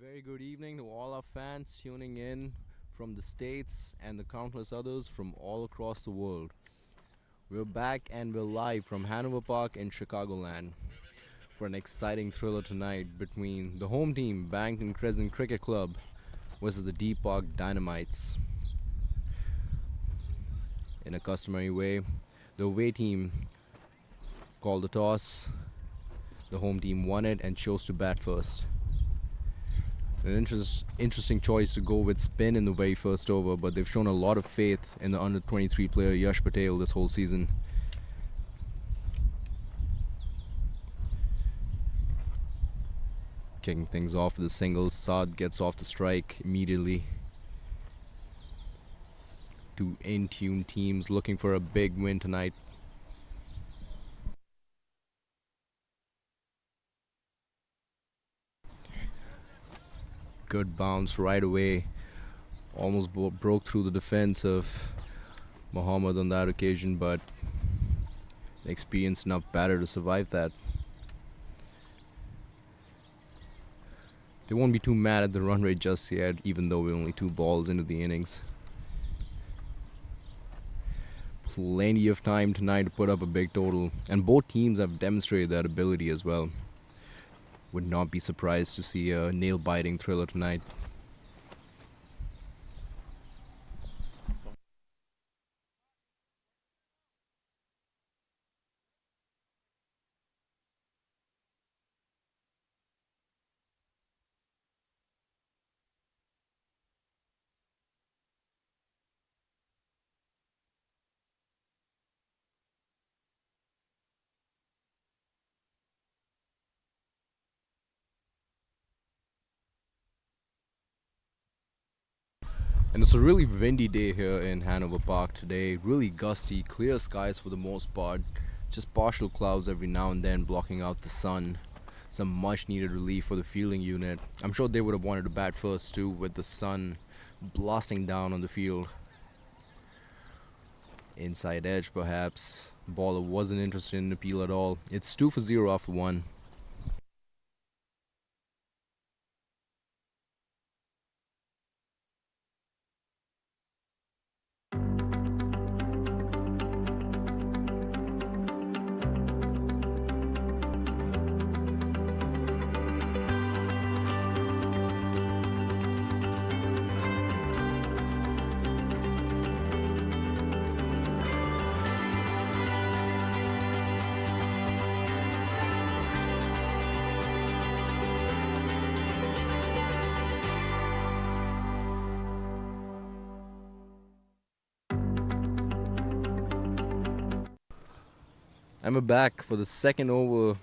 Very good evening to all our fans tuning in from the States and the countless others from all across the world. We're back and we're live from Hanover Park in Chicagoland for an exciting thriller tonight between the home team, Barrington Crescent Cricket Club, versus the DeePark Dynamites. In a customary way, the away team called the toss, the home team won it and chose to bat first. An interesting choice to go with spin in the very first over, but they've shown a lot of faith in the under 23 player Yash Patel this whole season. Kicking things off with a single, Saad gets off the strike immediately. Two in-tune teams looking for a big win tonight. Good bounce right away. Almost broke through the defense of Muhammad on that occasion, but experienced enough batter to survive that. They won't be too mad at the run rate just yet, even though we're only 2 balls into the innings. Plenty of time tonight to put up a big total, and both teams have demonstrated that ability as well. Would not be surprised to see a nail-biting thriller tonight. And it's a really windy day here in Hanover Park today. Really gusty, clear skies for the most part. Just partial clouds every now and then blocking out the sun. Some much needed relief for the fielding unit. I'm sure they would have wanted to bat first too, with the sun blasting down on the field. Inside edge perhaps. The baller wasn't interested in the appeal at all. It's 2 for 0 after 1. And we're back for the second over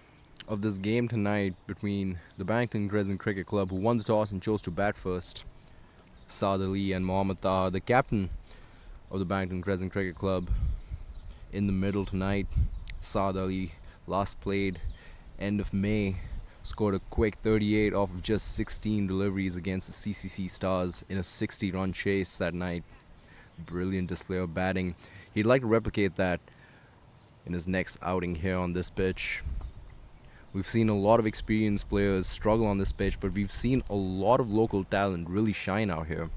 of this game tonight between the Barrington Crescent Cricket Club, who won the toss and chose to bat first. Saad Ali and Mohammad Taha, the captain of the Barrington Crescent Cricket Club, in the middle tonight. Saad Ali last played end of May, scored a quick 38 off of just 16 deliveries against the CCC Stars in a 60-run chase that night. Brilliant display of batting. He'd like to replicate that in his next outing here on this pitch. We've seen a lot of experienced players struggle on this pitch, but we've seen a lot of local talent really shine out here.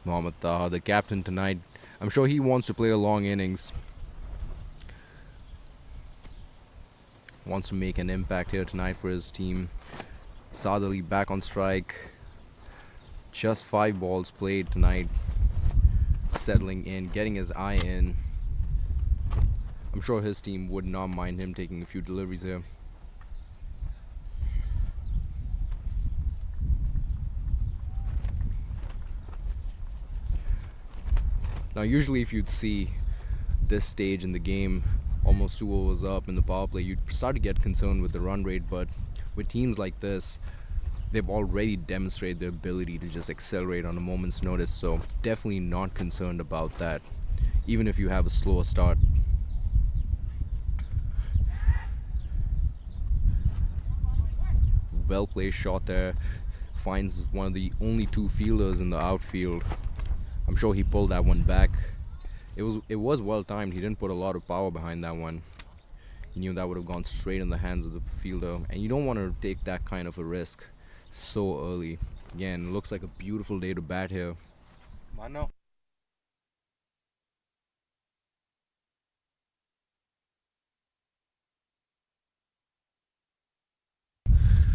Mohammad Taha, the captain tonight, I'm sure he wants to play a long innings. Wants to make an impact here tonight for his team. Saad Ali back on strike. Just 5 balls played tonight. Settling in, getting his eye in. I'm sure his team would not mind him taking a few deliveries here. Now usually if you'd see this stage in the game, almost 2 overs up in the power play, you'd start to get concerned with the run rate, but with teams like this, they've already demonstrated their ability to just accelerate on a moment's notice, so definitely not concerned about that, even if you have a slower start. Well placed shot there. Finds one of the only 2 fielders in the outfield. I'm sure he pulled that one back. It was well timed. He didn't put a lot of power behind that one. He knew that would have gone straight in the hands of the fielder, and you don't want to take that kind of a risk so early. Again, looks like a beautiful day to bat here. Mano.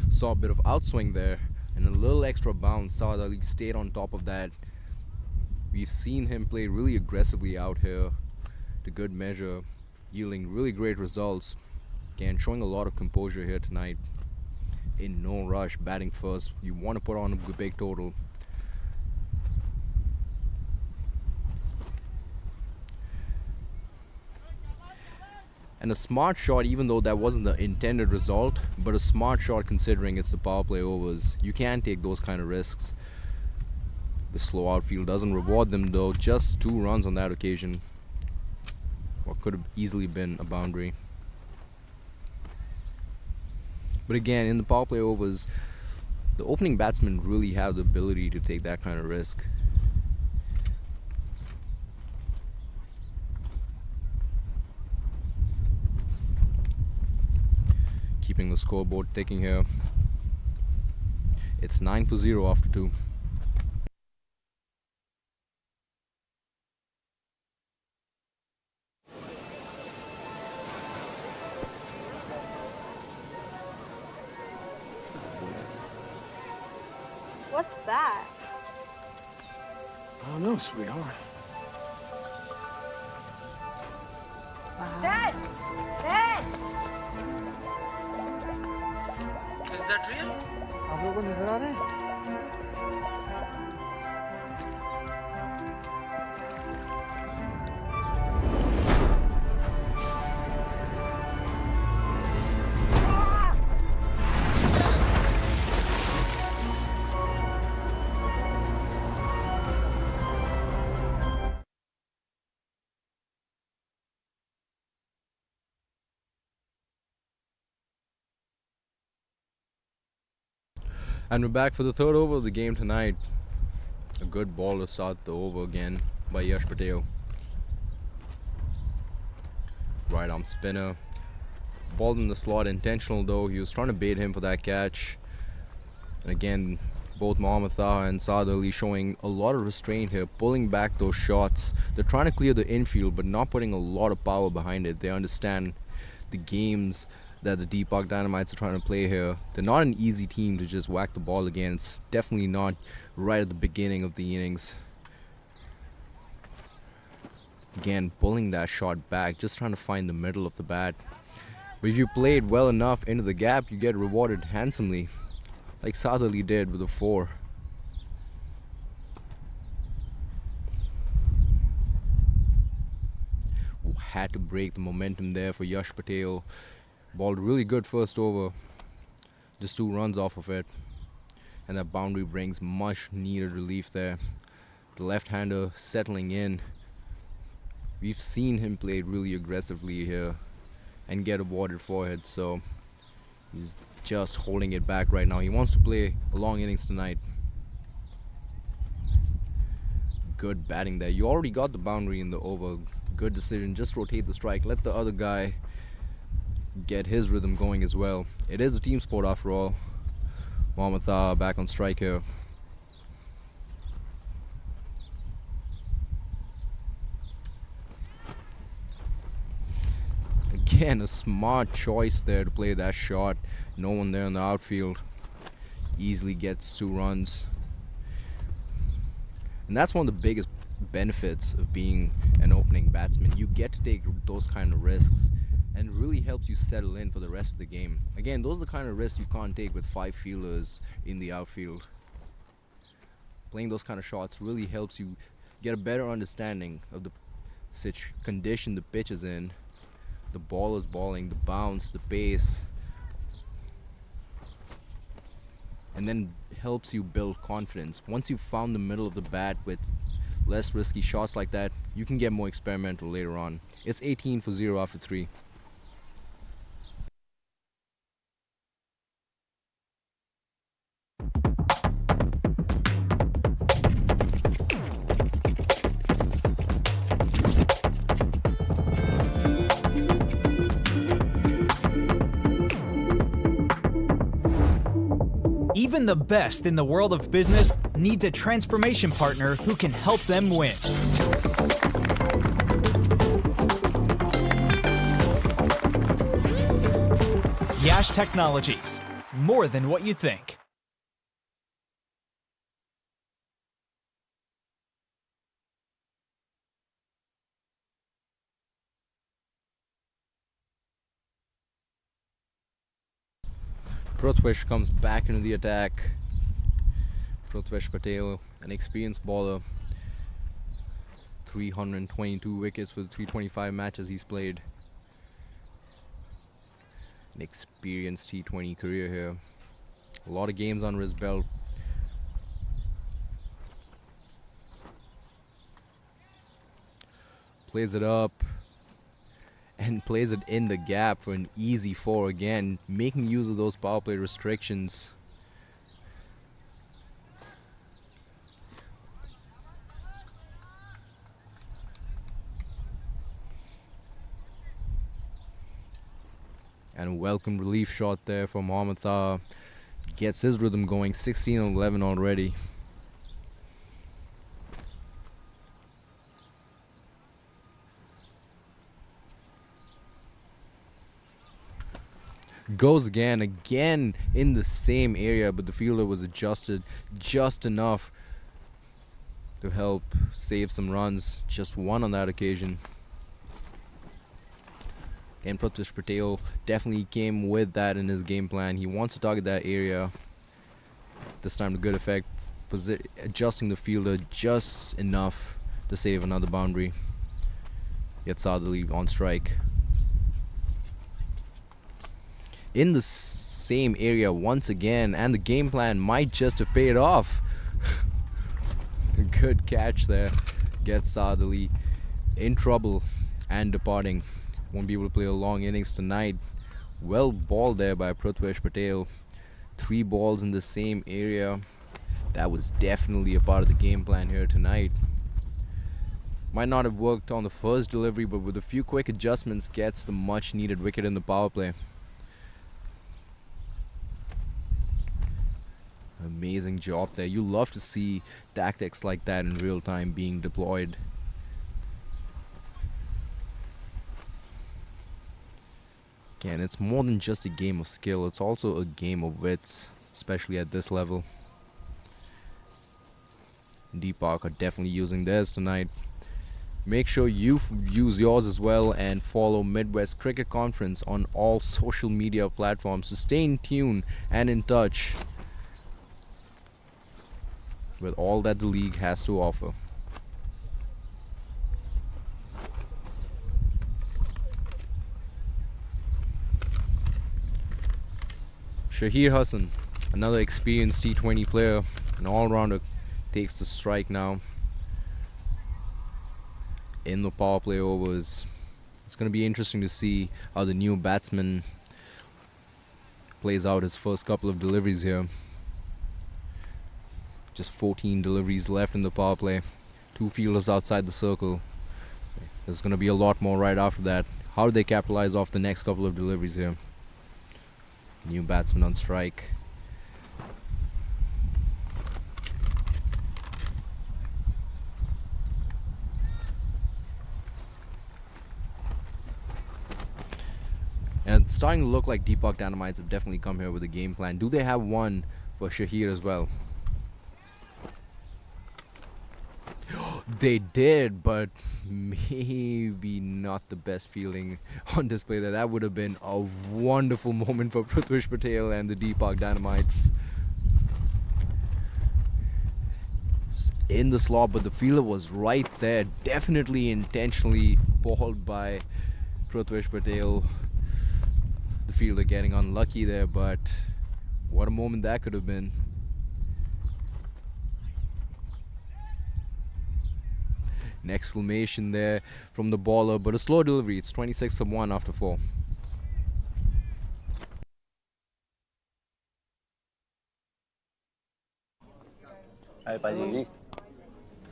Saw a bit of outswing there and a little extra bounce. Saad Ali stayed on top of that. We've seen him play really aggressively out here to good measure, yielding really great results. Again, showing a lot of composure here tonight. In no rush, batting first. You want to put on a big total. And a smart shot, even though that wasn't the intended result, but a smart shot considering it's the power play overs. You can take those kind of risks. The slow outfield doesn't reward them though. Just 2 runs on that occasion. What could have easily been a boundary. But again, in the power play overs, the opening batsmen really have the ability to take that kind of risk. Keeping the scoreboard ticking here. It's 9 for 0 after 2. What's that? I don't know, sweetheart. Dad! Dad! Is that real? आप लोगों को नजर आ रहे हैं? And we're back for the third over of the game tonight. A good ball to start the over again by Yash Patel. Right arm spinner. Ball in the slot, intentional though. He was trying to bait him for that catch. And again, both Mohammad Taha and Saad Ali showing a lot of restraint here, pulling back those shots. They're trying to clear the infield, but not putting a lot of power behind it. They understand the games that the DeePark Dynamites are trying to play here. They're not an easy team to just whack the ball against. Definitely not right at the beginning of the innings. Again, pulling that shot back, just trying to find the middle of the bat. But if you played well enough into the gap, you get rewarded handsomely, like Saad Ali did with a 4. Had to break the momentum there for Yash Patel. Balled really good first over. Just 2 runs off of it. And that boundary brings much needed relief there. The left-hander settling in. We've seen him play really aggressively here and get awarded for it. So he's just holding it back right now. He wants to play a long innings tonight. Good batting there. You already got the boundary in the over. Good decision. Just rotate the strike. Let the other guy get his rhythm going as well. It is a team sport after all. Mohammad Taha back on strike here. Again, a smart choice there to play that shot. No one there in the outfield. Easily gets 2 runs. And that's one of the biggest benefits of being an opening batsman. You get to take those kind of risks, and it really helps you settle in for the rest of the game. Again, those are the kind of risks you can't take with 5 fielders in the outfield. Playing those kind of shots really helps you get a better understanding of the condition the pitch is in, the ball is balling, the bounce, the pace, and then helps you build confidence. Once you've found the middle of the bat with less risky shots like that, you can get more experimental later on. It's 18 for 0 after 3. Even the best in the world of business needs a transformation partner who can help them win. Yash Technologies, more than what you think. Prithvish comes back into the attack. Prithvish Patel, an experienced bowler. 322 wickets for the 325 matches he's played. An experienced T20 career here. A lot of games under his belt. Plays it up. And plays it in the gap for an easy 4 again, making use of those power play restrictions. And a welcome relief shot there for Mohammad Taha. Gets his rhythm going, 16 and 11 already. Goes again in the same area, but the fielder was adjusted just enough to help save some runs. Just one on that occasion. And Prithvish Patel definitely came with that in his game plan. He wants to target that area. This time to good effect, adjusting the fielder just enough to save another boundary. Yet Sadali on strike. In the same area once again, and the game plan might just have paid off. Good catch there. Gets Sadali in trouble and departing. Won't be able to play a long innings tonight. Well balled there by Prithvish Patel. 3 balls in the same area. That was definitely a part of the game plan here tonight. Might not have worked on the first delivery, but with a few quick adjustments, gets the much needed wicket in the power play. Amazing job there. You love to see tactics like that in real time being deployed. Again, it's more than just a game of skill, it's also a game of wits, especially at this level. DeePark are definitely using theirs tonight. Make sure you use yours as well, and follow Midwest Cricket Conference on all social media platforms to stay in tune and in touch with all that the league has to offer. Shahir Hassan, another experienced T20 player, an all-rounder, takes the strike now in the power play overs. It's going to be interesting to see how the new batsman plays out his first couple of deliveries here. Just 14 deliveries left in the power play. 2 fielders outside the circle. There's going to be a lot more right after that. How do they capitalize off the next couple of deliveries here? New batsman on strike. And it's starting to look like DeePark Dynamites have definitely come here with a game plan. Do they have one for Shahir as well? They did, but maybe not the best fielding on display there. That would have been a wonderful moment for Prithvish Patel and the DeePark Dynamites. In the slot, but the fielder was right there. Definitely intentionally balled by Prithvish Patel. The fielder getting unlucky there, but what a moment that could have been. An exclamation there from the bowler, but a slow delivery. It's 26-1 after 4. हाय पाजी।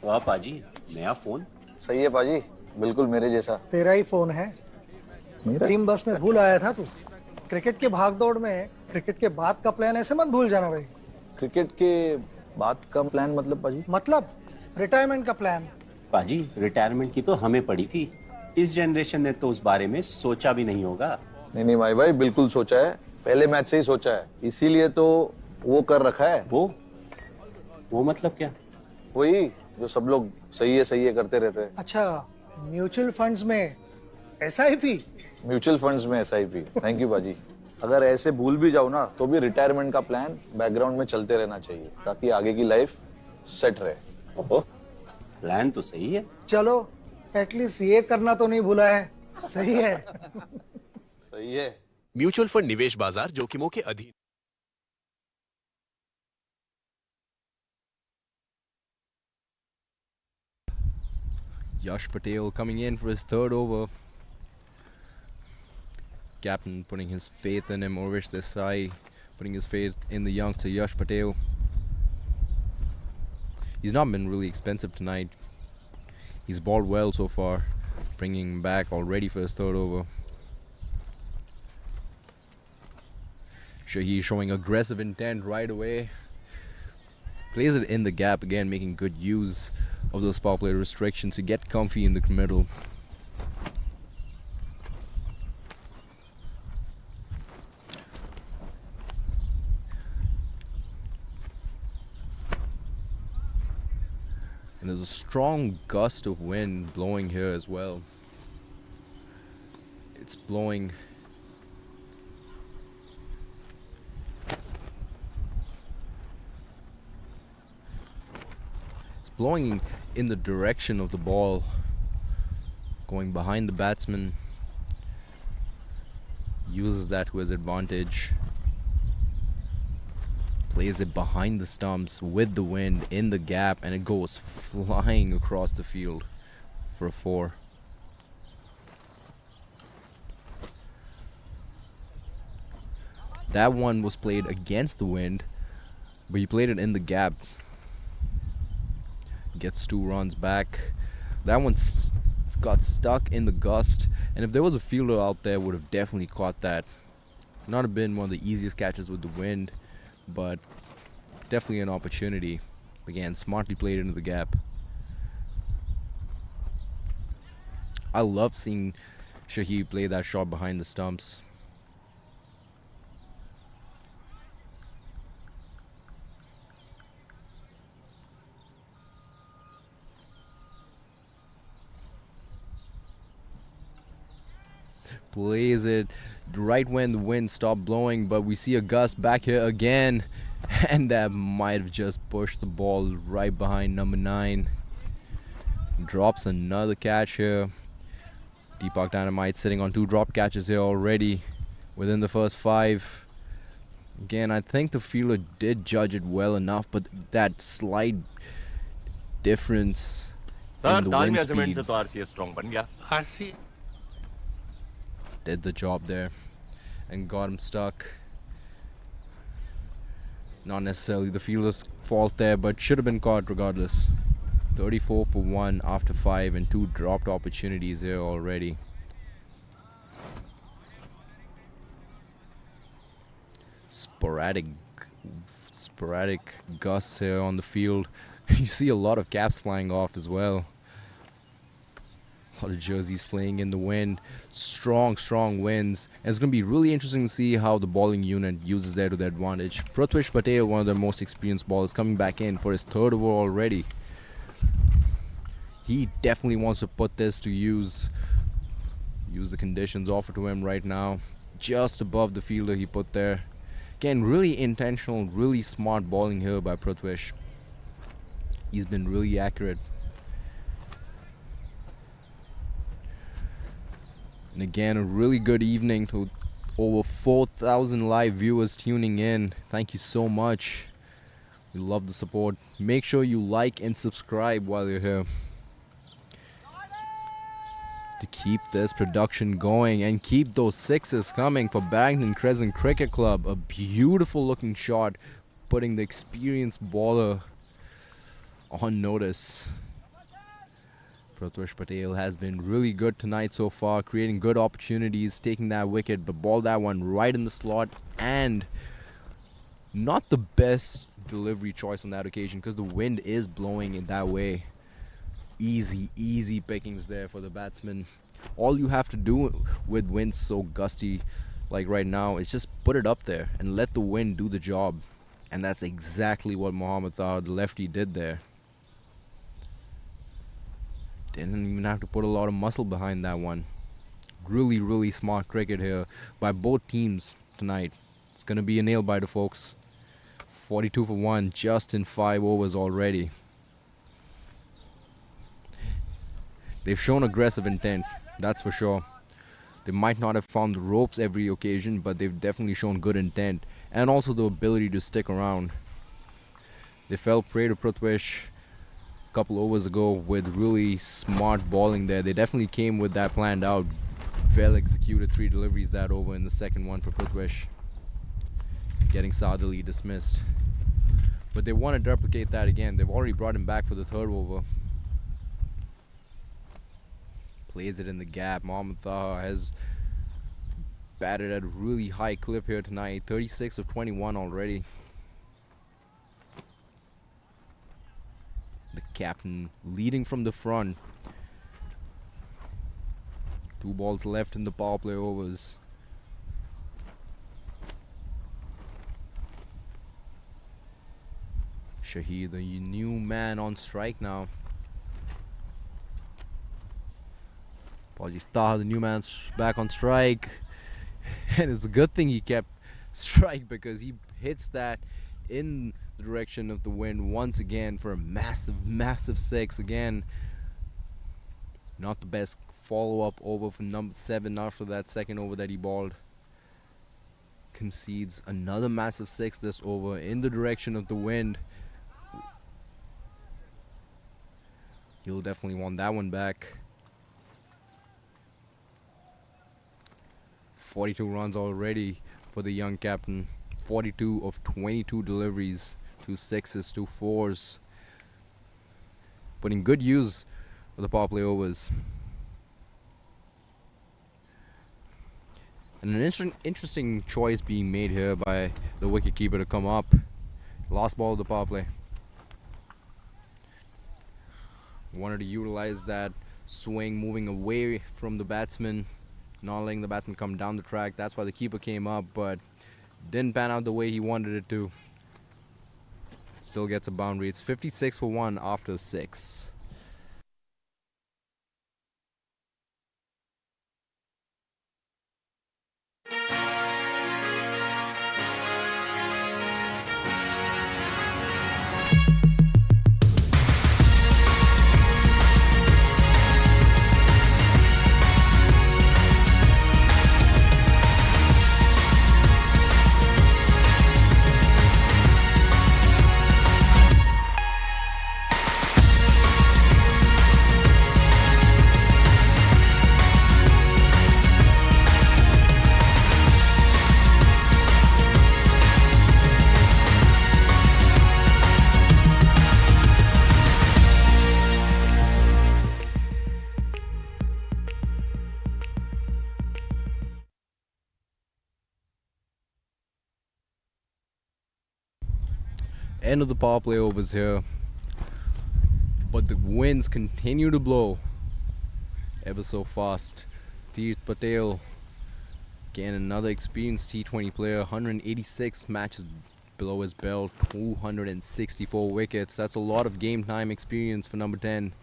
वाह पाजी, नया phone. सही है पाजी, बिल्कुल मेरे जैसा। तेरा ही फोन है। टीम बस में भूल आया था तू। क्रिकेट के भागदौड़ में क्रिकेट के बाद का प्लान ऐसे मत भूल जाना भाई। क्रिकेट के बाद का प्लान मतलब पाजी? मतलब रिटायरमेंट का प्लान। पाजी रिटायरमेंट की तो हमें पड़ी थी, इस जनरेशन ने तो उस बारे में सोचा भी नहीं होगा। नहीं माई भाई, बिल्कुल सोचा है, पहले मैच से ही सोचा है, इसीलिए तो वो कर रखा है। वो मतलब क्या? वही जो सब लोग सही है करते रहते हैं। अच्छा, म्यूचुअल फंड्स में SIP? म्यूचुअल फंड्स में SIP। थैंक यू बाजी। अगर ऐसे भूल भी जाओ ना तो भी रिटायरमेंट का प्लान बैकग्राउंड में चलते रहना चाहिए ताकि आगे की लाइफ सेट रहे। ओहो, प्लान तो सही है। चलो, एटलीस्ट ये करना तो नहीं भूला है। सही है। सही है। म्यूचुअल फंड निवेश बाजार जोखिमों के अधीन। Yash Patel coming in for his third over. Captain putting his faith in him, Urvish Desai putting his faith in the youngster Yash Patel. He's not been really expensive tonight. He's bowled well so far, bringing him back already for his third over. Shahi showing aggressive intent right away. Plays it in the gap again, making good use of those power play restrictions to get comfy in the middle. And there's a strong gust of wind blowing here as well. It's blowing in the direction of the ball, going behind the batsman. Uses that to his advantage. Plays it behind the stumps with the wind in the gap, and it goes flying across the field for a 4. That one was played against the wind, but he played it in the gap. Gets 2 runs back. That one got stuck in the gust, and if there was a fielder out there, would have definitely caught that. Not have been one of the easiest catches with the wind, but definitely an opportunity. Again, smartly played into the gap. I love seeing Shahi play that shot behind the stumps. Plays it right when the wind stopped blowing, but we see a gust back here again, and that might have just pushed the ball right behind number 9. Drops another catch here. DeePark Dynamites sitting on 2 drop catches here already within the first 5. Again, I think the fielder did judge it well enough, but that slight difference in the wind speed did the job there and got him stuck. Not necessarily the fielder's fault there, but should have been caught regardless. 34 for 1 after 5 and 2 dropped opportunities here already. Sporadic gusts here on the field. You see a lot of caps flying off as well. A lot of jerseys flying in the wind. Strong winds. And it's going to be really interesting to see how the bowling unit uses that to their advantage. Prithvish Patel, one of their most experienced bowlers, coming back in for his 3rd over already. He definitely wants to put this to use. Use the conditions offered to him right now. Just above the fielder he put there. Again, really intentional, really smart bowling here by Prithvish. He's been really accurate. And again, a really good evening to over 4,000 live viewers tuning in. Thank you so much. We love the support. Make sure you like and subscribe while you're here to keep this production going and keep those 6s coming for Barrington Crescent Cricket Club. A beautiful looking shot, putting the experienced bowler on notice. Prithvish Patel has been really good tonight so far, creating good opportunities, taking that wicket, but balled that one right in the slot, and not the best delivery choice on that occasion because the wind is blowing in that way. Easy pickings there for the batsman. All you have to do with winds so gusty like right now is just put it up there and let the wind do the job. And that's exactly what Mohammad Taha, the lefty, did there. Didn't even have to put a lot of muscle behind that one. Really smart cricket here by both teams tonight. It's going to be a nail biter, folks. 42 for 1 just in 5 overs already. They've shown aggressive intent, that's for sure. They might not have found the ropes every occasion, but they've definitely shown good intent and also the ability to stick around. They fell prey to Prithwish a couple overs ago with really smart bowling there. They definitely came with that planned out. Well executed 3 deliveries that over in the second one for Prithwish, getting Sadali dismissed. But they want to replicate that again. They've already brought him back for the third over. Plays it in the gap. Mohammad Taha has batted at a really high clip here tonight. 36 of 21 already. The captain leading from the front. 2 balls left in the power play overs. Shahid, the new man on strike now. Apologies, Taha, the new man's back on strike. And it's a good thing he kept strike because he hits that in the direction of the wind once again for a massive 6 again. Not the best follow-up over for number 7 after that second over that he balled. Concedes another massive 6 this over in the direction of the wind. He'll definitely want that one back. 42 runs already for the young captain. 42 of 22 deliveries, 2 6s, 2 4s. Putting good use of the power play overs. And an interesting choice being made here by the wicketkeeper to come up. Last ball of the power play. Wanted to utilize that swing, moving away from the batsman, not letting the batsman come down the track. That's why the keeper came up, but didn't pan out the way he wanted it to. Still gets a boundary. It's 56 for 1 after 6. End of the power play overs here, but the winds continue to blow ever so fast. Tirth Patel, again another experienced T20 player, 186 matches below his belt, 264 wickets. That's a lot of game time experience for number 10.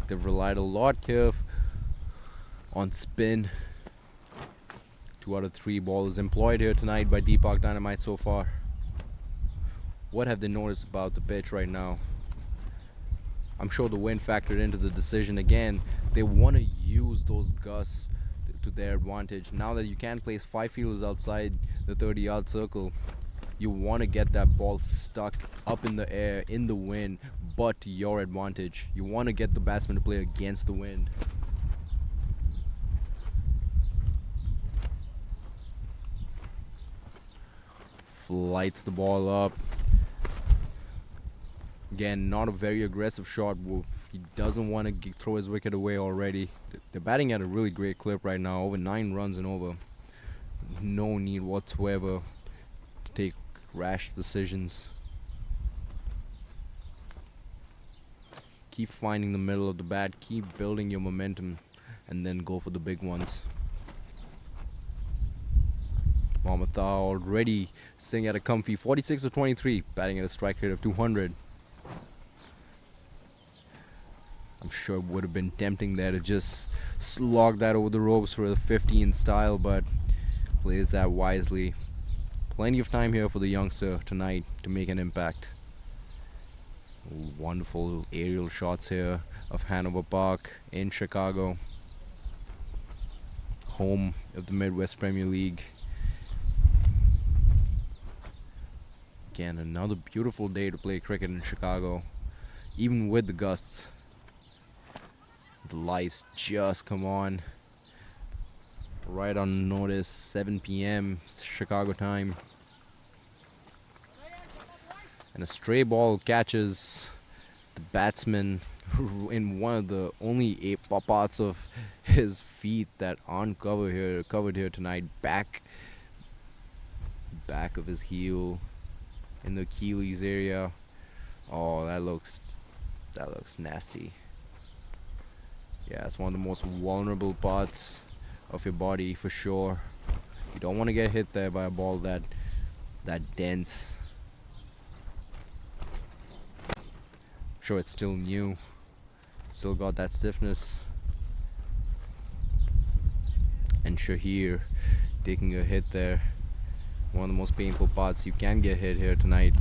They've relied a lot here on spin. 2 out of 3 balls employed here tonight by DeePark Dynamites so far. What have they noticed about the pitch right now? I'm sure the wind factored into the decision again. They want to use those gusts to their advantage. Now that you can't place 5 fielders outside the 30-yard circle, you want to get that ball stuck up in the air, in the wind, but to your advantage. You want to get the batsman to play against the wind. Lights the ball up. Again, not a very aggressive shot. He doesn't want to throw his wicket away already. They're batting at a really great clip right now, over 9 runs and over. No need whatsoever take rash decisions. Keep finding the middle of the bat, keep building your momentum, and then go for the big ones. Mohammad Taha already sitting at a comfy 46 of 23, batting at a strike rate of 200. I'm sure it would have been tempting there to just slog that over the ropes for a 50 in style, but plays that wisely. Plenty of time here for the youngster tonight to make an impact. Wonderful aerial shots here of Hanover Park in Chicago, home of the Midwest Premier League. Again, another beautiful day to play cricket in Chicago, even with the gusts. The lights just come on right on notice, 7 p.m. Chicago time. And a stray ball catches the batsman in one of the only 8 parts of his feet that aren't covered here tonight. Back of his heel in the Achilles area. Oh, that looks nasty. Yeah, it's one of the most vulnerable parts of your body for sure. You don't want to get hit there by a ball that dense. Sure, it's still new, still got that stiffness. And Shahir taking a hit there, one of the most painful parts you can get hit here tonight.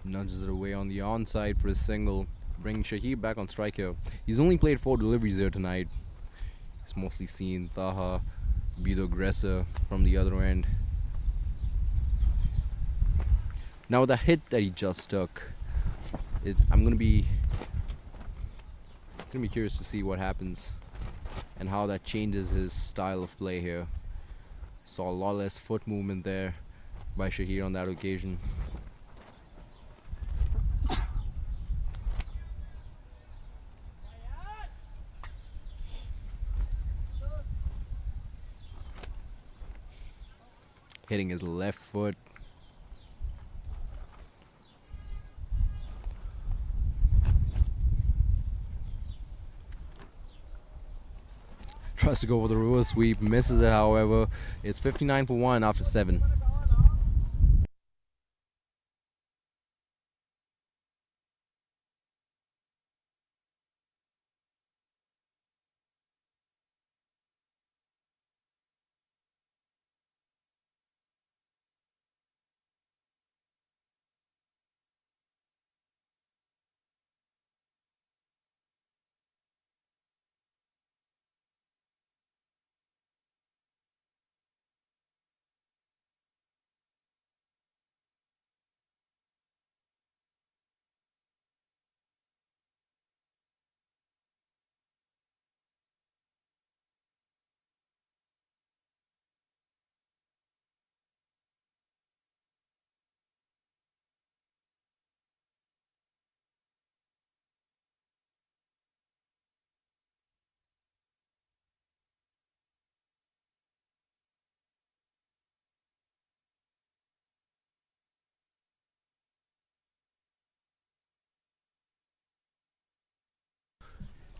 Nudges it away on the onside for a single, bringing Shahid back on strike here. He's only played 4 deliveries here tonight. He's mostly seen Taha be the aggressor from the other end. Now with the hit that he just took, I'm gonna be curious to see what happens and how that changes his style of play here. Saw a lot less foot movement there by Shahid on that occasion. Hitting his left foot. Tries to go for the reverse sweep, misses it however. It's 59 for 1 after 7.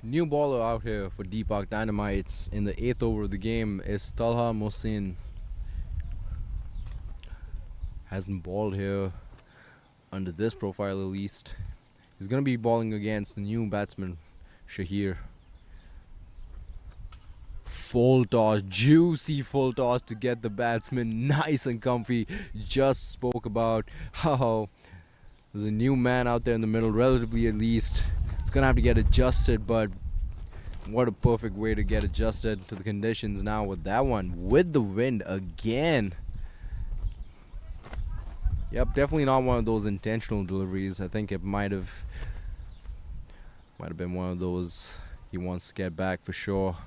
New bowler out here for DeePark Dynamites in the 8th over of the game is Talha Mohsin. Hasn't bowled here under this profile at least. He's going to be bowling against the new batsman, Shahir. Full toss, juicy full toss to get the batsman nice and comfy. Just spoke about how there's a new man out there in the middle, relatively at least. It's gonna have to get adjusted, but what a perfect way to get adjusted to the conditions now with that one. With the wind again. Yep, definitely not one of those intentional deliveries. I think it might have been one of those he wants to get back for sure.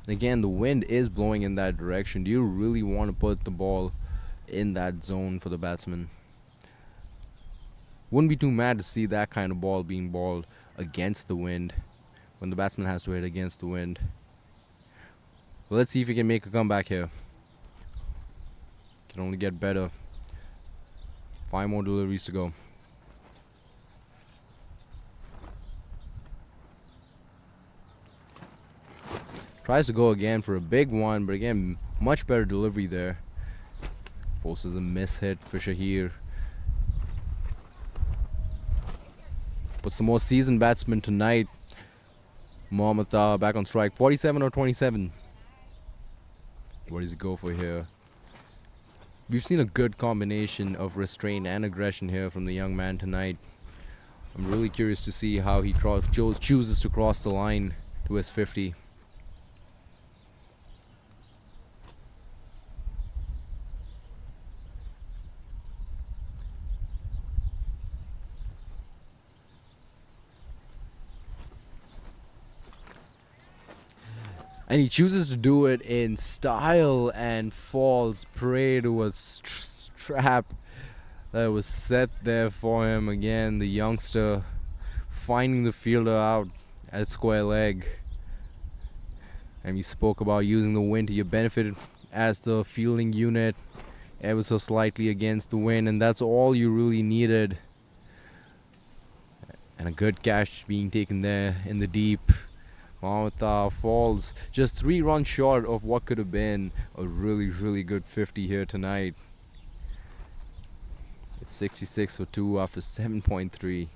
Again, the wind is blowing in that direction. Do you really want to put the ball in that zone for the batsman? Wouldn't be too mad to see that kind of ball being balled against the wind when the batsman has to hit against the wind. Well, let's see if he can make a comeback here. Can only get better. 5 more deliveries to go. Tries to go again for a big one, but again, much better delivery there. Forces a miss hit for Shahir. Puts the most seasoned batsman tonight, Mohammad Taha, back on strike. 47 or 27. What does he go for here? We've seen a good combination of restraint and aggression here from the young man tonight. I'm really curious to see how he chooses to cross the line to his 50. And he chooses to do it in style and falls prey to a trap that was set there for him. Again, the youngster finding the fielder out at square leg. And we spoke about using the wind to your benefit as the fielding unit, ever so slightly against the wind, and that's all you really needed. And a good catch being taken there in the deep. Mohammad Taha falls just 3 runs short of what could have been a really, really good 50 here tonight. It's 66 for 2 after 7.3.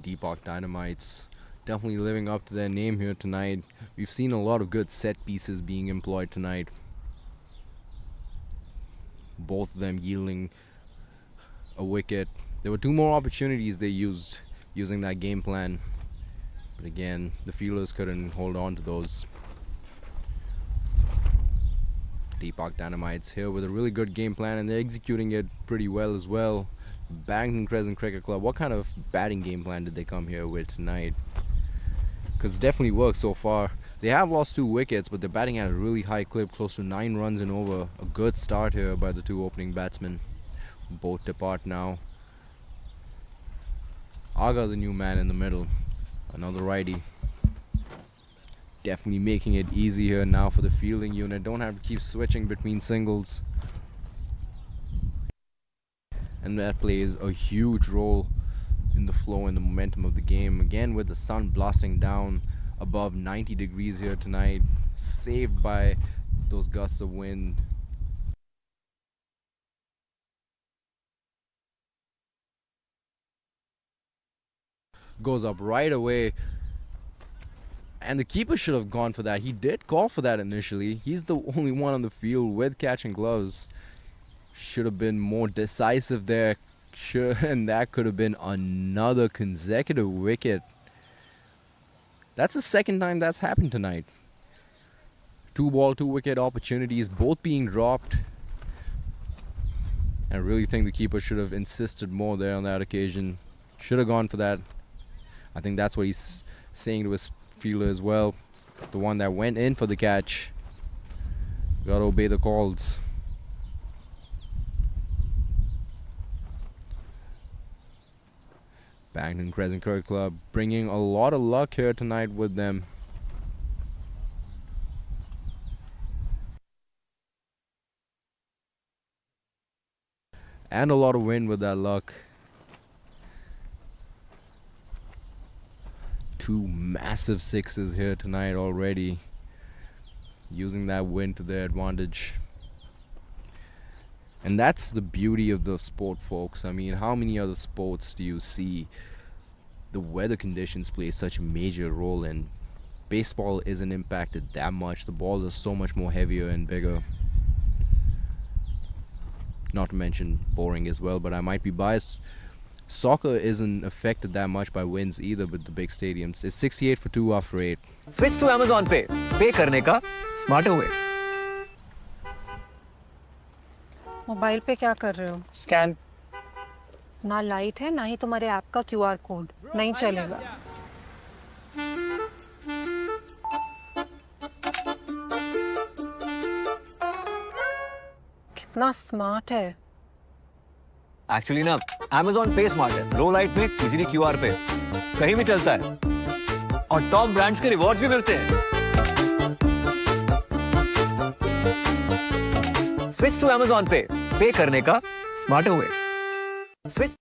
DeePark Dynamites definitely living up to their name here tonight. We've seen a lot of good set pieces being employed tonight. Both of them yielding a wicket. There were 2 more opportunities they used using that game plan, but again, the fielders couldn't hold on to those. DeePark Dynamites here with a really good game plan, and they're executing it pretty well as well. Barrington Crescent Cricket Club, what kind of batting game plan did they come here with tonight? Because it definitely worked so far. They have lost 2 wickets, but they're batting at a really high clip, close to 9 runs and over. A good start here by the 2 opening batsmen. Both depart now. Aga, the new man in the middle, another righty. Definitely making it easy here now for the fielding unit. Don't have to keep switching between singles. And that plays a huge role in the flow and the momentum of the game. Again, with the sun blasting down above 90 degrees here tonight, saved by those gusts of wind. Goes up right away, and the keeper should have gone for that. He did call for that initially. He's the only one on the field with catching gloves. Should have been more decisive there, and that could have been another consecutive wicket. That's the second time that's happened tonight. 2 ball, 2 wicket opportunities, both being dropped. I really think the keeper should have insisted more there on that occasion. Should have gone for that. I think that's what he's saying to his fielder as well. The one that went in for the catch. Gotta obey the calls. Barrington Crescent Cricket Club bringing a lot of luck here tonight with them. And a lot of wind with that luck. 2 massive 6s here tonight already. Using that wind to their advantage. And that's the beauty of the sport, folks. I mean, how many other sports do you see the weather conditions play such a major role in? Baseball isn't impacted that much. The ball is so much more heavier and bigger. Not to mention boring as well, but I might be biased. Soccer isn't affected that much by winds either with the big stadiums. It's 68 for 2 after 8. Switch to Amazon Pay. Pay करने का smarter way. Mobile पे क्या कर रहे हो? Scan. ना light है ना ही तुम्हारे ऐप का क्यूआर कोड, नहीं चलेगा। कितना स्मार्ट है। एक्चुअली ना Amazon पे स्मार्ट है, लो लाइट में इजीली क्यूआर पे कहीं भी चलता है और टॉप ब्रांड्स के रिवॉर्ड्स भी मिलते हैं। स्विच टू Amazon पे करने का smart way. Switch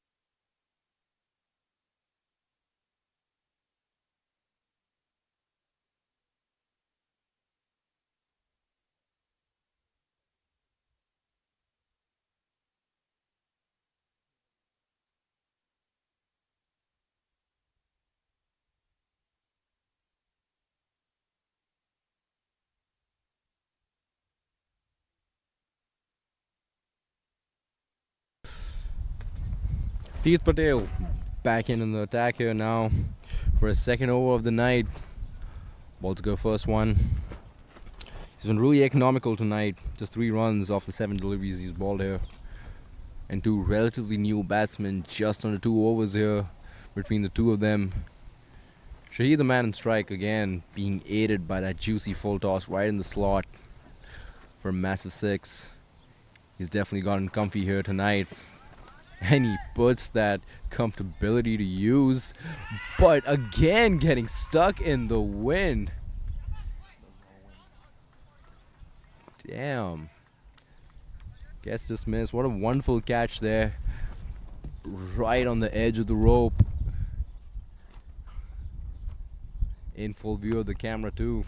Teeth Patel back in the attack here now for his second over of the night. Ball to go first one. He's been really economical tonight. Just 3 runs off the 7 deliveries he's balled here. And 2 relatively new batsmen, just under 2 overs here between the two of them. Shahid, the man in strike again, being aided by that juicy full toss right in the slot for a massive 6. He's definitely gotten comfy here tonight. And he puts that comfortability to use, but again getting stuck in the wind. Damn. Gets dismissed. What a wonderful catch there. Right on the edge of the rope. In full view of the camera too.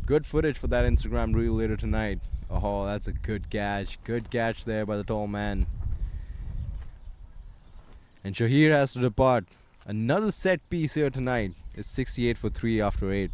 Good footage for that Instagram reel later tonight. Oh, that's a good catch. Good catch there by the tall man. And Shahir has to depart. Another set piece here tonight. It's 68 for 3 after 8.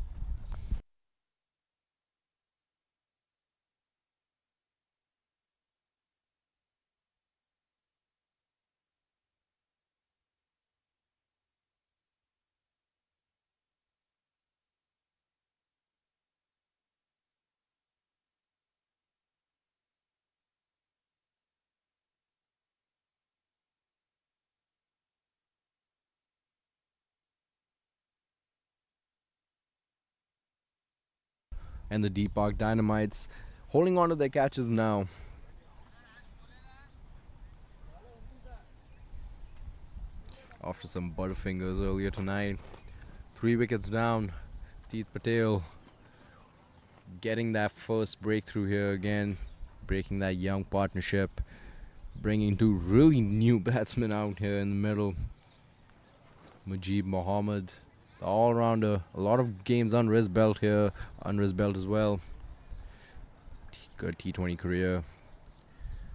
And the DeePark Dynamites holding on to their catches now. After some butterfingers earlier tonight. 3 wickets down. Teeth Patel getting that first breakthrough here again. Breaking that young partnership. Bringing 2 really new batsmen out here in the middle. Mujib Mohammed, the all-rounder. A lot of games under his belt here. Under his belt as well. Good T20 career.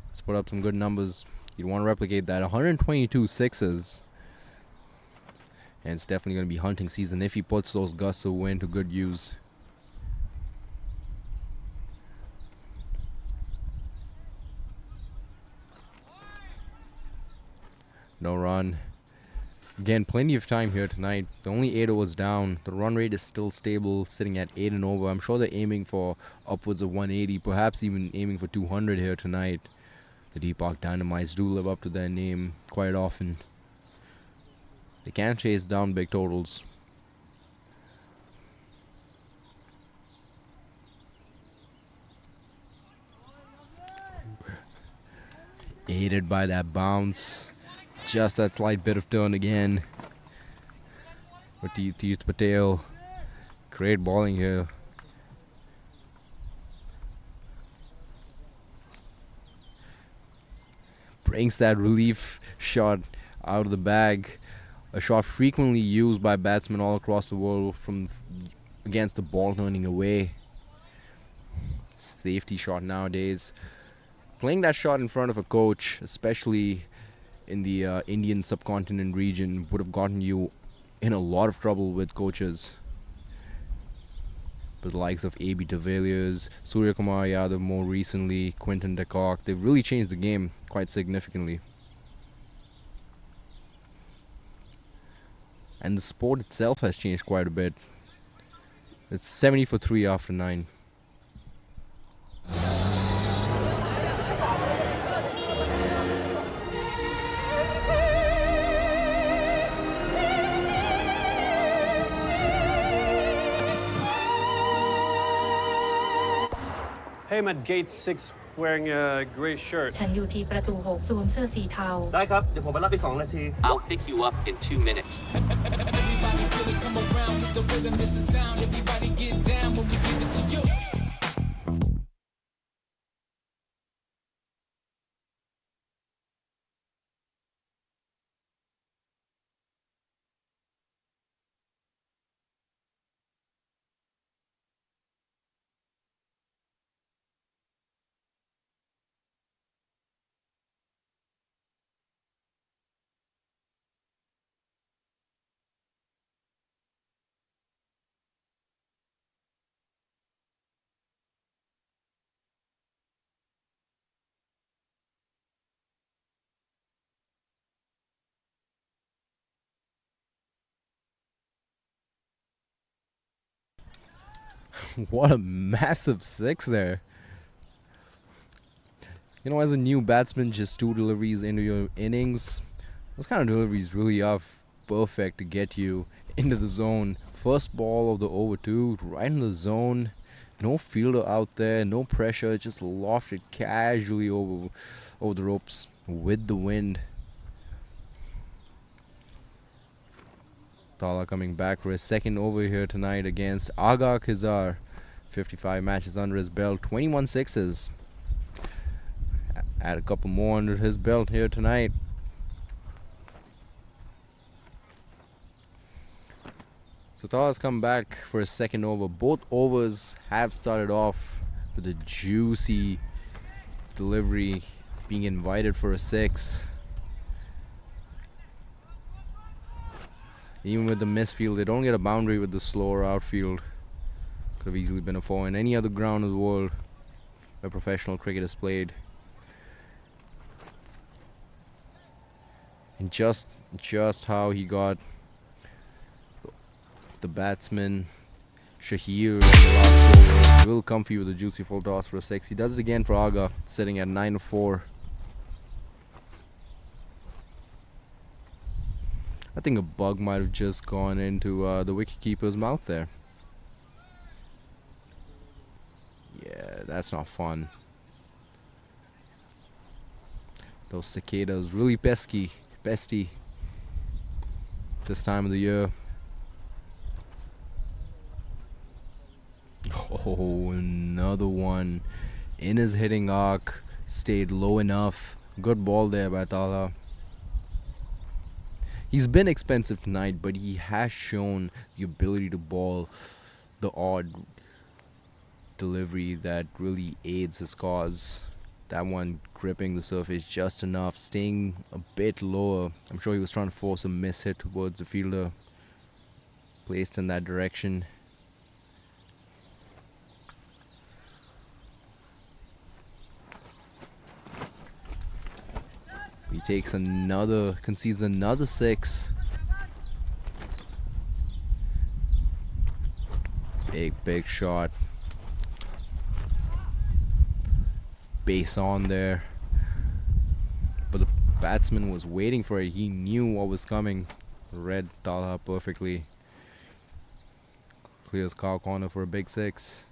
Let's put up some good numbers. You'd want to replicate that. 122 sixes. And it's definitely going to be hunting season if he puts those gusts of wind to good use. No run. Again, plenty of time here tonight. The only 8 overs down. The run rate is still stable, sitting at 8 and over. I'm sure they're aiming for upwards of 180, perhaps even aiming for 200 here tonight. The DeePark Dynamites do live up to their name quite often. They can chase down big totals. Aided by that bounce. Just that slight bit of turn again. But Teeth Patel. Great bowling here. Brings that relief shot out of the bag. A shot frequently used by batsmen all across the world from against the ball turning away. Safety shot nowadays. Playing that shot in front of a coach, especially in the Indian subcontinent region, would have gotten you in a lot of trouble with coaches. But the likes of A.B. de Villiers, Surya Kumar Yadav more recently, Quinton de Kock, they've really changed the game quite significantly. And the sport itself has changed quite a bit. It's 70 for 3 after 9. Hey, I'm at gate 6 wearing a grey shirt. ฉันอยู่ที่ประตู6สวมเสื้อสีเทา ได้ครับ เดี๋ยวผมไปรับอีก2 นาที I'll pick you up in 2 minutes. What a massive six there. You know, as a new batsman, just 2 deliveries into your innings, those kind of deliveries really are perfect to get you into the zone. First ball of the over 2, right in the zone. No fielder out there, no pressure, just lofted casually over the ropes with the wind. Tala coming back for his second over here tonight against Aga Khizar. 55 matches under his belt, 21 sixes. Add a couple more under his belt here tonight. So Tala's come back for his second over. Both overs have started off with a juicy delivery, being invited for a 6. Even with the misfield, they don't get a boundary with the slower outfield. Could have easily been a 4 in any other ground of the world where professional cricket is played. And just how he got the batsman Shahir in the last over. Will Comfy with a juicy full toss for a 6. He does it again for Aga, sitting at 9-4. I think a bug might have just gone into the wicketkeeper's mouth there. Yeah, that's not fun. Those cicadas really pesky this time of the year. Oh, another one in his hitting arc. Stayed low enough. Good ball there by Tala. He's been expensive tonight, but he has shown the ability to bowl the odd delivery that really aids his cause. That one gripping the surface just enough, staying a bit lower. I'm sure he was trying to force a miss hit towards the fielder placed in that direction. He takes concedes another 6. Big shot. Base on there. But the batsman was waiting for it. He knew what was coming. Read Talha perfectly. Clears cow corner for a big 6.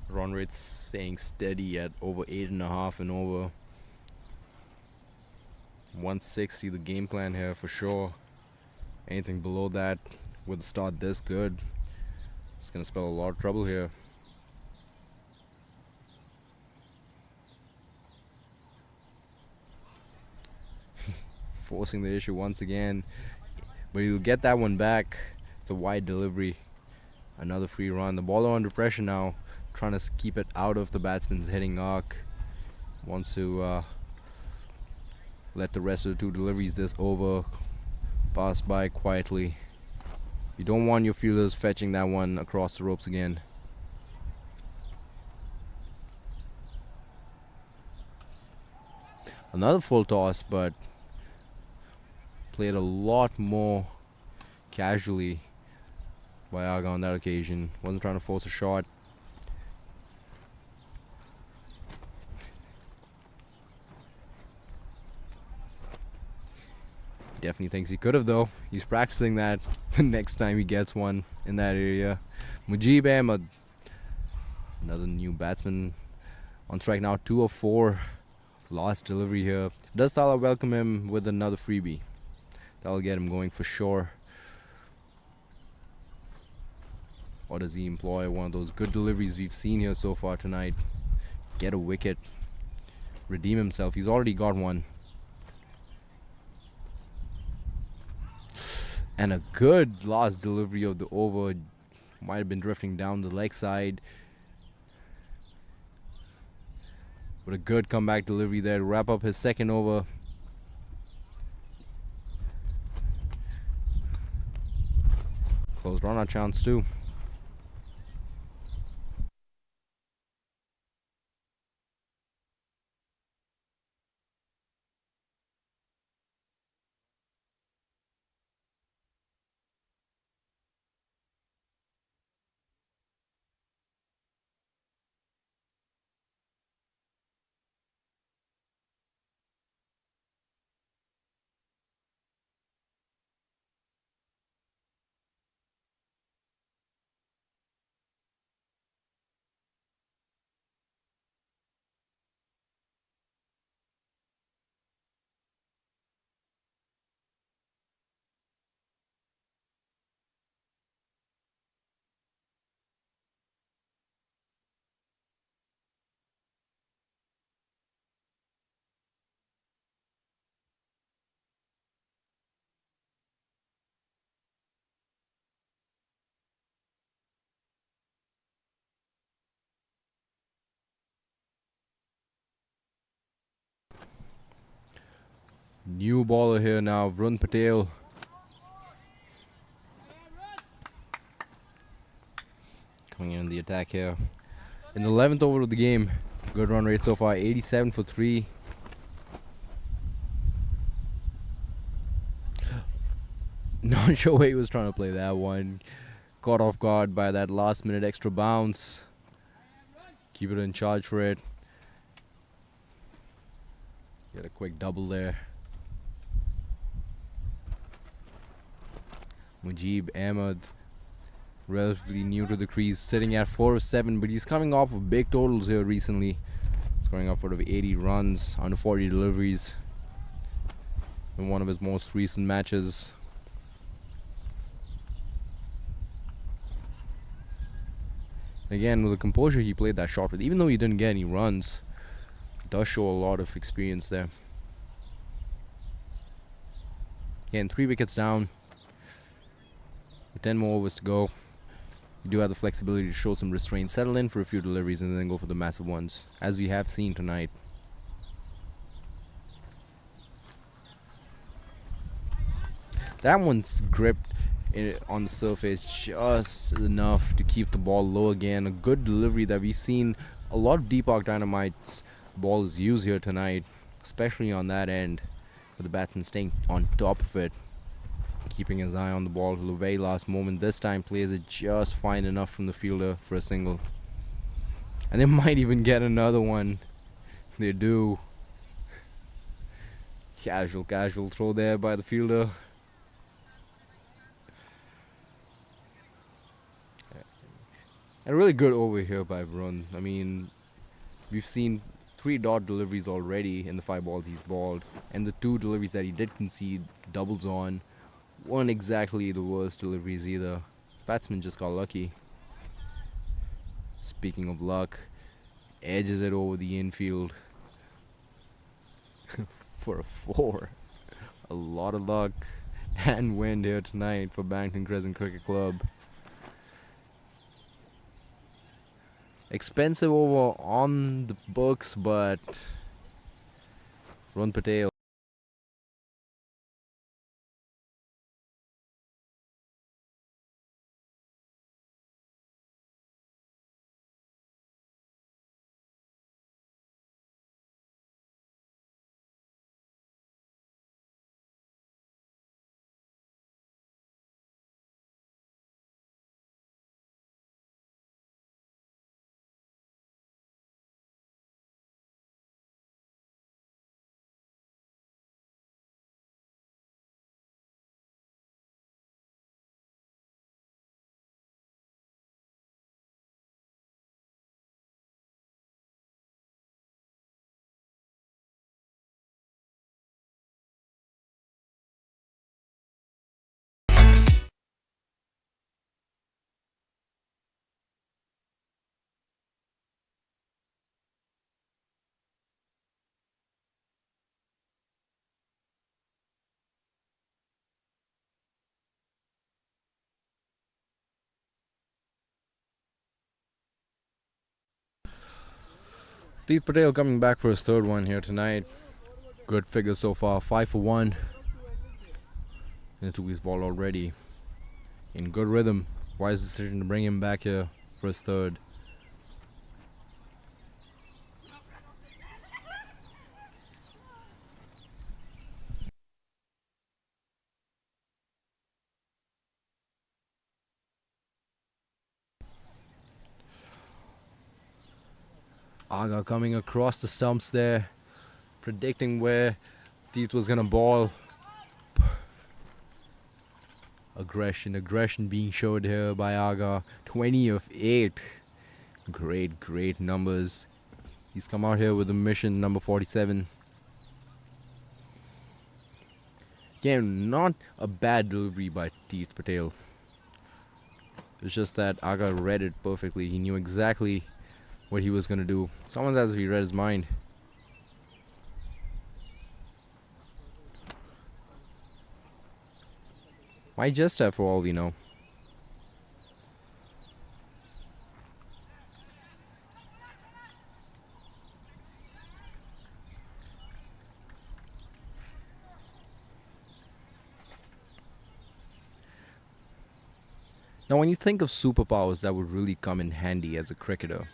Run rate staying steady at over 8.5 and over. 160 the game plan here for sure. Anything below that with a start this good, it's gonna spell a lot of trouble here. Forcing the issue once again, but he'll get that one back. It's a wide delivery. Another free run. The ball under pressure now, trying to keep it out of the batsman's hitting arc. Wants to let the rest of the 2 deliveries this over pass by quietly. You don't want your fielders fetching that one across the ropes again. Another full toss, but played a lot more casually by Aga on that occasion. Wasn't trying to force a shot. definitely thinks he could have, though. He's practicing that the next time he gets one in that area. Mujib Ahmed, another new batsman on strike now, 2 of 4. Last delivery here. Does Thala welcome him with another freebie? That'll get him going for sure. Or does he employ one of those good deliveries we've seen here so far tonight? Get a wicket. Redeem himself. He's already got one. And a good last delivery of the over. Might have been drifting down the leg side. But a good comeback delivery there to wrap up his second over. Close run out chance too. New baller here now, Vrun Patel. Coming in the attack here. In the 11th over of the game. Good run rate so far, 87 for 3. Not sure where he was trying to play that one. Caught off guard by that last minute extra bounce. Keep it in charge for it. Get a quick double there. Mujib Ahmed, relatively new to the crease, sitting at 4 of 7, but he's coming off of big totals here recently. Scoring upward of 80 runs, under 40 deliveries in one of his most recent matches. Again, with the composure he played that shot with, even though he didn't get any runs, it does show a lot of experience there. Again, 3 wickets down. With 10 more overs to go, you do have the flexibility to show some restraint, settle in for a few deliveries, and then go for the massive ones, as we have seen tonight. That one's gripped on the surface just enough to keep the ball low again. A good delivery that we've seen a lot of DeePark Dynamites balls use here tonight, especially on that end, with the batsman staying on top of it, keeping his eye on the ball till the very last moment. This time plays it just fine enough from the fielder for a single. And they might even get another one. They do. Casual throw there by the fielder. And a really good over here by Vrun. I mean, we've seen 3 dot deliveries already in the 5 balls he's balled. And the 2 deliveries that he did concede doubles on weren't exactly the worst deliveries either. This batsman just got lucky. Speaking of luck, edges it over the infield for a 4. A lot of luck and wind here tonight for Barrington Crescent Cricket Club. Expensive over on the books, but Vrun Patel Deep Patel coming back for his third one here tonight. Good figure so far, 5 for 1. Into his ball already. In good rhythm. Wise decision to bring him back here for his third. Aga coming across the stumps there, predicting where Teeth was gonna ball. Aggression being showed here by Aga. 20 of 8. Great numbers. He's come out here with a mission number 47. Again, not a bad delivery by Teeth Patel. It's just that Aga read it perfectly. He knew exactly what he was going to do. Someone says he read his mind. Might just have, for all we know. Now, when you think of superpowers that would really come in handy as a cricketer,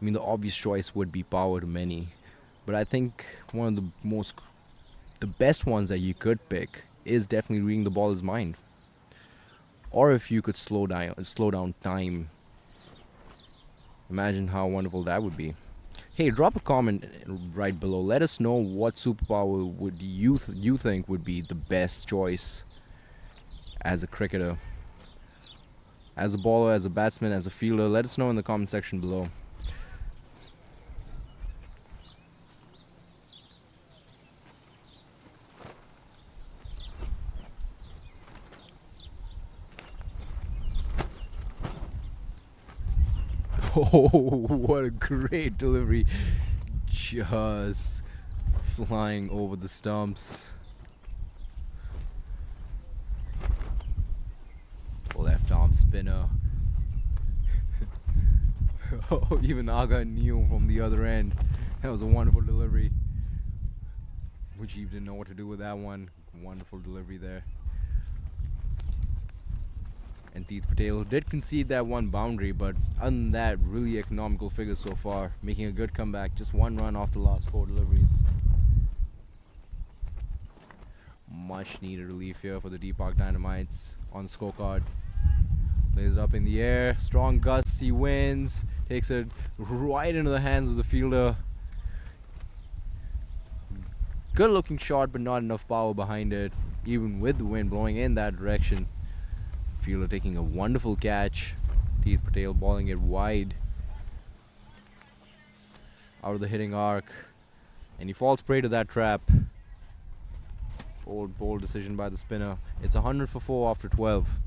I mean, the obvious choice would be power to many, but I think one of the best ones that you could pick is definitely reading the baller's mind. Or if you could slow down time. Imagine how wonderful that would be. Hey, drop a comment right below. Let us know what superpower would you think would be the best choice as a cricketer, as a bowler, as a batsman, as a fielder. Let us know in the comment section below. Oh, what a great delivery. Just flying over the stumps. Left arm spinner. Oh, even Aga knew from the other end. That was a wonderful delivery. Mujib didn't know what to do with that one. Wonderful delivery there. And Teeth Patel did concede that one boundary, but other than that, really economical figure so far, making a good comeback. Just 1 run off the last 4 deliveries. Much needed relief here for the DeePark Dynamites on the scorecard. Plays it up in the air, strong gusts, he wins, takes it right into the hands of the fielder. Good looking shot, but not enough power behind it, even with the wind blowing in that direction. Fielder taking a wonderful catch. Teeth Patel balling it wide out of the hitting arc, and he falls prey to that trap. Bold decision by the spinner. It's 100 for 4 after 12.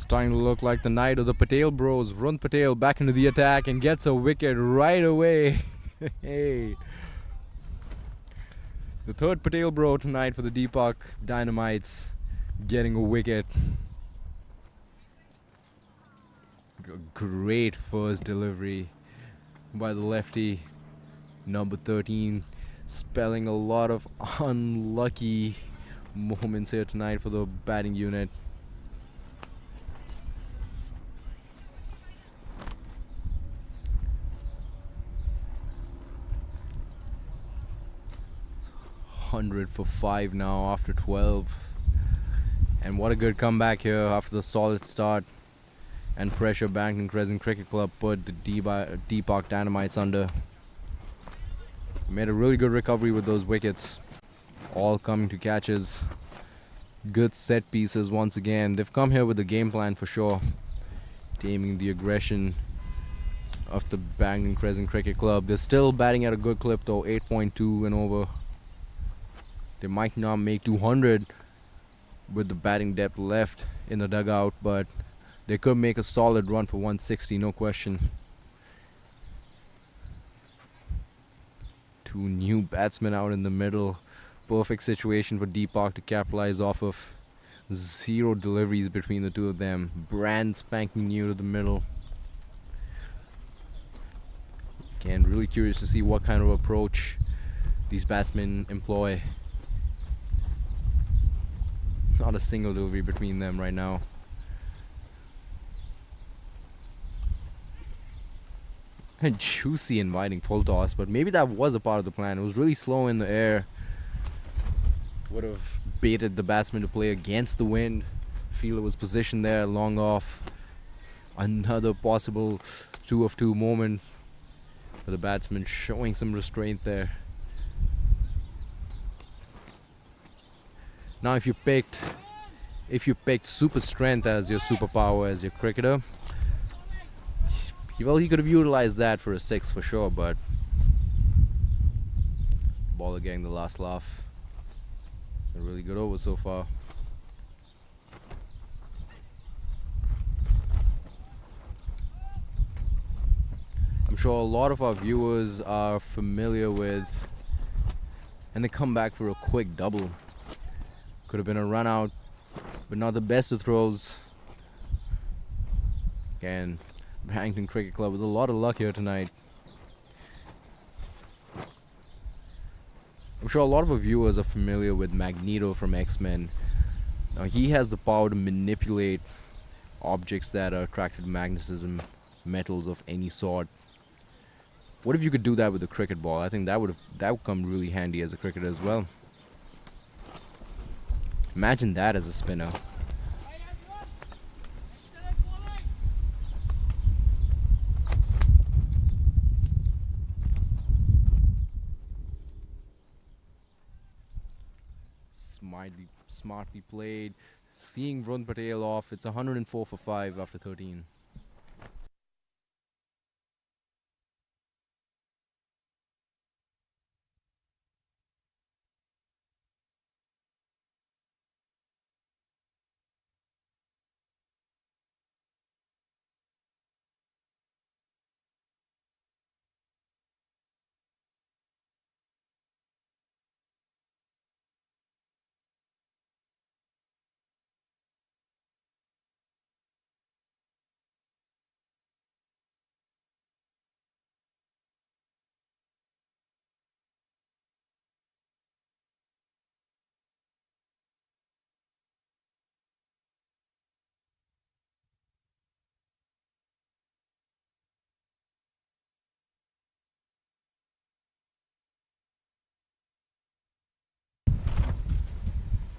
Starting to look like the night of the Patel bros. Run Patel back into the attack and gets a wicket right away. Hey. The third Patel bro tonight for the DeePark Dynamites, getting a wicket. Great first delivery by the lefty, number 13, spelling a lot of unlucky moments here tonight for the batting unit. $100 for 5 now after 12, and what a good comeback here after the solid start and pressure Barrington Crescent Cricket Club put the DeePark Dynamites under. Made a really good recovery with those wickets, all coming to catches. Good set pieces once again. They've come here with a game plan for sure, taming the aggression of the Barrington Crescent Cricket Club. They're still batting at a good clip though, 8.2 and over. They might not make 200 with the batting depth left in the dugout, but they could make a solid run for 160, no question. Two new batsmen out in the middle. Perfect situation for DeePark to capitalize off of. 0 deliveries between the two of them. Brand spanking new to the middle. Again, really curious to see what kind of approach these batsmen employ. Not a single delivery between them right now. And juicy inviting full toss, but maybe that was a part of the plan. It was really slow in the air. Would have baited the batsman to play against the wind. Fielder was positioned there, long off. Another possible 2 of 2 moment. But the batsman showing some restraint there. Now if you picked super strength as your superpower as your cricketer, well, he could have utilized that for a 6 for sure, but bowler getting the last laugh. A really good over so far. I'm sure a lot of our viewers are familiar with, and they come back for a quick double. Could have been a run out, but not the best of throws. Again, Barrington Cricket Club with a lot of luck here tonight. I'm sure a lot of our viewers are familiar with Magneto from X-Men. Now he has the power to manipulate objects that are attracted to magnetism, metals of any sort. What if you could do that with a cricket ball? I think that would come really handy as a cricketer as well. Imagine that as a spinner. Smartly played. Seeing Vrun Patel off. It's 104 for 5 after 13.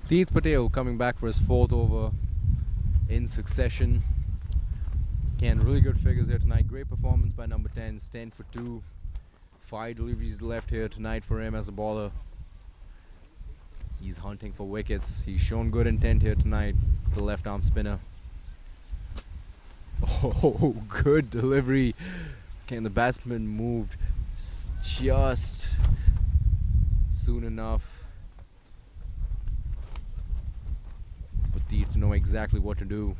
Deep Patel coming back for his 4th over in succession. Again, really good figures here tonight. Great performance by number 10. 10 for 2. 5 deliveries left here tonight for him as a bowler. He's hunting for wickets. He's shown good intent here tonight, the left arm spinner. Oh, good delivery. Again, the batsman moved just soon enough for Deep to know exactly what to do.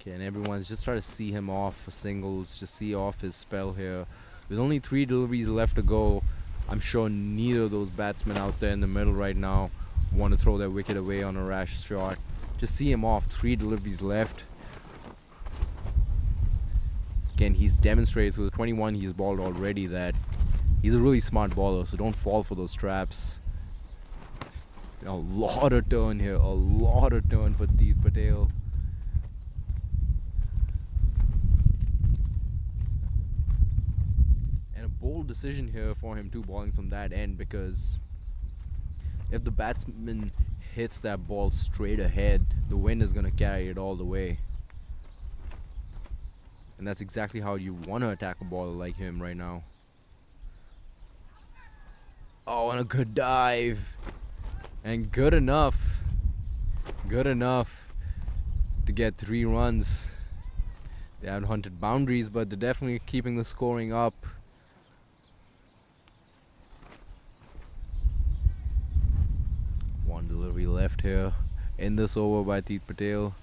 Okay, and everyone's just trying to see him off for singles, just see off his spell here. With only 3 deliveries left to go, I'm sure neither of those batsmen out there in the middle right now want to throw their wicket away on a rash shot. Just see him off, 3 deliveries left. Again, he's demonstrated through the 21 he's bowled already that he's a really smart bowler, so don't fall for those traps. A lot of turn here, a lot of turn for Deep Patel. And a bold decision here for him too, bowling from that end, because if the batsman hits that ball straight ahead, the wind is going to carry it all the way. And that's exactly how you want to attack a bowler like him right now. Oh, and a good dive. And good enough to get 3 runs. They haven't hunted boundaries, but they're definitely keeping the scoring up. One delivery left here in this over by Deep Patel.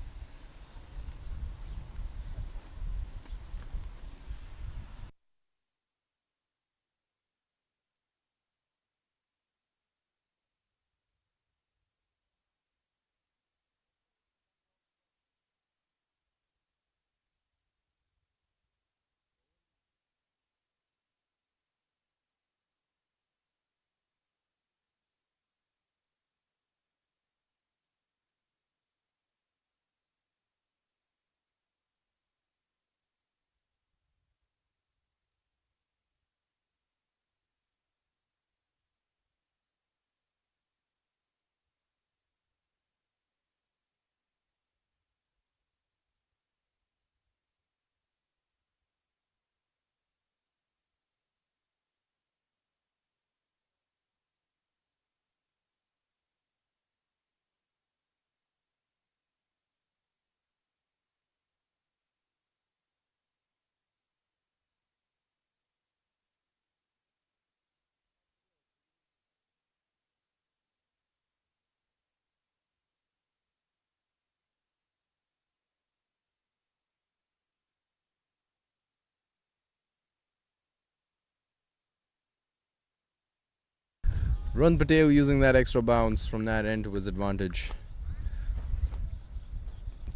Run Patel using that extra bounce from that end to his advantage.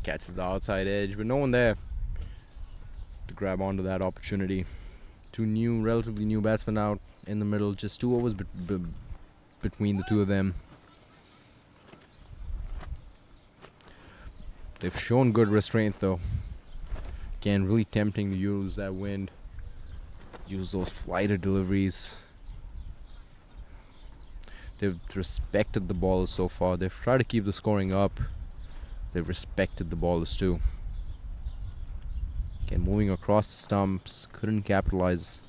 Catches the outside edge, but no one there to grab onto that opportunity. 2 relatively new batsmen out in the middle, just 2 overs between the 2 of them. They've shown good restraint though. Again, really tempting to use that wind, use those flighted deliveries. They've respected the ballers so far. They've tried to keep the scoring up. They've respected the ballers too. Again, moving across the stumps, couldn't capitalize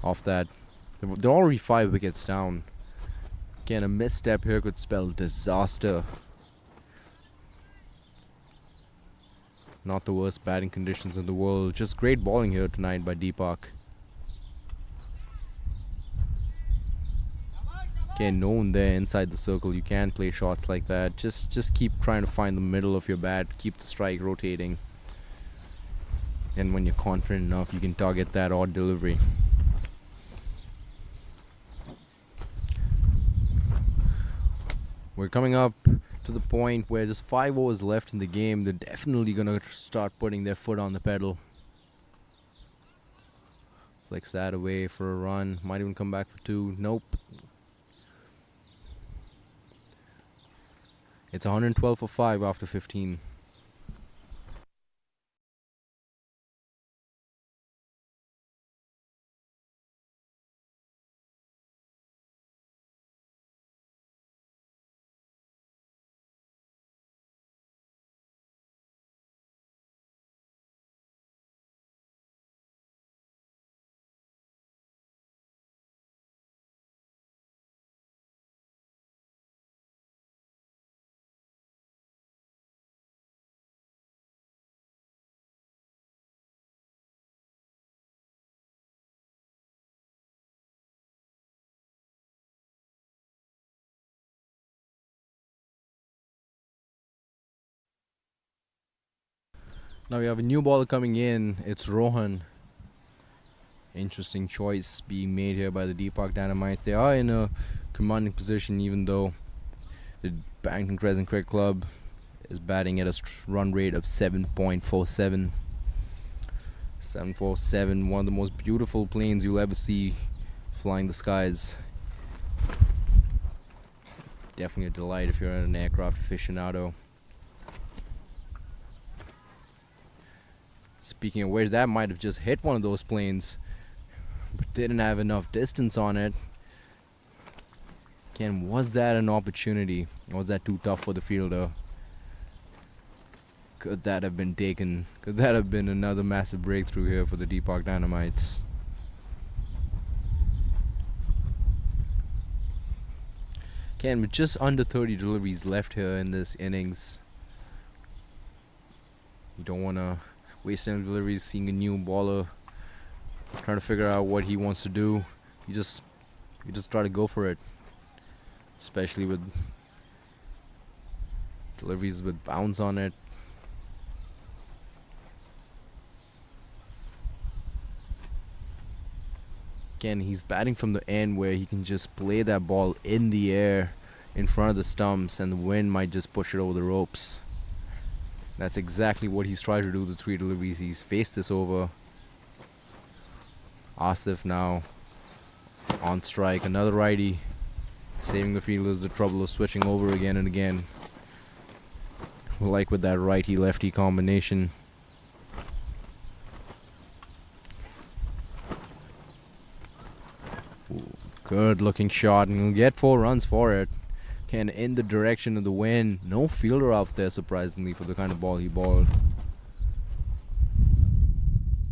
off that. They're already 5 wickets down. Again, a misstep here could spell disaster. Not the worst batting conditions in the world. Just great bowling here tonight by DeePark. Again, no one there inside the circle. You can't play shots like that. Just keep trying to find the middle of your bat. Keep the strike rotating. And when you're confident enough, you can target that odd delivery. We're coming up to the point where just 5 overs left in the game. They're definitely going to start putting their foot on the pedal. Flicks that away for a run. Might even come back for 2. Nope. It's 112 for 5 after 15. Now we have a new bowler coming in. It's Rohan. Interesting choice being made here by the DeePark Dynamites. They are in a commanding position, even though the Barrington Crescent Cricket Club is batting at a run rate of 7.47. 747, one of the most beautiful planes you'll ever see flying the skies. Definitely a delight if you're an aircraft aficionado. Speaking of which, that might have just hit one of those planes, but didn't have enough distance on it. Again, was that an opportunity? Or was that too tough for the fielder? Could that have been taken? Could that have been another massive breakthrough here for the DeePark Dynamites? Again, with just under 30 deliveries left here in this innings, you don't want to waste any deliveries. Seeing a new bowler trying to figure out what he wants to do, you just try to go for it, especially with deliveries with bounce on it. Again, he's batting from the end where he can just play that ball in the air in front of the stumps, and the wind might just push it over the ropes. That's exactly what he's tried to do. The 3 deliveries he's faced this over. Asif now on strike, another righty, saving the fielders the trouble of switching over again and again, like with that righty-lefty combination. Good looking shot, and he'll get 4 runs for it. Can in the direction of the wind. No fielder out there, surprisingly, for the kind of ball he bowled.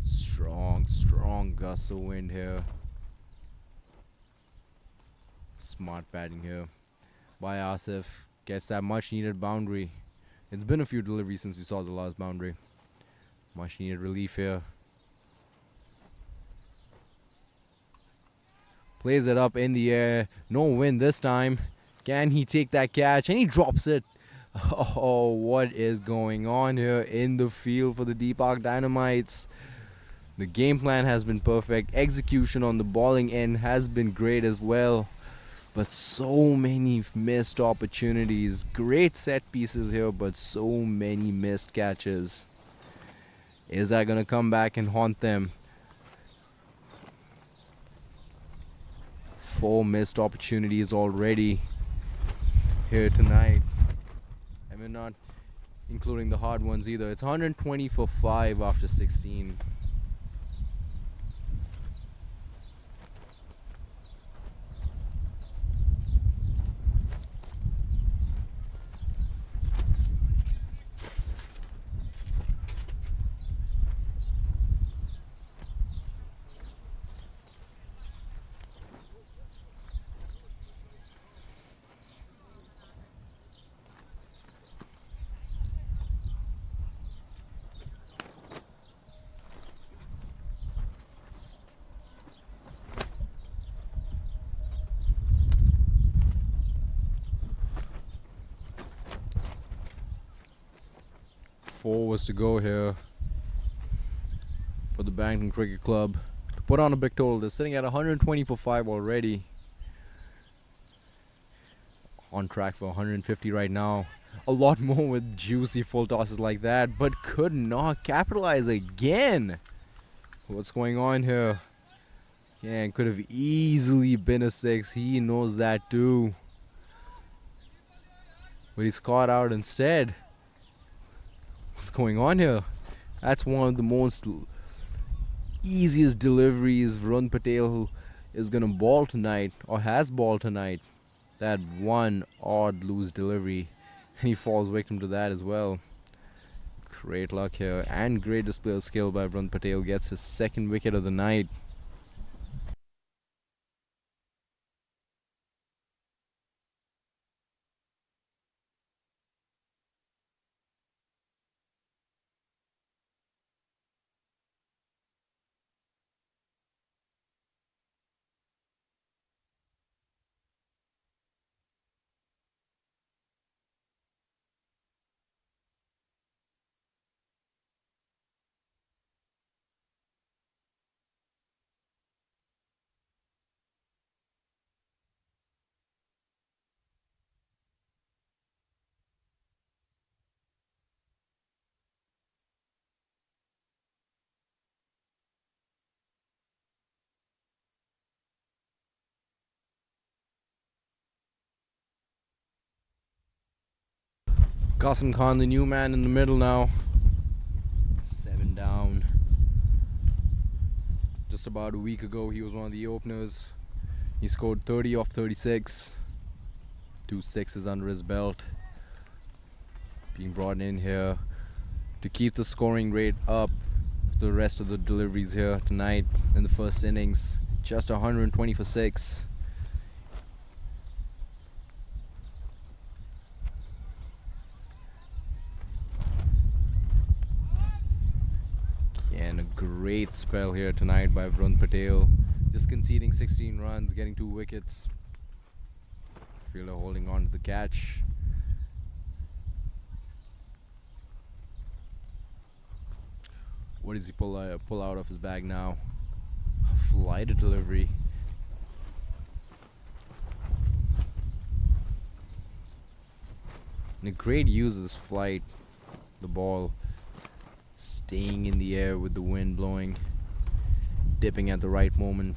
Strong gusts of wind here. Smart batting here by Asif. Gets that much needed boundary. It's been a few deliveries since we saw the last boundary. Much needed relief here. Plays it up in the air. No wind this time. Can he take that catch? And he drops it. Oh, what is going on here in the field for the DeePark Dynamites? The game plan has been perfect. Execution on the bowling end has been great as well. But so many missed opportunities. Great set pieces here, but so many missed catches. Is that going to come back and haunt them? 4 missed opportunities already here tonight. I mean, not including the hard ones either. It's 120 for 5 after 16. Four was to go here for the Barrington Cricket Club to put on a big total. They're sitting at 120 for 5 already. On track for 150 right now. A lot more with juicy full tosses like that, but could not capitalize again. What's going on here? Yeah, could have easily been a 6. He knows that too. But he's caught out instead. What's going on here? That's one of the most easiest deliveries Varun Patel is going to bowl tonight, or has bowled tonight. That one odd loose delivery, and he falls victim to that as well. Great luck here, and great display of skill by Varun Patel. Gets his 2nd wicket of the night. Qasim Khan, the new man in the middle now. 7 down. Just about a week ago, he was one of the openers. He scored 30 off 36. 2 sixes under his belt. Being brought in here to keep the scoring rate up for the rest of the deliveries here tonight in the first innings. Just 120 for 6. And a great spell here tonight by Varun Patel. Just conceding 16 runs, getting 2 wickets. Fielder holding on to the catch. What does he pull out of his bag now? A flighted delivery. And a great use of this flight. The ball staying in the air with the wind blowing, dipping at the right moment.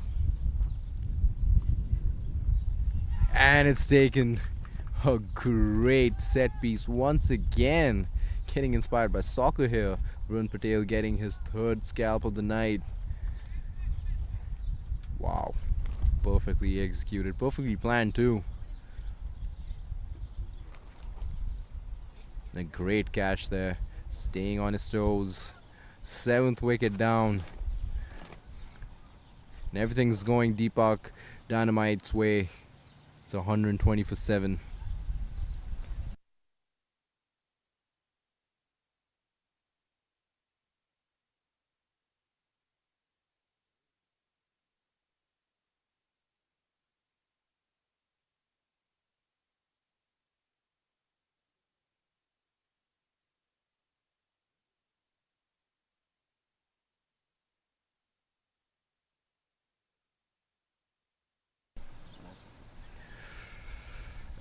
And it's taken a great set piece once again. Getting inspired by soccer here. Varun Patel getting his 3rd scalp of the night. Wow. Perfectly executed. Perfectly planned too. A great catch there. Staying on his toes. 7th wicket down. And everything's going DeePark Dynamite's way. It's 120 for 7.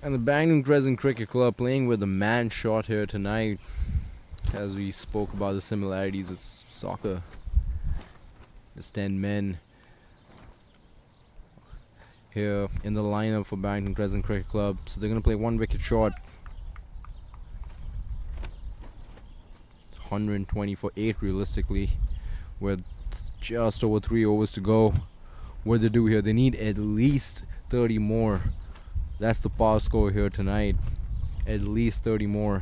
And the Barrington Crescent Cricket Club playing with a man shot here tonight, as we spoke about the similarities with soccer. There's 10 men here in the lineup for Barrington Crescent Cricket Club, so they're going to play 1 wicket short. 120 for 8 realistically, with just over 3 overs to go. What they do here, they need at least 30 more. That's the power score here tonight. At least 30 more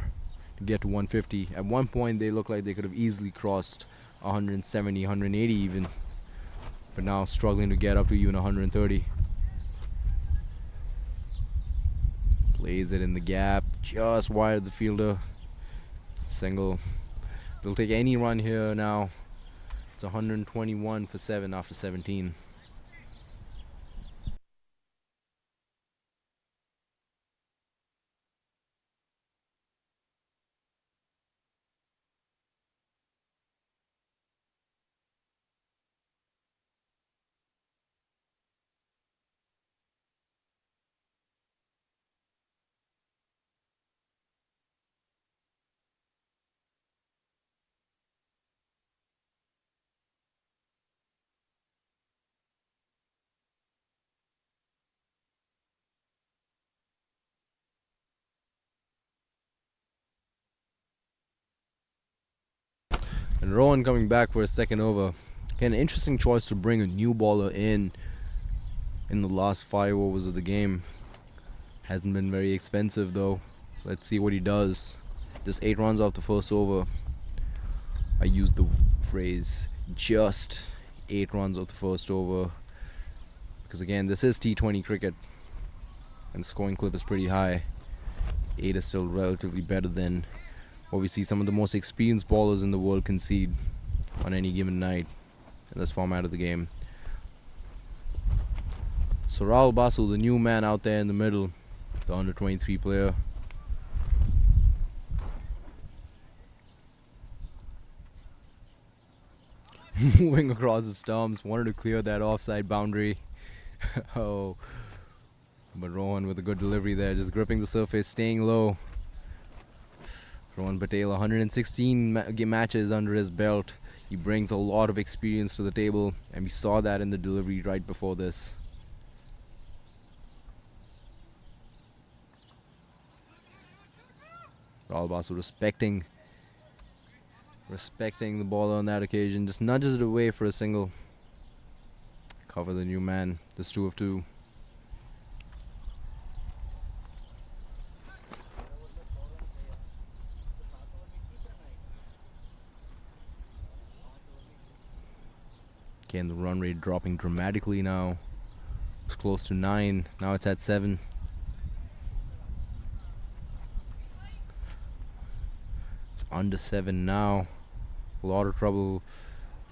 to get to 150. At one point they looked like they could have easily crossed 170, 180 even, but now struggling to get up to even 130. Plays it in the gap, just wide of the fielder. Single. They'll take any run here now. It's 121 for 7 after 17. And Rowan coming back for a second over. An interesting choice to bring a new bowler in the last 5 overs of the game. Hasn't been very expensive though. Let's see what he does. Just 8 runs off the first over. I used the phrase just 8 runs off the first over because again, this is T20 cricket and the scoring clip is pretty high. 8 is still relatively better than what we see some of the most experienced bowlers in the world concede on any given night in this format of the game. So Rahul Basu, the new man out there in the middle, the under 23 player. Moving across the stumps, wanted to clear that offside boundary. Oh, but Rohan with a good delivery there, just gripping the surface, staying low. Rohan Patel, 116 matches under his belt. He brings a lot of experience to the table, and we saw that in the delivery right before this. Rahul Basu respecting the ball on that occasion. Just nudges it away for a single. Cover the new man. This 2 of 2. Again, the run rate dropping dramatically now. It's close to 9. Now it's at 7. It's under 7 now. A lot of trouble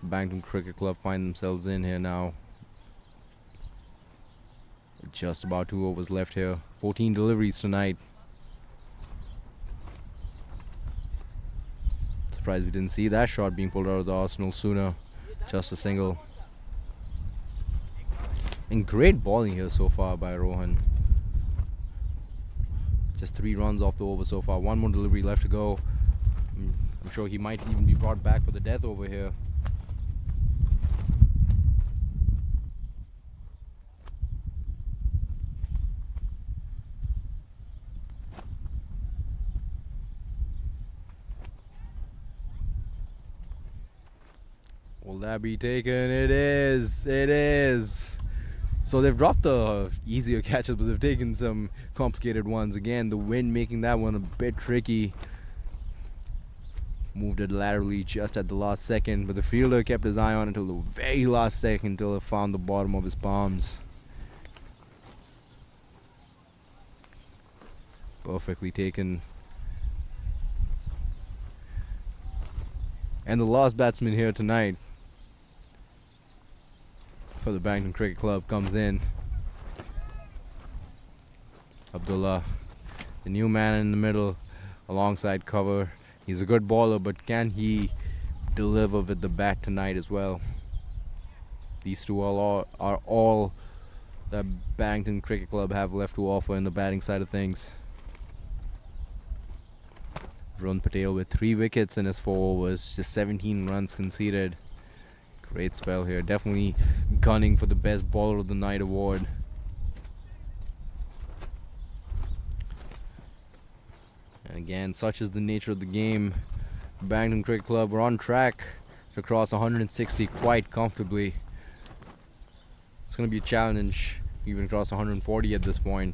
Barrington Cricket Club find themselves in here now. Just about 2 overs left here. 14 deliveries tonight. Surprised we didn't see that shot being pulled out of the arsenal sooner. Just a single. And great bowling here so far by Rohan. Just 3 runs off the over so far. 1 more delivery left to go. I'm sure he might even be brought back for the death over here. Will that be taken? It is. It is. So they've dropped the easier catches, but they've taken some complicated ones. Again, the wind making that one a bit tricky. Moved it laterally just at the last second, but the fielder kept his eye on it until the very last second, until it found the bottom of his palms. Perfectly taken. And the last batsman here tonight for the Barrington Cricket Club comes in. Abdullah, the new man in the middle, alongside cover. He's a good bowler, but can he deliver with the bat tonight as well? These two are all that Barrington Cricket Club have left to offer in the batting side of things. Varun Patel with 3 wickets in his 4 overs, just 17 runs conceded. Great spell here, definitely gunning for the best bowler of the night award. And again, such is the nature of the game. Barrington Cricket Club were on track to cross 160 quite comfortably. It's going to be a challenge, even cross 140 at this point.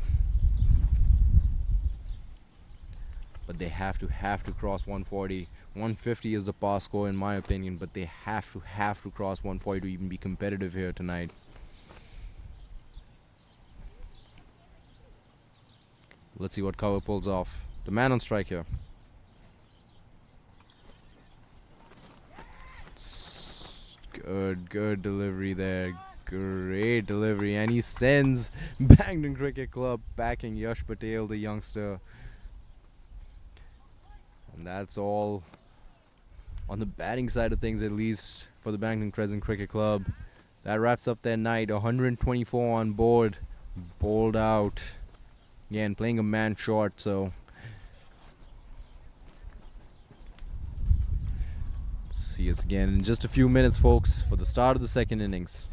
But they have to cross 140. 150 is the pass score in my opinion, but they have to cross 140 to even be competitive here tonight. Let's see what cover pulls off. The man on strike here. Good delivery there. Great delivery. And he sends Barrington Cricket Club backing Yash Patel, the youngster. And that's all on the batting side of things, at least for the Barrington Crescent Cricket Club. That wraps up their night. 124 on board. Bowled out. Again, playing a man short, so see us again in just a few minutes, folks, for the start of the second innings.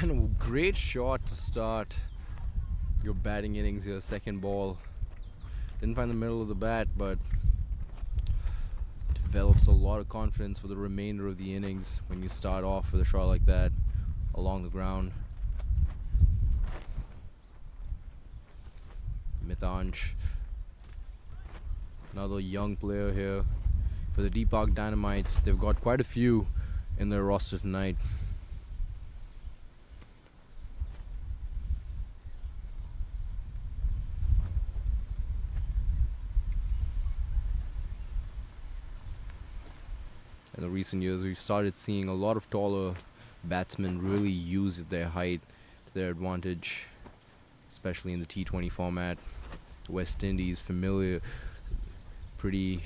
And a great shot to start your batting innings here. Second ball. Didn't find the middle of the bat, but develops a lot of confidence for the remainder of the innings when you start off with a shot like that along the ground. Mithansh, another young player here for the DeePark Dynamites. They've got quite a few in their roster tonight. In the recent years, we've started seeing a lot of taller batsmen really use their height to their advantage, especially in the T20 format. West Indies pretty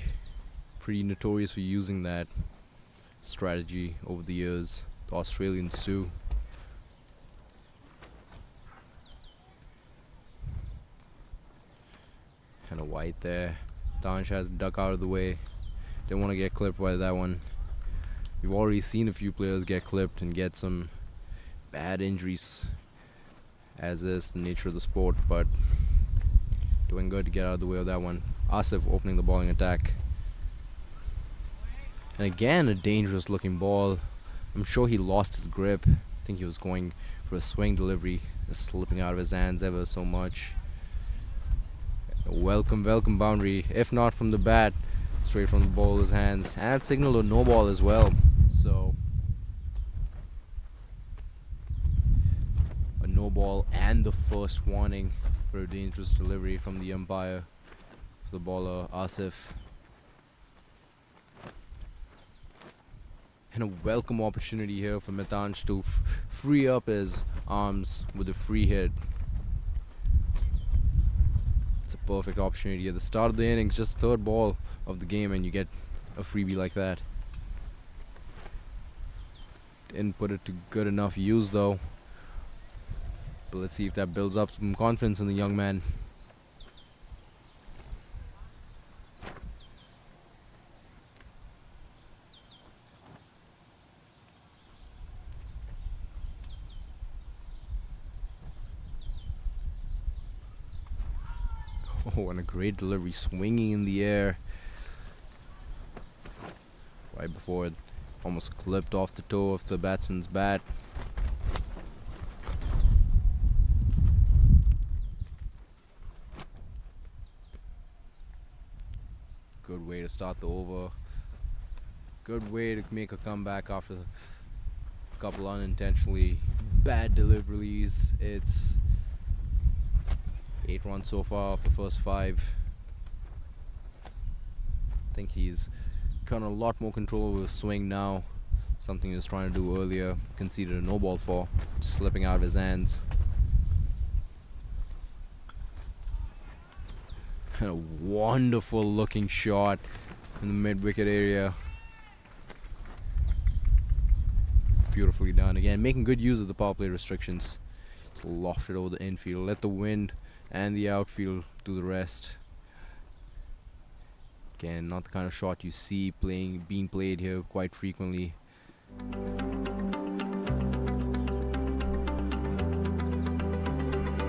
notorious for using that strategy over the years. The Australians too. And a white there. Tansh had to duck out of the way. Didn't want to get clipped by that one. We've already seen a few players get clipped and get some bad injuries, as is the nature of the sport, but doing good to get out of the way of that one. Asif opening the bowling attack. And again, a dangerous looking ball. I'm sure he lost his grip. I think he was going for a swing delivery, just slipping out of his hands ever so much. A welcome boundary, if not from the bat, straight from the bowler's hands, and signaled a no ball as well. So a no ball and the first warning for a dangerous delivery from the umpire for the bowler Asif. And a welcome opportunity here for Mithansh to free up his arms with a free hit. It's a perfect opportunity at the start of the innings, just third ball of the game, and you get a freebie like that. Didn't put it to good enough use though. But let's see if that builds up some confidence in the young man. Oh, and a great delivery, swinging in the air right before it almost clipped off the toe of the batsman's bat. Good way to start the over. Good way to make a comeback after a couple unintentionally bad deliveries. It's 8 runs so far off the first 5. I think he's got a lot more control over his swing now. Something he was trying to do earlier. Conceded a no ball for, just slipping out of his hands. And a wonderful looking shot in the mid-wicket area. Beautifully done. Again, making good use of the power play restrictions. Just lofted over the infield. Let the wind and the outfield do the rest. Again, not the kind of shot you see being played here quite frequently.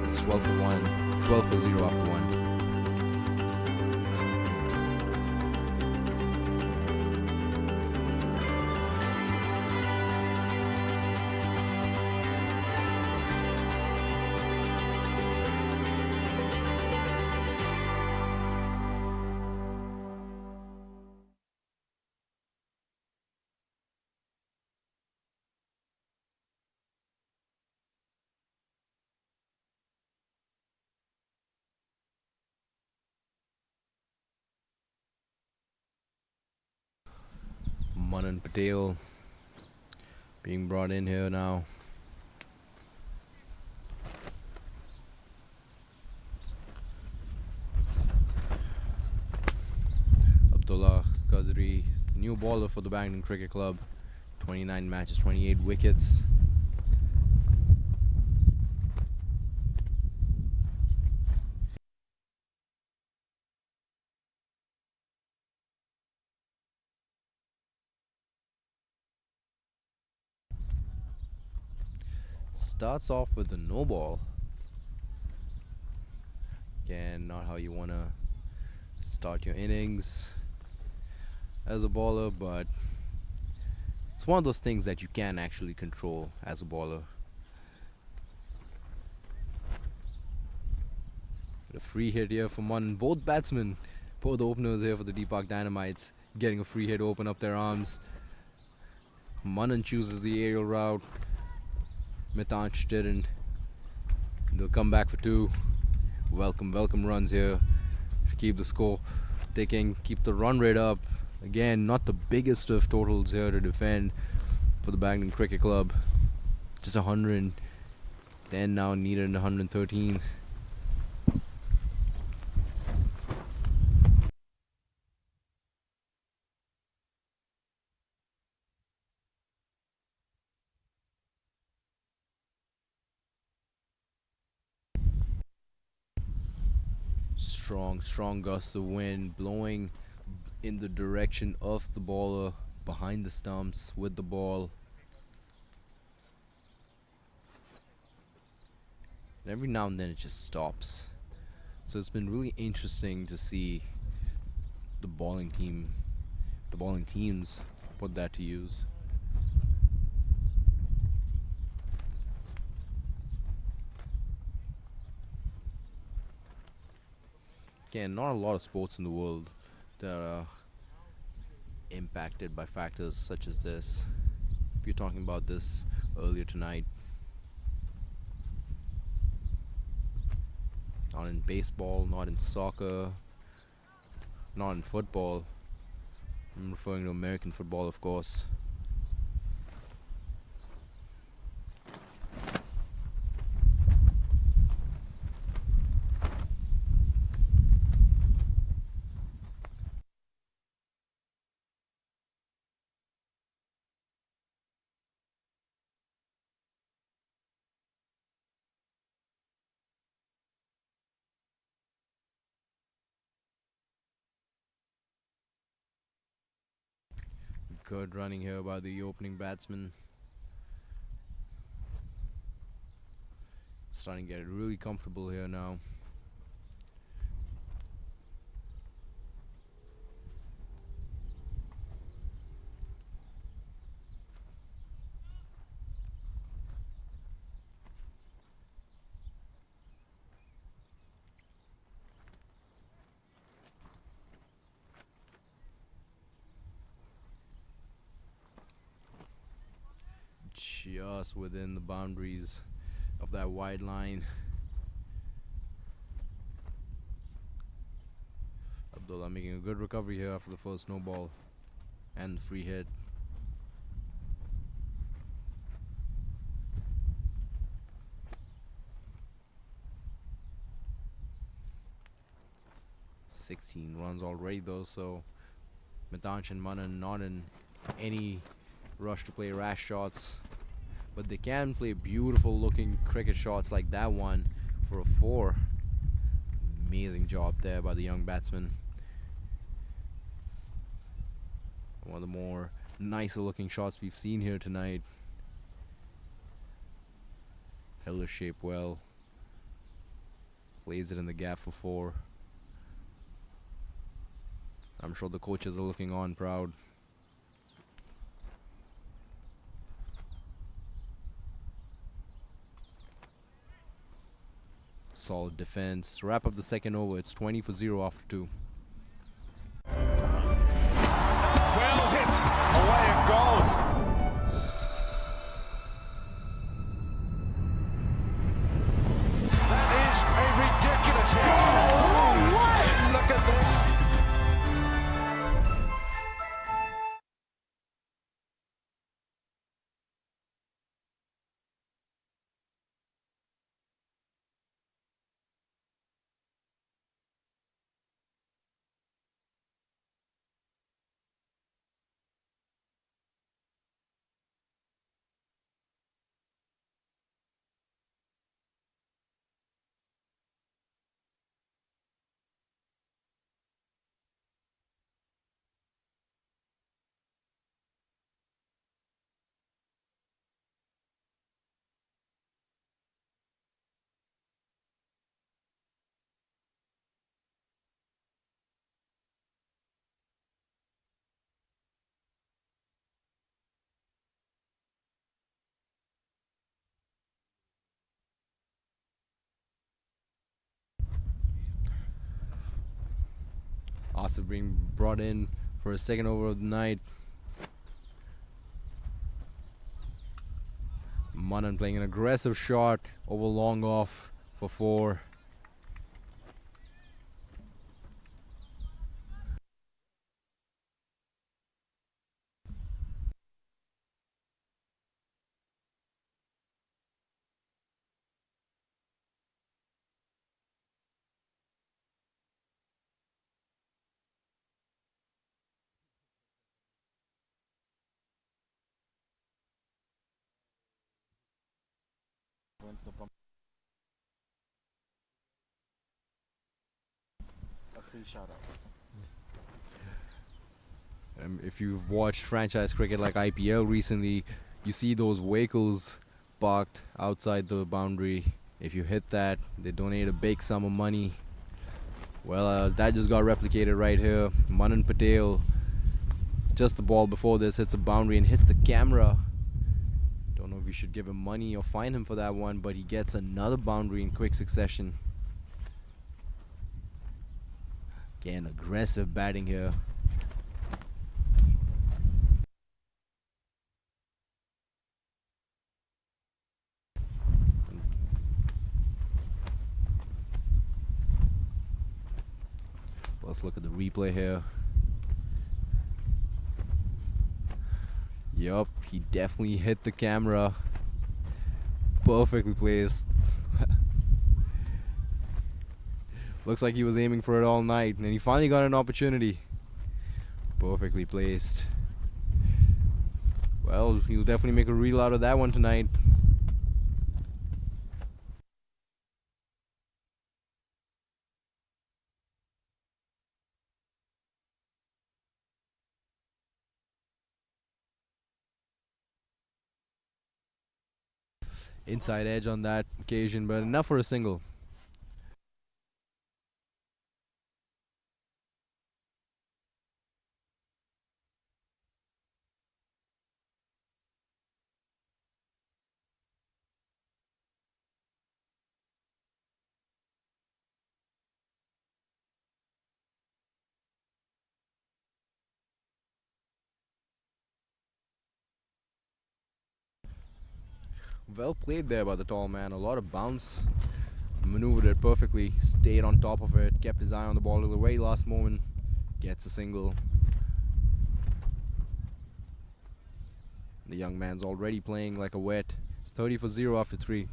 It's 12 for 1, 12 for 0 after 1. Manan Patel being brought in here now. Abdullah Qadri, new bowler for the Barrington Cricket Club. 29 matches, 28 wickets. starts off with a no ball. Again, not how you want to start your innings as a bowler, but it's one of those things that you can actually control as a bowler. A free hit here for Munn. Both batsmen, both openers here for the DeePark Dynamites, getting a free hit, open up their arms. Munn chooses the aerial route. Mitanch didn't. They'll come back for two. Welcome runs here to keep the score ticking, keep the run rate up. Again, not the biggest of totals here to defend for the Barrington Cricket Club. Just 110 now needed in 113. Strong gusts of wind blowing in the direction of the bowler behind the stumps with the ball. And every now and then it just stops. So it's been really interesting to see the bowling teams put that to use. Again, not a lot of sports in the world that are impacted by factors such as this. If you're talking about this earlier tonight, not in baseball, not in soccer, not in football. I'm referring to American football, of course. Good running here by the opening batsman. Starting to get really comfortable here now. Just within the boundaries of that wide line. Abdullah making a good recovery here after the first snowball and the free hit. (16 runs already though, so Mitanch and Manan not in any rush to play rash shots, but they can play beautiful looking cricket shots like that one for a 4. Amazing job there by the young batsman. One of the more nicer looking shots we've seen here tonight. Held his shape well. Plays it in the gap for 4. I'm sure the coaches are looking on proud. Solid defense. Wrap up the second over. It's 20 for 0 after 2. Well hit. Away it goes. That is a ridiculous hit. Oh, what? Look at this. Asif being brought in for his second over of the night. Manan playing an aggressive shot over long off for 4. If you've watched franchise cricket like IPL recently, you see those vehicles parked outside the boundary. If you hit that, they donate a big sum of money. Well, that just got replicated right here. Manan Patel, just the ball before this, hits a boundary and hits the camera. Don't know if you should give him money or fine him for that one, but he gets another boundary in quick succession. Again, aggressive batting here. Let's look at the replay here. Yup, he definitely hit the camera. Perfectly placed. Looks like he was aiming for it all night, and he finally got an opportunity. Perfectly placed. Well, he'll definitely make a reel out of that one tonight. Inside edge on that occasion, but enough for a single. Well played there by the tall man. A lot of bounce. Maneuvered it perfectly. Stayed on top of it. Kept his eye on the ball till the very last moment. Gets a single. The young man's already playing like a wet. It's 30 for 0 after 3.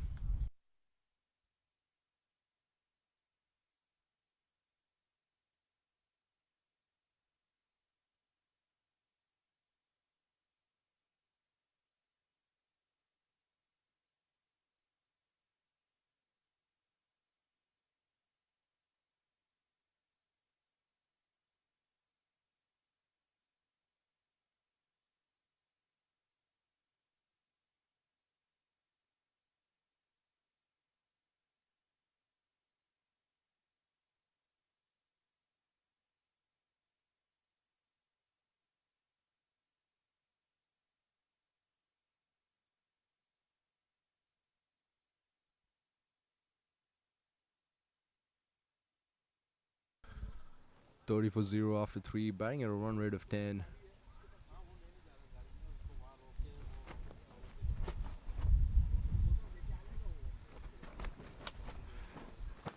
.30 for 0 after 3, batting at a run rate of 10.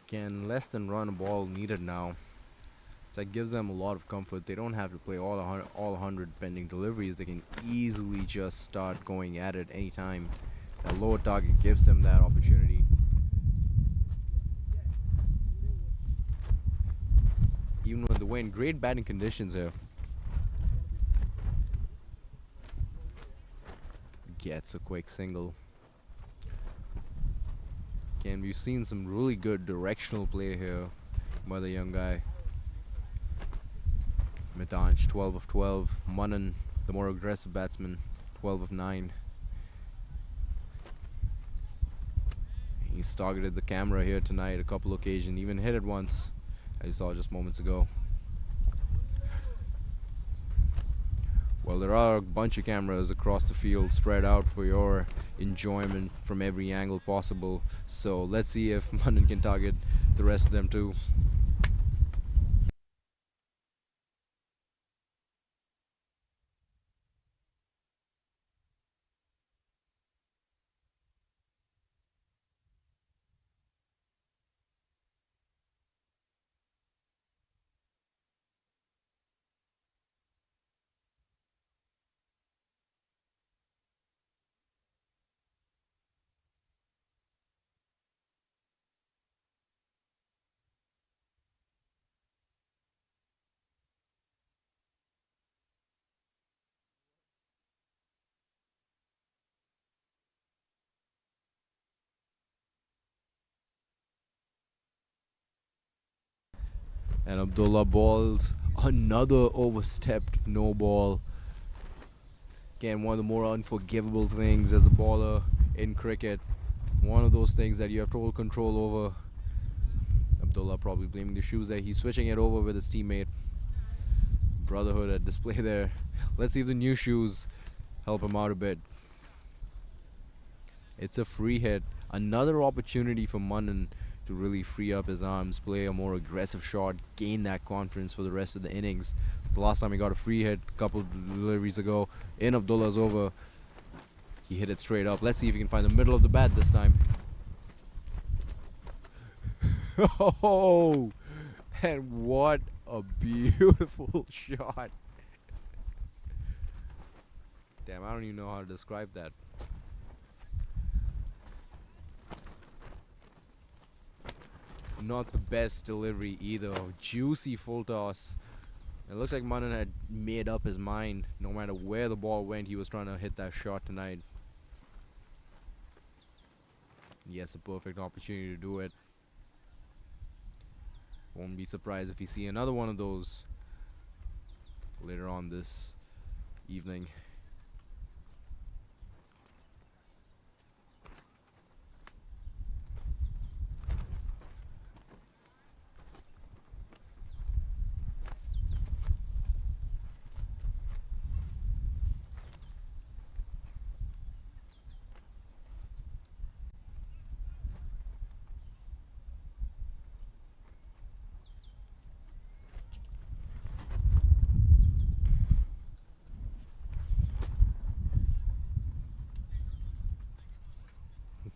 Again, less than run a ball needed now. So that gives them a lot of comfort. They don't have to play all 100 pending deliveries. They can easily just start going at it anytime. That lower target gives them that opportunity. Even when they're in great batting conditions here. Gets a quick single. Again, we've seen some really good directional play here by the young guy. Mitanj, 12 of 12. Manan, the more aggressive batsman, 12 of 9. He's targeted the camera here tonight a couple occasions, even hit it once. I saw just moments ago. Well, there are a bunch of cameras across the field spread out for your enjoyment from every angle possible. So let's see if Manan can target the rest of them too. And Abdullah balls another overstepped no ball. Again, one of the more unforgivable things as a bowler in cricket. One of those things that you have total control over. Abdullah probably blaming the shoes there. He's switching it over with his teammate. Brotherhood at display there. Let's see if the new shoes help him out a bit. It's a free hit. Another opportunity for Manan to really free up his arms, play a more aggressive shot, gain that confidence for the rest of the innings. The last time he got a free hit a couple deliveries ago in Abdullah's over, he hit it straight up. Let's see if he can find the middle of the bat this time. Oh, and what a beautiful shot. Damn, I don't even know how to describe that. Not the best delivery either. Juicy full toss. It looks like Manan had made up his mind. No matter where the ball went, he was trying to hit that shot tonight. Yes, a perfect opportunity to do it. Won't be surprised if we see another one of those later on this evening.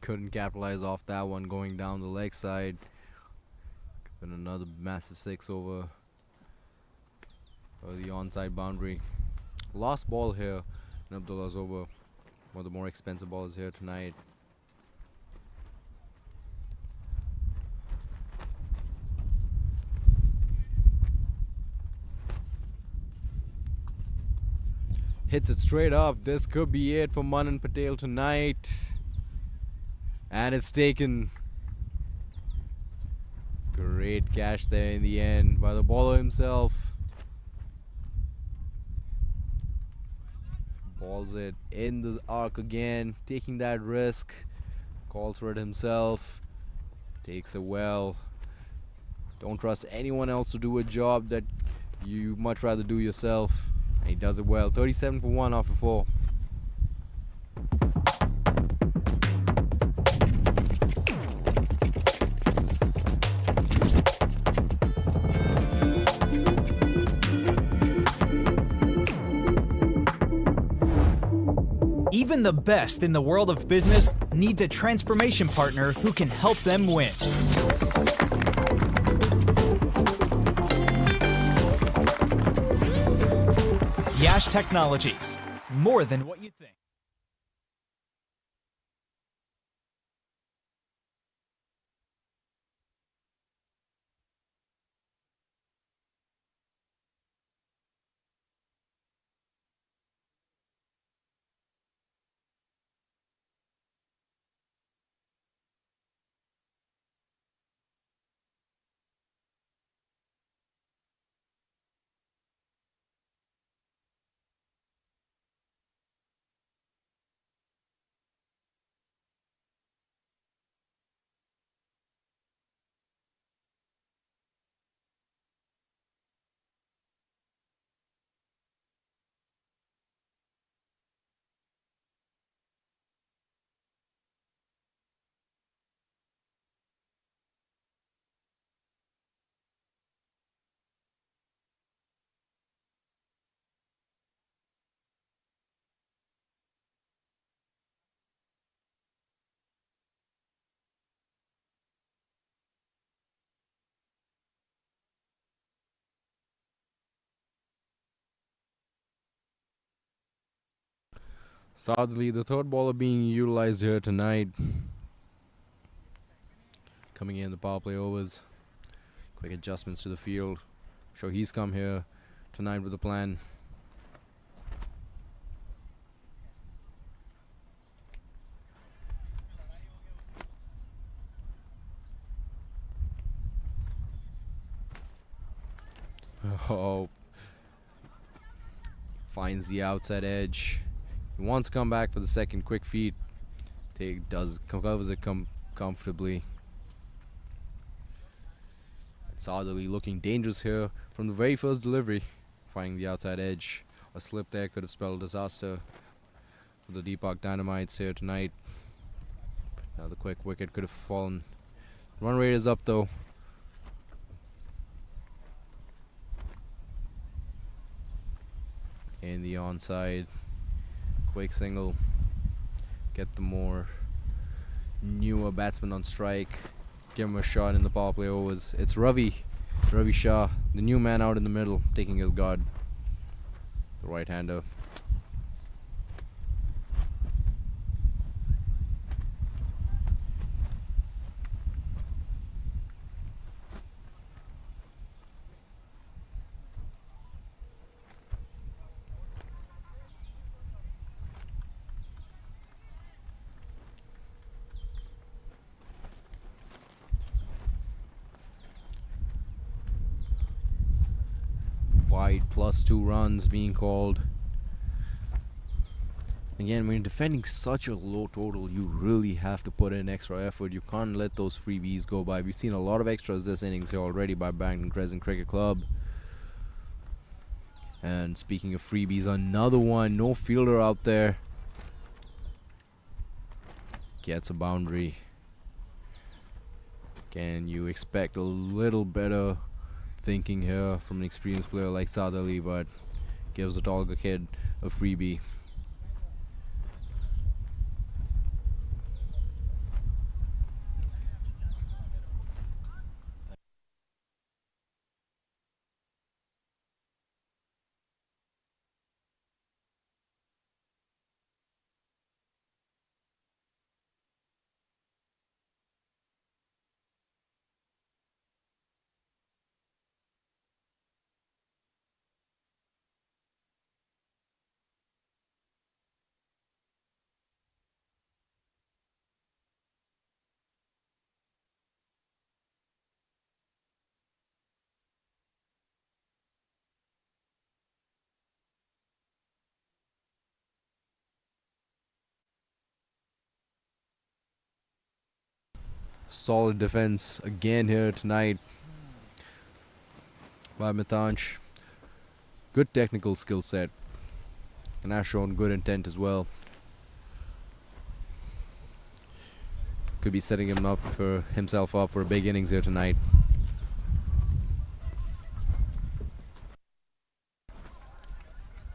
Couldn't capitalize off that one going down the leg side. Been another massive six over the onside boundary. Last ball here in Abdullah's over. One of the more expensive balls here tonight. Hits it straight up. This could be it for Manan Patel tonight. And it's taken. Great catch there in the end by the bowler himself. Balls it in the arc again, taking that risk. Calls for it himself. Takes it well. Don't trust anyone else to do a job that you much rather do yourself. And he does it well. 37 for 1 after 4. Even the best in the world of business needs a transformation partner who can help them win. Yash Technologies, more than what you think. Sadly, the third bowler being utilized here tonight. Coming in the power play overs. Quick adjustments to the field. So he's come here tonight with a plan. Oh, finds the outside edge. He wants to come back for the second. Quick feet. Covers it comfortably. Saad Ali looking dangerous here from the very first delivery. Finding the outside edge. A slip there could have spelled disaster for the DeePark Dynamites here tonight. Now the quick wicket could have fallen. Run rate is up though. In the onside. Quick single. Get the more newer batsman on strike. Give him a shot in the power play overs. It's Ravi Shah, the new man out in the middle, taking his guard. The right-hander. Wide +2 runs being called. Again, when you're defending such a low total, you really have to put in extra effort. You can't let those freebies go by. We've seen a lot of extras this innings here already by Barrington Crescent Cricket Club. And speaking of freebies, another one. No fielder out there. Gets a boundary. Can you expect a little better thinking here from an experienced player like Saad Ali, but gives the Tolga kid a freebie. Solid defense again here tonight by Mitansh. Good technical skill set and has shown good intent as well. Could be setting himself up for a big innings here tonight.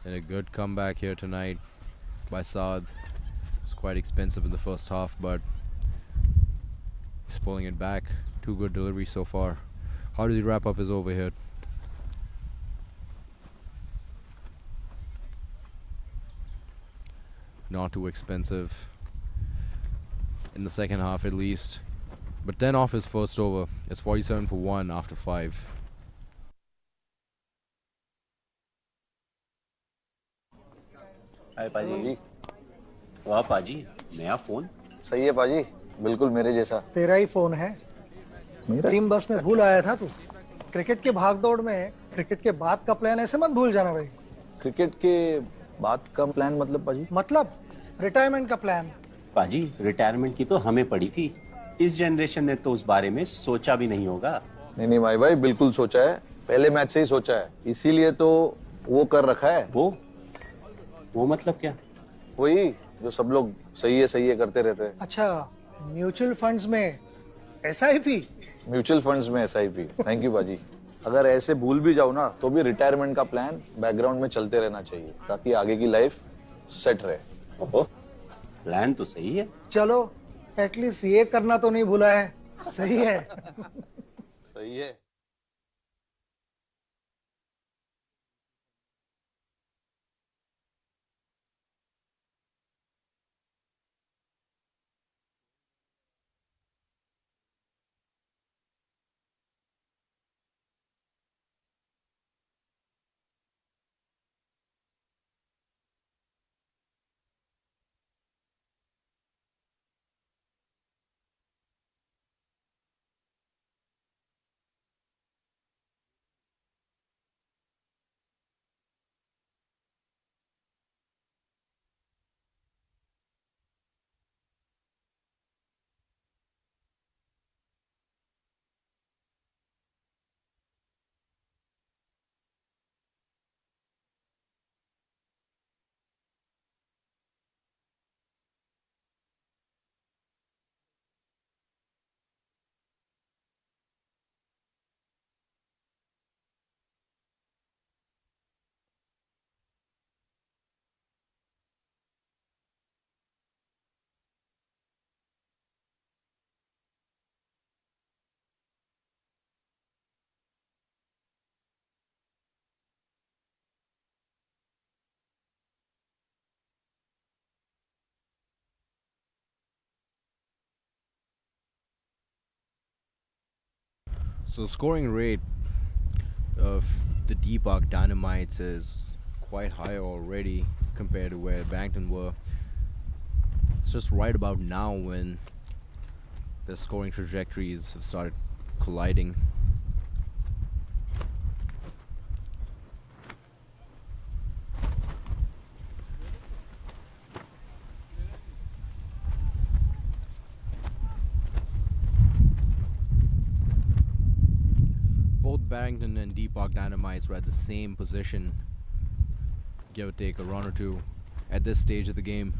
And a good comeback here tonight by Saad. It's quite expensive in the first half, but he's pulling it back. Two good deliveries so far. How does he wrap up his over here? Not too expensive in the second half at least. But 10 off his first over. It's 47 for 1 after 5. हाय पाजी। वाह पाजी, नया phone. सही है पाजी, बिल्कुल मेरे जैसा। तेरा ही फोन है। मेरा? टीम बस में भूल आया था तू। क्रिकेट के भागदौड़ में क्रिकेट के बाद का प्लान ऐसे मत भूल जाना भाई। क्रिकेट के बाद का प्लान मतलब पाजी? मतलब रिटायरमेंट का प्लान। पाजी, रिटायरमेंट की तो हमें पड़ी थी। इस जनरेशन ने तो उस बारे में सोचा भी नहीं होगा। नहीं भाई बिल्कुल सोचा है। पहले मैच से ही सोचा है, इसीलिए तो वो कर रखा है। वो मतलब क्या? वही जो सब लोग सही है करते रहते हैं। अच्छा, म्यूचुअल फंड्स में SIP? म्यूचुअल फंड्स में SIP। थैंक यू बाजी। अगर ऐसे भूल भी जाओ ना तो भी रिटायरमेंट का प्लान बैकग्राउंड में चलते रहना चाहिए ताकि आगे की लाइफ सेट रहे। ओहो, प्लान तो सही है। चलो, एटलीस्ट ये करना तो नहीं भूला है। सही है। सही है। So the scoring rate of the DeePark Dynamites is quite high already compared to where Barrington were. It's just right about now when the scoring trajectories have started colliding. Both Barrington and DeePark Dynamites were at the same position, give or take a run or two, at this stage of the game.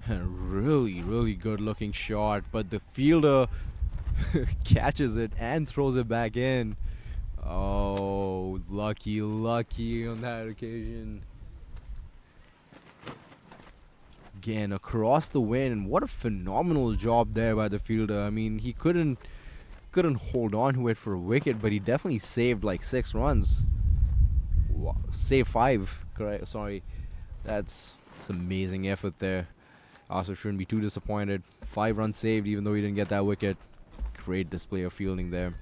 Really good looking shot, but the fielder catches it and throws it back in. Oh, lucky on that occasion. Again, across the wind, and what a phenomenal job there by the fielder. I mean, he couldn't hold on to it for a wicket, but he definitely saved like 6 runs. Wow. Saved 5, correct? Sorry, that's amazing effort there. Also shouldn't be too disappointed. 5 runs saved, even though he didn't get that wicket. Great display of fielding there.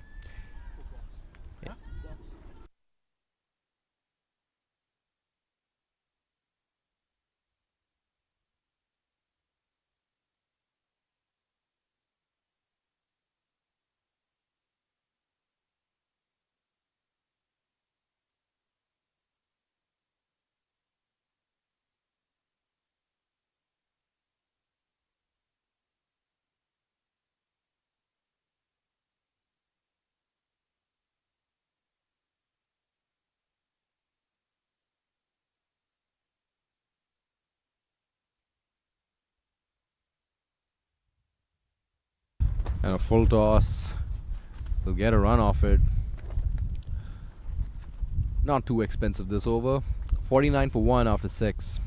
And a full toss. He'll get a run off it. Not too expensive this over. 49 for 1 after 6.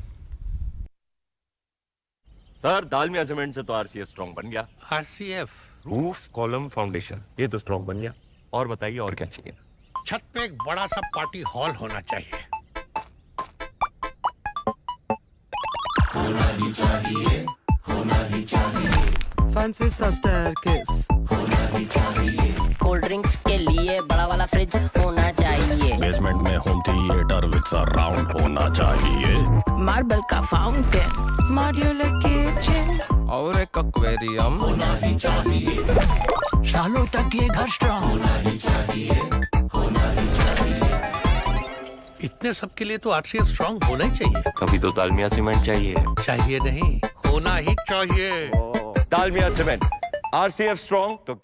Sir Dalmia cement से तो RCF strong बन गया। RCF roof column foundation ये तो strong बन गया। और बताइए और क्या चाहिए? छत पे एक बड़ा सा पार्टी हॉल होना चाहिए। होना ही चाहिए, होना ही चाहिए। फैंसी सा स्टेयरकेस होना ही चाहिए। कोल्ड ड्रिंक्स के लिए बड़ा वाला फ्रिज होना चाहिए। बेसमेंट में होम थिएटर विद सराउंड होना चाहिए। मार्बल का फाउंटेन, मॉड्यूलर किचन और एक एक्वेरियम होना ही चाहिए। सालों तक ये घर स्ट्रॉन्ग होना ही चाहिए, होना ही चाहिए। इतने सब के लिए तो आरसीएफ स्ट्रांग होना ही चाहिए। कभी तो दालमिया सीमेंट चाहिए। चाहिए नहीं, होना ही चाहिए। दालमिया सीमेंट आरसीएफ स्ट्रांग तो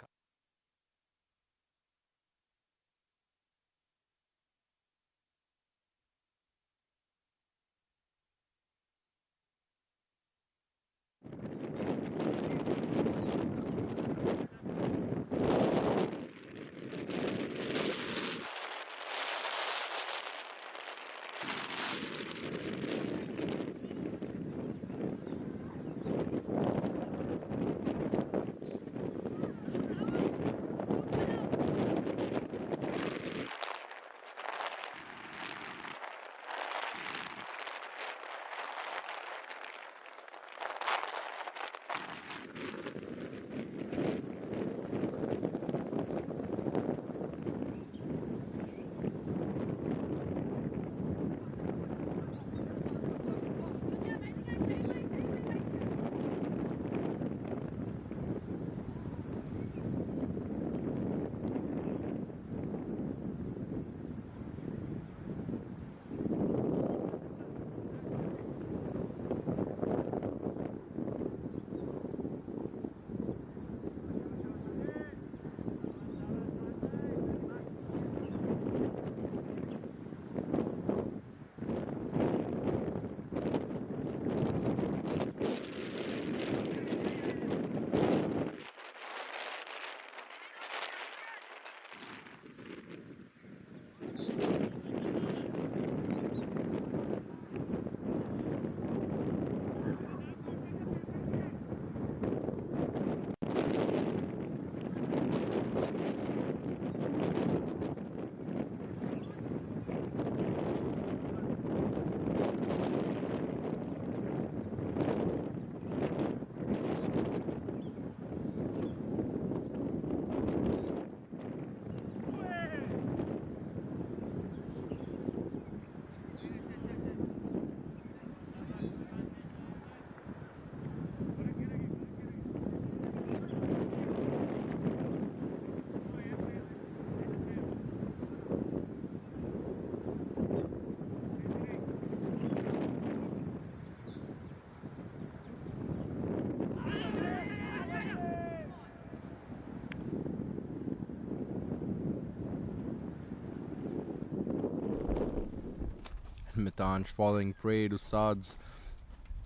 Mitanj falling prey to Saad's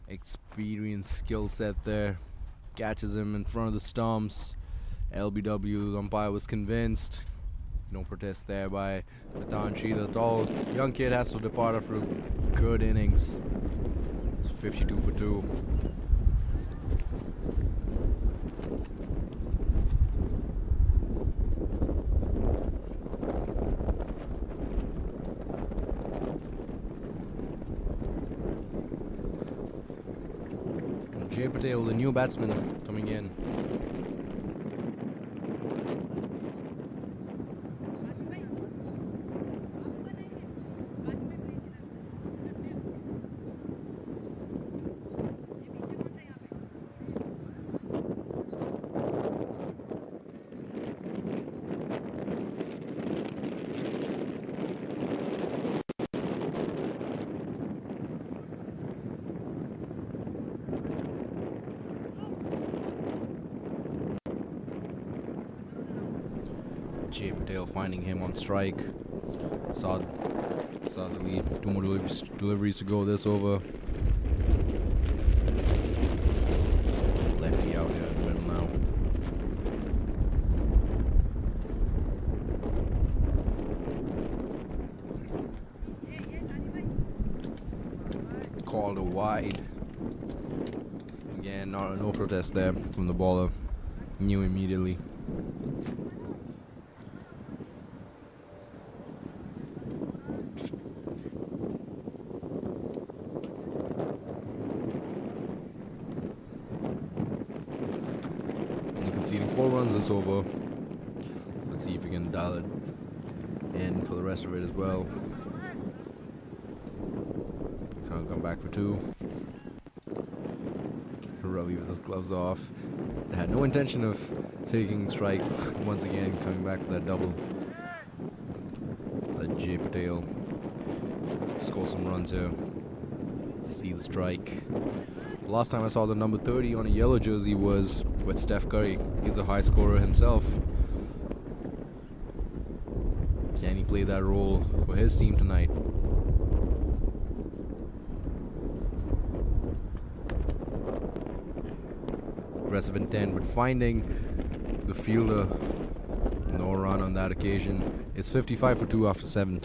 experienced skill set there. Catches him in front of the stumps. LBW, the umpire was convinced. No protest there by Mitanj either. The tall young kid has to depart after a good innings. It's 52 for 2. Jay Patel, the new batsman, coming in. Jay Patel finding him on strike. Saw the lead. 2 more deliveries to go this over. Lefty out here in the middle now. Called a wide. Again, no protest there from the bowler. Knew immediately. Conceding 4 runs this over. Let's see if we can dial it in for the rest of it as well. Can't come back for 2. Ravi with his gloves off. Had no intention of taking strike once again, coming back with that double. Let Jay Patel score some runs here. See the strike. Last time I saw the number 30 on a yellow jersey was with Steph Curry. He's a high scorer himself. Can he play that role for his team tonight? Aggressive intent, but finding the fielder. No run on that occasion. It's 55 for 2 after 7.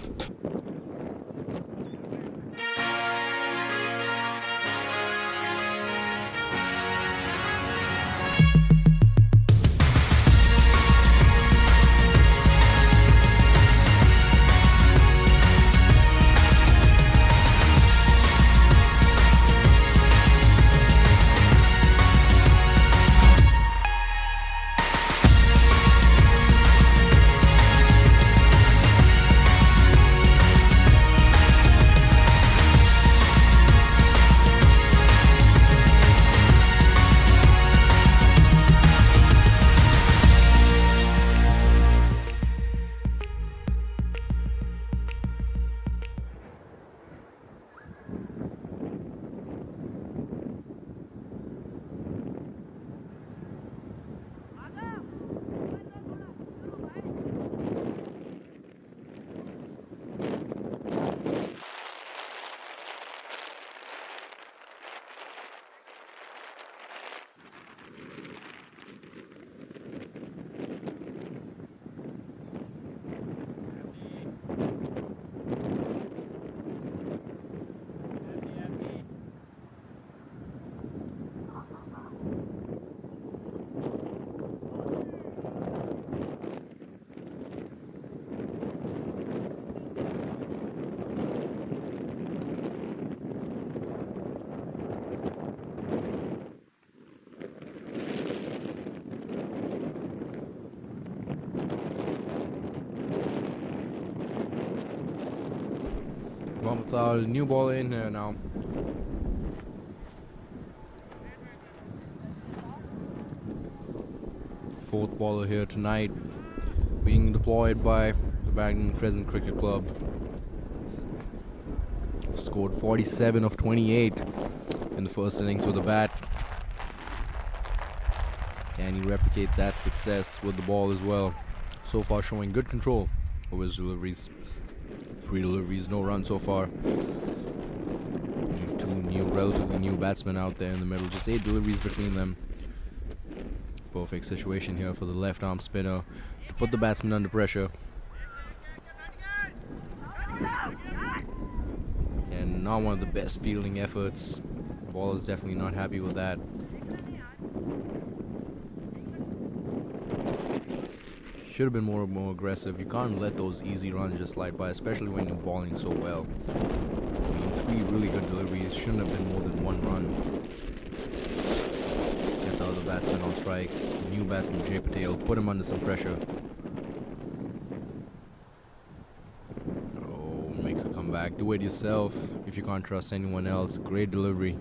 Mohammad, new ball in here now. Fourth bowler here tonight, being deployed by the Barrington Crescent Cricket Club. Scored 47 of 28 in the first innings with the bat. Can he replicate that success with the ball as well? So far showing good control over his deliveries. 3 deliveries, no run so far. relatively new batsman out there in the middle. Just 8 deliveries between them. Perfect situation here for the left arm spinner to put the batsman under pressure. And not one of the best fielding efforts. The bowler's definitely not happy with that. Should have been more aggressive. You can't let those easy runs just slide by, especially when you're bowling so well. I mean, 3 really good deliveries. Shouldn't have been more than 1 run. Get the other batsman on strike. The new batsman, Jay Patel, put him under some pressure. Oh, makes a comeback. Do it yourself if you can't trust anyone else. Great delivery.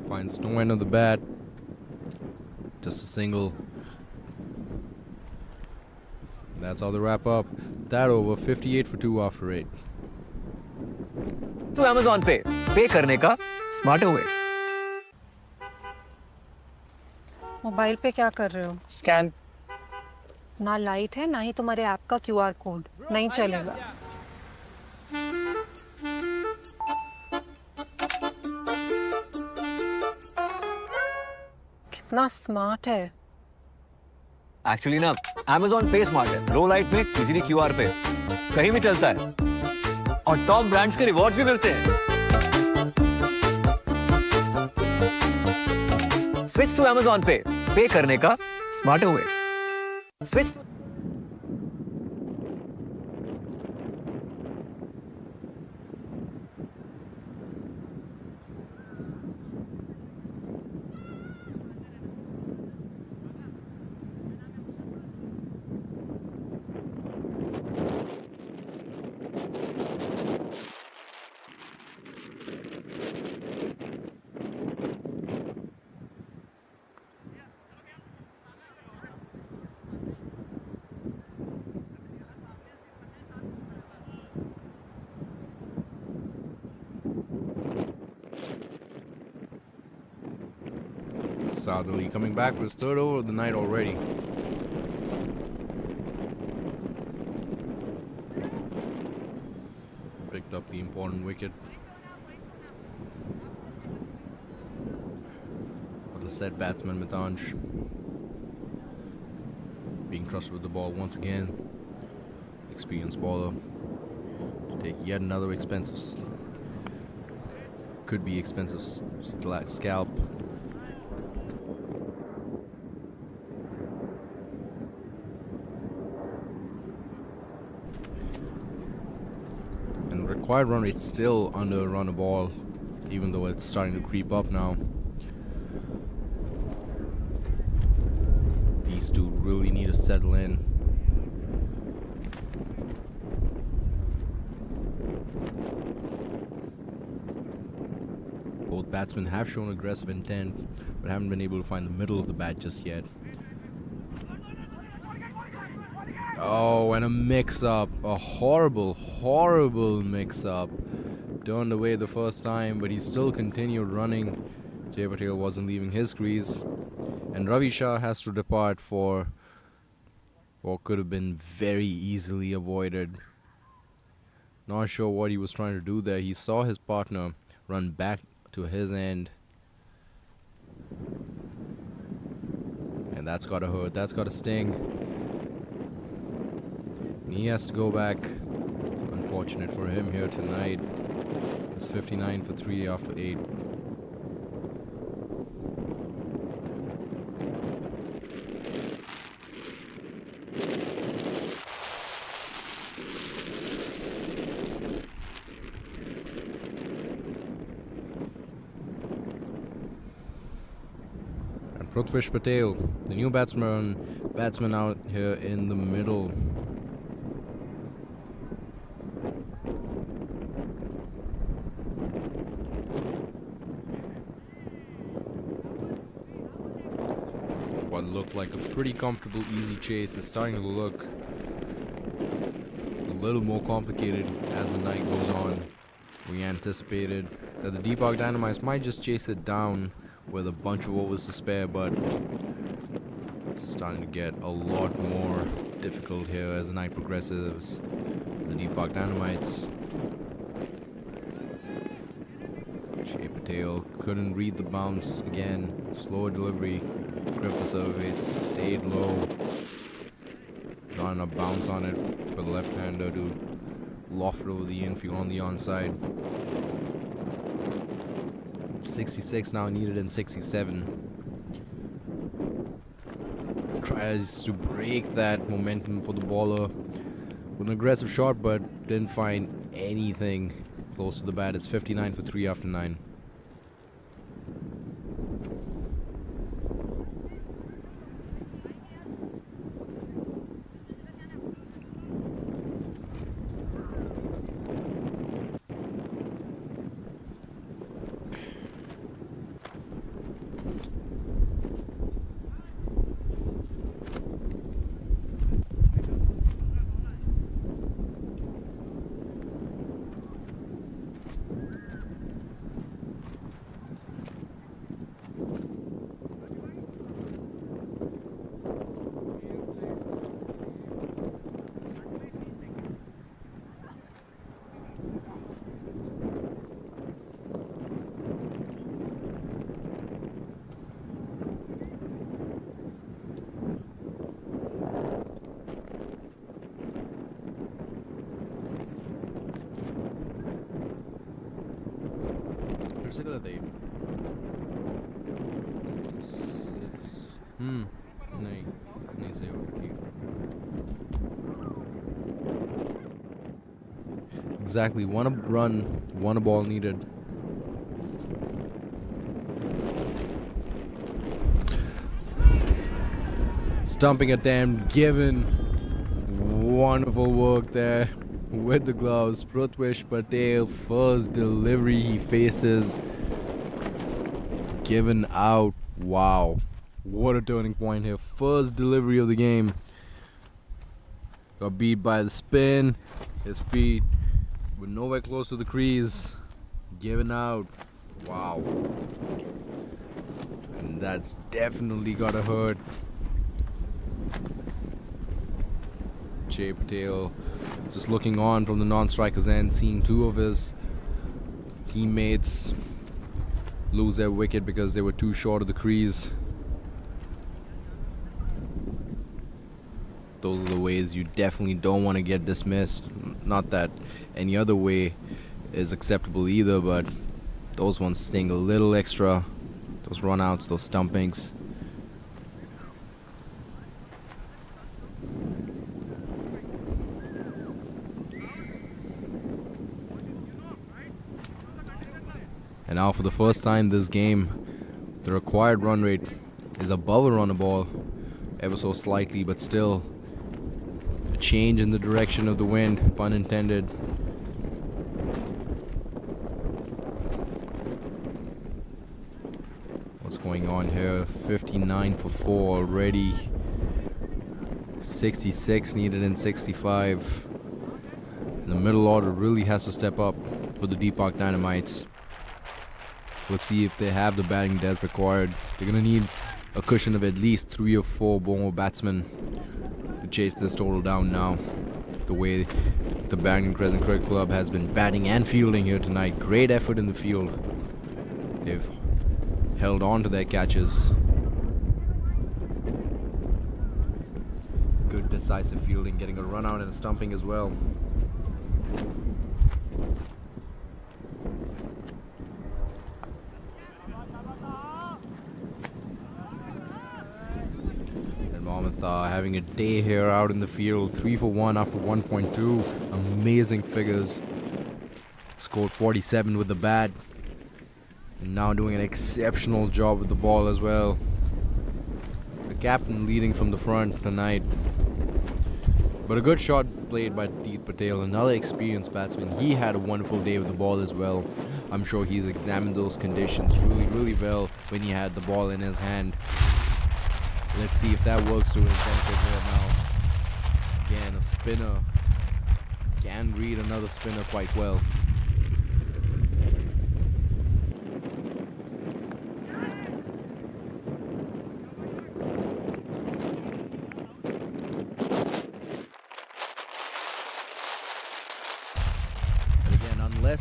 Finds no end of the bat. Just a single. That's how they wrap up that over. 58 for 2 after 8. तो Amazon पे पे करने का smarter वे. Mobile पे क्या कर रहे हो? स्कैन. ना लाइट है ना ही तुम्हारे ऐप का QR कोड. नहीं चलेगा. कितना स्मार्ट है. एक्चुअली ना Amazon पे स्मार्ट है. लो लाइट में इजीली QR पे कहीं भी चलता है. और टॉप ब्रांड्स के रिवॉर्ड्स भी मिलते हैं. स्विच टू Amazon पे करने का smarter way. Switch. Sadali coming back for his 3rd over of the night already. Picked up the important wicket. For the set batsman Mitansh. Being trusted with the ball once again. Experienced bowler. To take yet another expensive, could be expensive scalp. Required run rate still under a run a ball, even though it's starting to creep up now. These two really need to settle in. Both batsmen have shown aggressive intent, but haven't been able to find the middle of the bat just yet. Oh, and a mix-up. A horrible, horrible mix-up. Turned away the first time, but he still continued running. Jay Patel wasn't leaving his crease. And Ravi Shah has to depart for what could have been very easily avoided. Not sure what he was trying to do there. He saw his partner run back to his end. And that's gotta hurt. That's gotta sting. He has to go back. Unfortunate for him here tonight. It's 59 for 3 after 8. And Prithvish Patel, the new batsman out here in the middle. What looked like a pretty comfortable, easy chase is starting to look a little more complicated as the night goes on. We anticipated that the DeePark Dynamites might just chase it down with a bunch of overs to spare, but it's starting to get a lot more difficult here as the night progresses. The DeePark Dynamites. Shea Patel couldn't read the bounce again. Slow delivery. Gripped the surface. Stayed low. Not enough bounce on it for the left-hander to loft it over the infield on the onside. 66 now needed in 67. Tries to break that momentum for the bowler with an aggressive shot, but didn't find anything close to the bat. It's 59 for 3 after 9. नहीं सही होगा ठीक. Exactly, one run, one ball needed. Stumping attempt given. Wonderful work there with the gloves. Prithvish Patel, first delivery he faces. Given out. Wow. What a turning point here. First delivery of the game. Got beat by the spin. His feet were nowhere close to the crease. Given out. Wow. And that's definitely gotta hurt. Jay Patel just looking on from the non-striker's end, seeing two of his teammates lose their wicket because they were too short of the crease. Those are the ways you definitely don't want to get dismissed. Not that any other way is acceptable either, but those ones sting a little extra. Those run-outs, those stumpings. And now for the first time this game, the required run rate is above a run a ball, ever so slightly, but still a change in the direction of the wind, pun intended. What's going on here? 59 for 4 already. 66 needed in 65. And the middle order really has to step up for the DeePark Dynamites. Let's see if they have the batting depth required. They're going to need a cushion of at least 3 or 4 more batsmen to chase this total down now. The way the Barrington Crescent Cricket Club has been batting and fielding here tonight. Great effort in the field. They've held on to their catches. Good decisive fielding, getting a run out and a stumping as well. Having a day here out in the field. 3 for 1 after 1.2. Amazing figures. Scored 47 with the bat. And now doing an exceptional job with the ball as well. The captain leading from the front tonight. But a good shot played by Deep Patel, another experienced batsman. He had a wonderful day with the ball as well. I'm sure he's examined those conditions really well when he had the ball in his hand. Let's see if that works to his benefit here now. Again, a spinner. Can read another spinner quite well.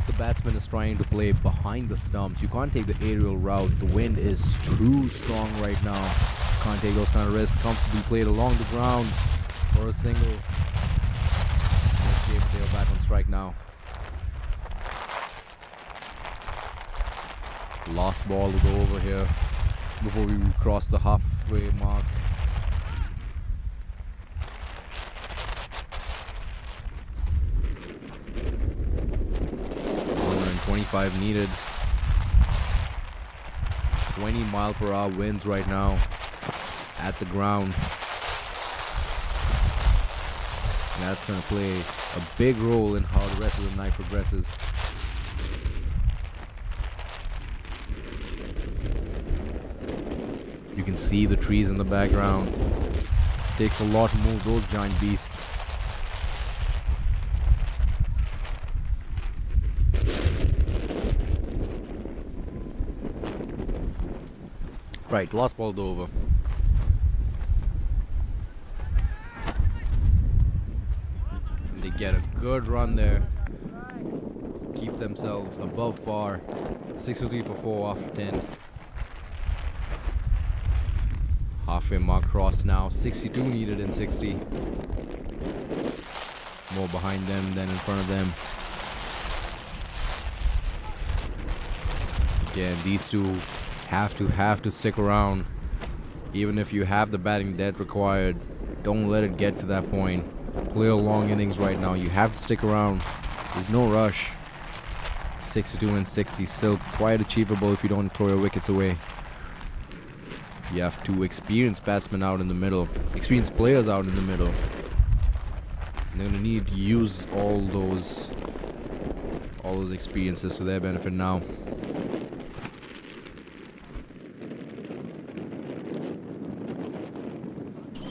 the batsman is trying to play behind the stumps. You can't take the aerial route. The wind is too strong right now. Can't take those kind of risks. Comfortably played along the ground for a single. Jay Patel back on strike now. Last ball to go over here before we cross the halfway mark. 125 needed. 20-mile-per-hour winds right now at the ground. And that's going to play a big role in how the rest of the night progresses. You can see the trees in the background. Takes a lot to move those giant beasts. Right, last ball over. And they get a good run there. Keep themselves above par. 6-3 for 4 after 10. Halfway mark crossed now. 62 needed in 60. More behind them than in front of them. Again, these two have to stick around. Even if you have the batting depth required, don't let it get to that point. Play a long innings right now. You have to stick around. There's no rush. 62 and 60 still quite achievable if you don't throw your wickets away. You have two experienced batsmen out in the middle, experienced players out in the middle. And they're gonna need to use all those experiences to their benefit now.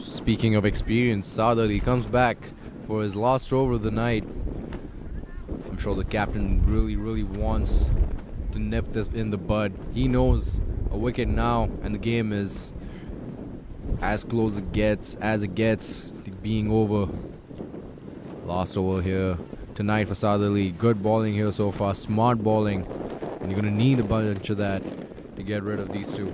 Speaking of experience, Saad Ali comes back for his last over of the night. I'm sure the captain really wants to nip this in the bud. He knows a wicket now and the game is as close as it gets to being over. Last over here tonight for Saad Ali. Good bowling here so far, smart bowling, and you're gonna need a bunch of that to get rid of these two.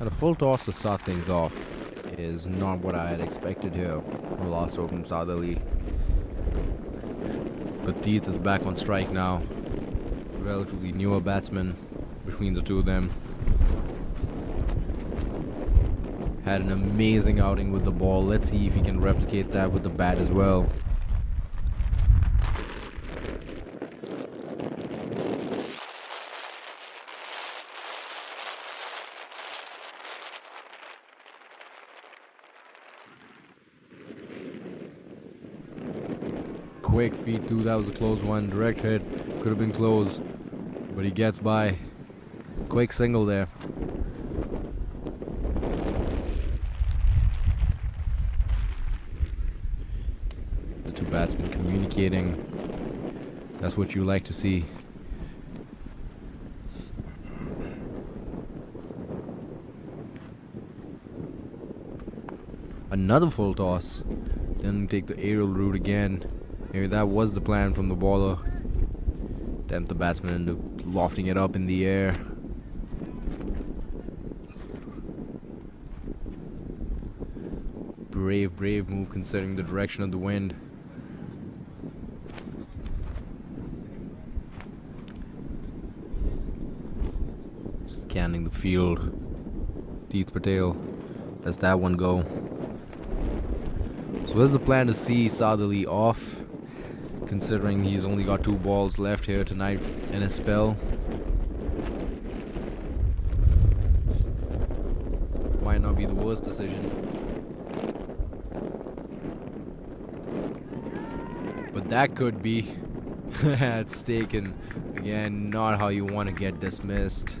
And a full toss to start things off is not what I had expected here from the last over from Saad Ali. But Teeth is back on strike now. Relatively newer batsman between the two of them. Had an amazing outing with the ball. Let's see if he can replicate that with the bat as well. Quick feed too, that was a close one. Direct hit, could have been close, but he gets by. Quick single there. The two batsmen communicating. That's what you like to see. Another full toss. Then take the aerial route again. Maybe that was the plan from the bowler. Tempt the batsman into lofting it up in the air. Brave move considering the direction of the wind. Scanning the field. Teeth Patel. Lets that one go. So there's the plan to see Saad Ali off, considering he's only got 2 balls left here tonight in his spell. Might not be the worst decision. But that could be at stake, and again, not how you want to get dismissed.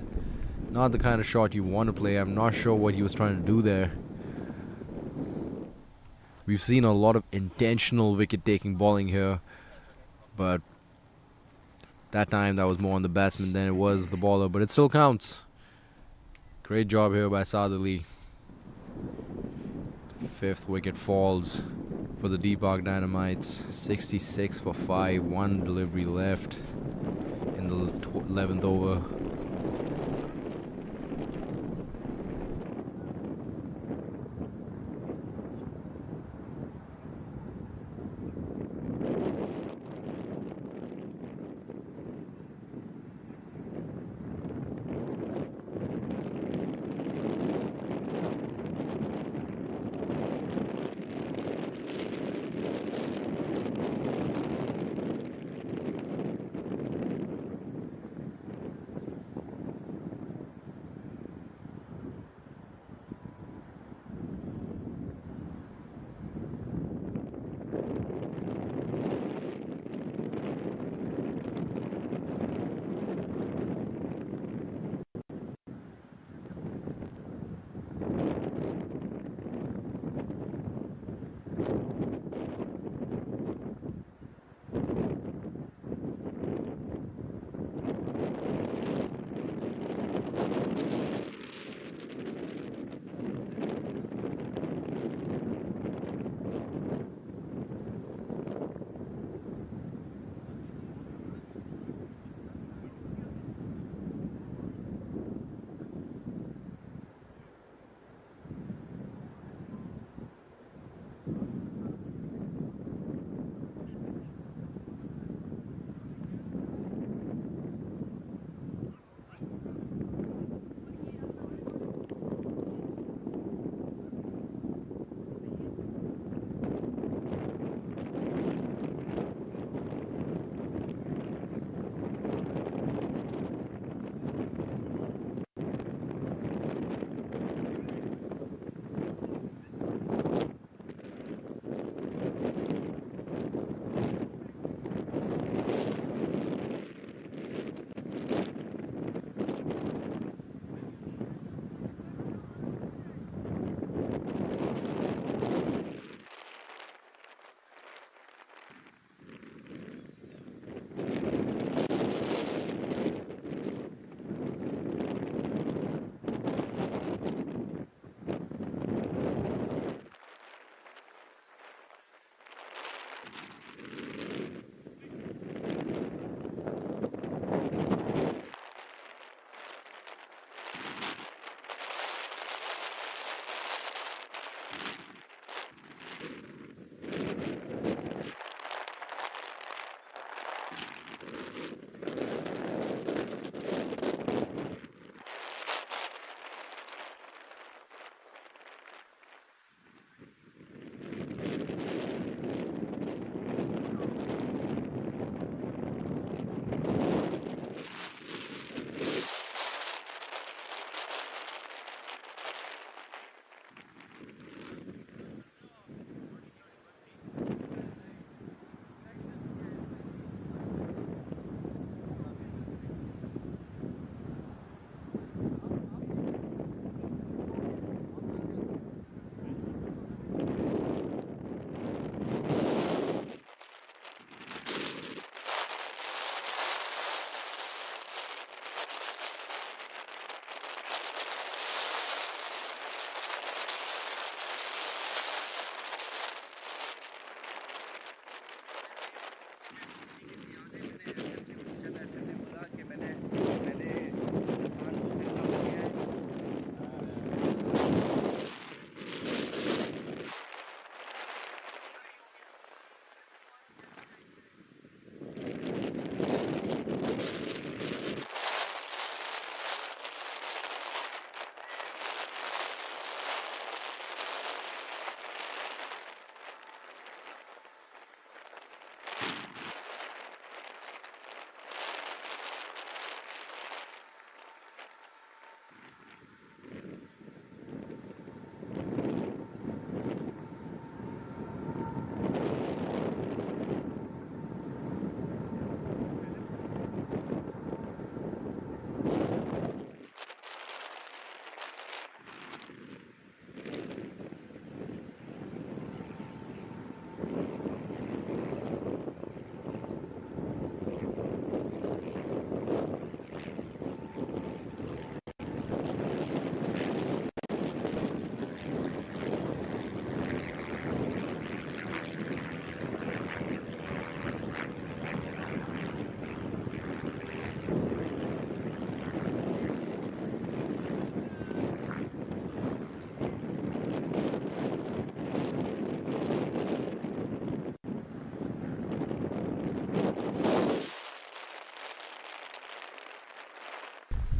Not the kind of shot you want to play. I'm not sure what he was trying to do there. We've seen a lot of intentional wicket-taking bowling here. But that time that was more on the batsman than it was the bowler, but it still counts. Great job here by Saad Ali. 5th wicket falls for the DeePark Dynamites. 66 for 5, 1 delivery left in the 11th over.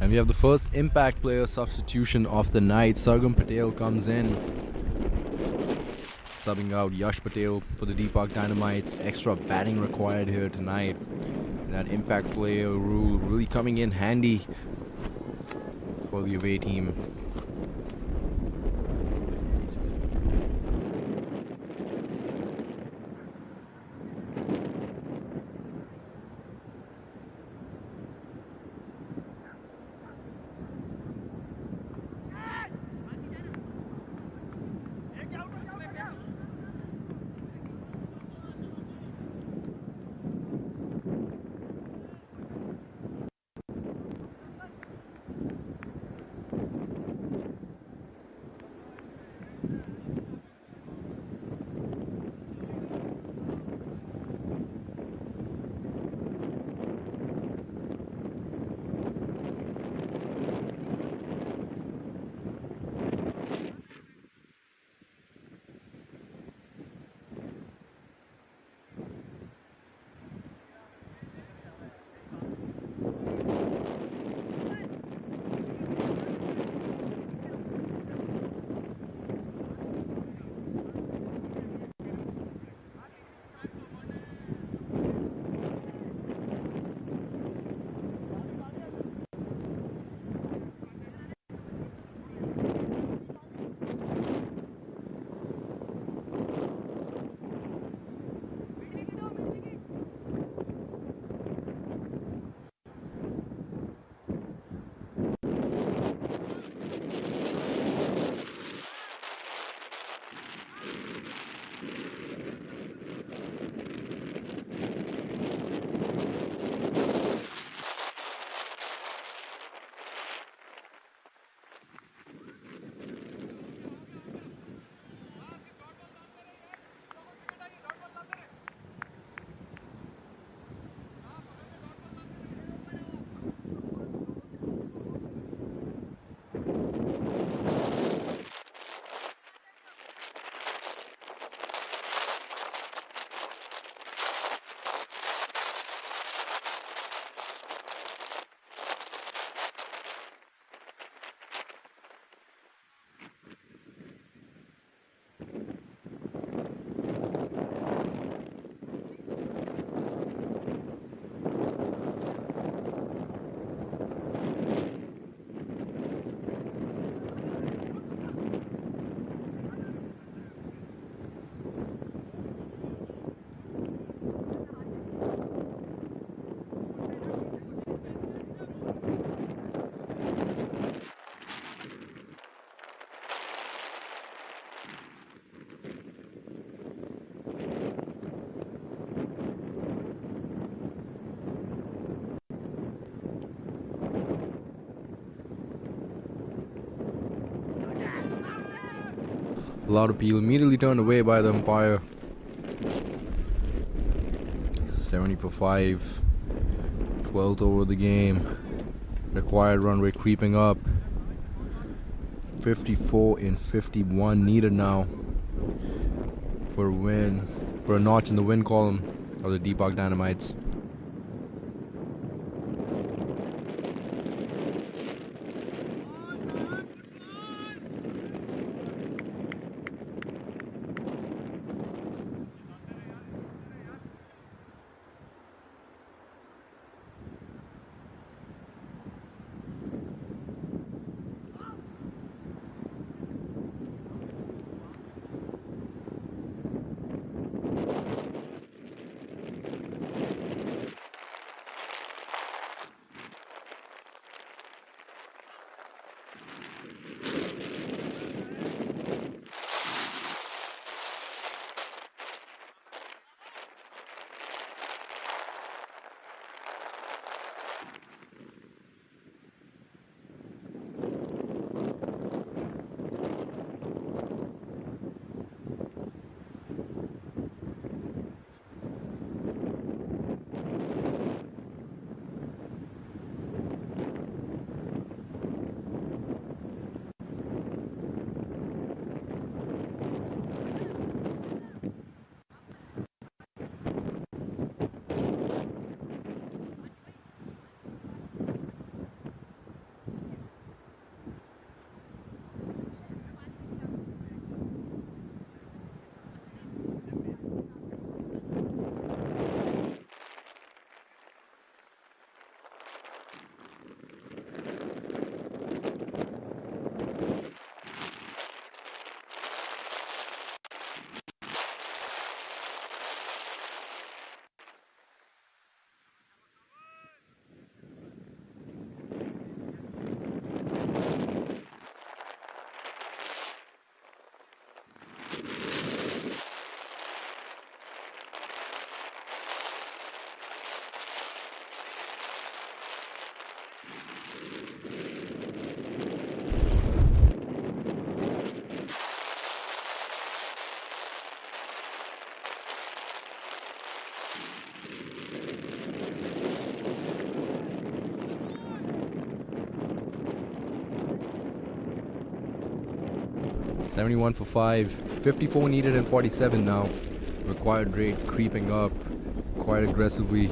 And we have the first impact player substitution of the night. Sargam Patel comes in, subbing out Yash Patel for the DeePark Dynamites. Extra batting required here tonight. That impact player rule really coming in handy for the away team. Loud appeal immediately turned away by the umpire. 70 for 5. 12th over of the game. Required run rate creeping up. 54 in 51 needed now for a win, for a notch in the win column of the DeePark Dynamites. 71 for 5. 54 needed and 47 now. Required rate creeping up quite aggressively.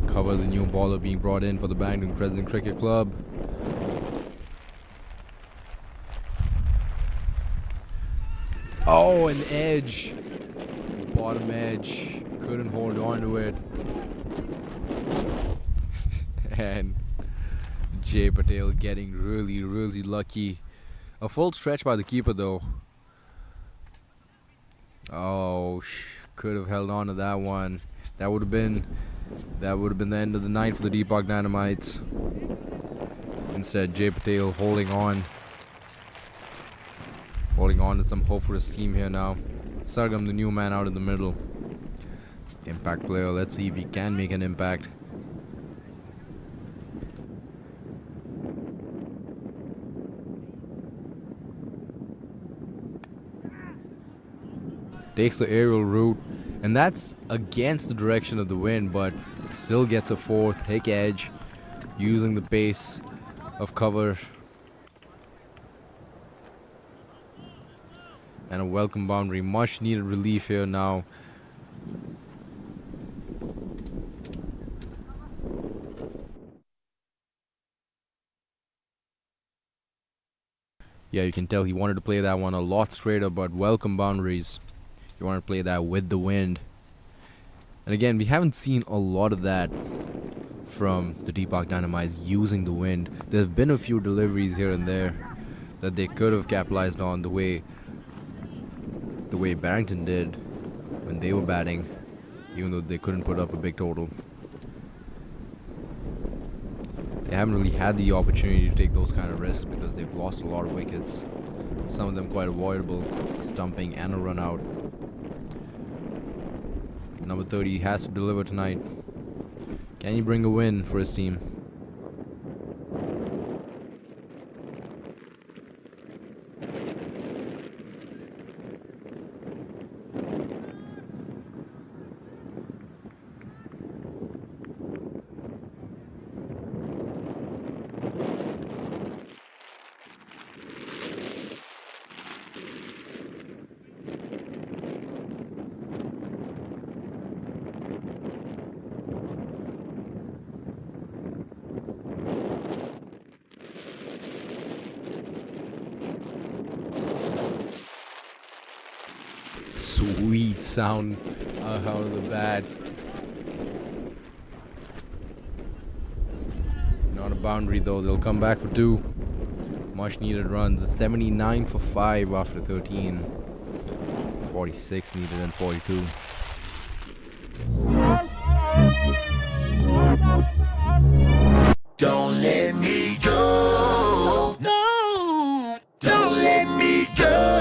Cover, the new baller being brought in for the Barrington Crescent Cricket Club. Oh, an edge. Bottom edge. Couldn't hold on to it. And Jay Patel getting really, really lucky. A full stretch by the keeper though. Oh, could have held on to that one. That would have been the end of the night for the DeePark Dynamites. Instead, Jay Patel holding on to some hope for his team here now. Sargam, the new man out in the middle. Impact player. Let's see if he can make an impact. Takes the aerial route, and that's against the direction of the wind, but still gets a fourth. Hick edge, using the pace of cover. And a welcome boundary. Much needed relief here now. Yeah, you can tell he wanted to play that one a lot straighter, but welcome boundaries. You want to play that with the wind. And again, we haven't seen a lot of that from the DeePark Dynamites using the wind. There's been a few deliveries here and there that they could have capitalized on the way Barrington did when they were batting, even though they couldn't put up a big total. They haven't really had the opportunity to take those kind of risks because they've lost a lot of wickets. Some of them quite avoidable, a stumping and a run out. Number 30 has to deliver tonight. Can he bring a win for his team? Sweet sound out of the bat. Not a boundary though. They'll come back for 2. Much needed runs. A 79 for 5 after 13. 46 needed and 42. Don't let me go. No, don't let me go.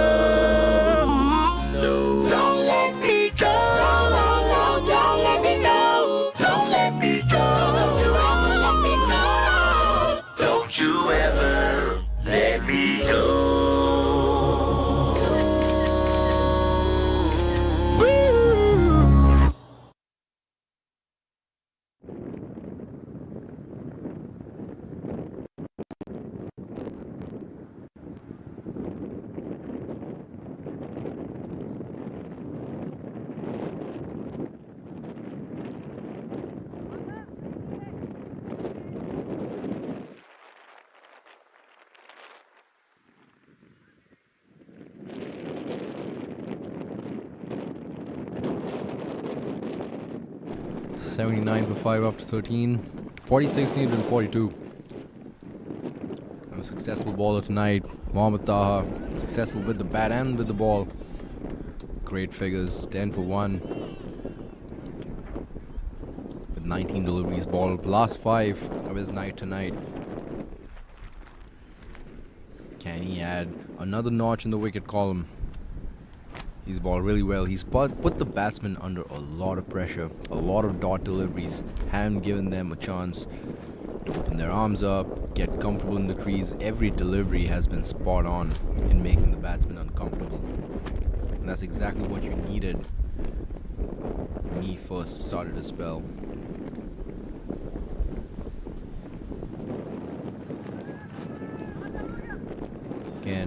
$79 for 5 after 13. 46 needed and 42. And a successful bowler tonight. Mohammad Taha. Successful with the bat and with the ball. Great figures. 10 for 1. With 19 deliveries balled. Last 5 of his night tonight. Can he add another notch in the wicket column? He's balled really well. He's put the batsmen under a lot of pressure. A lot of dot deliveries. Haven't given them a chance to open their arms up, get comfortable in the crease. Every delivery has been spot on in making the batsman uncomfortable. And that's exactly what you needed when he first started his spell.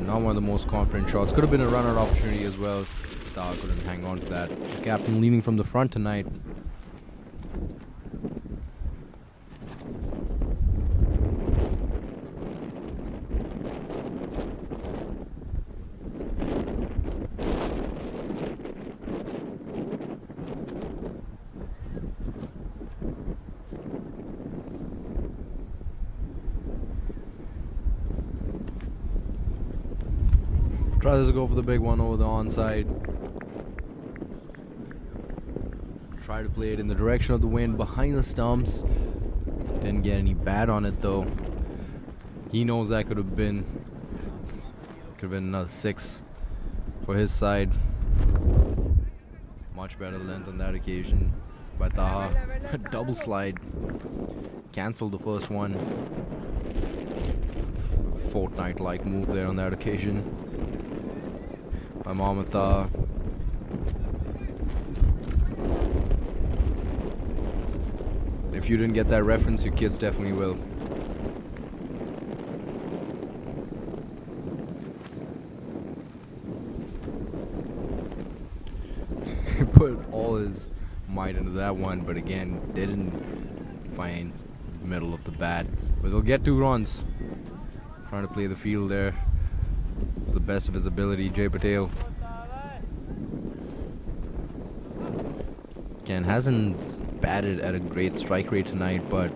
not one of the most confident shots. Could have been a run-out opportunity as well. Taha couldn't hang on to that. The captain leading from the front tonight. Tries to go for the big one over the onside. Try to play it in the direction of the wind behind the stumps. Didn't get any bat on it though. He knows that could have been another 6 for his side. Much better length on that occasion by Taha. Double slide. Cancelled the first one. Fortnite-like move there on that occasion by Mohammad Taha. If you didn't get that reference, your kids definitely will. He put all his might into that one, but again, didn't find the middle of the bat. But they'll get 2 runs. Trying to play the field there to the best of his ability, Jay Patel. Again, hasn't batted at a great strike rate tonight, but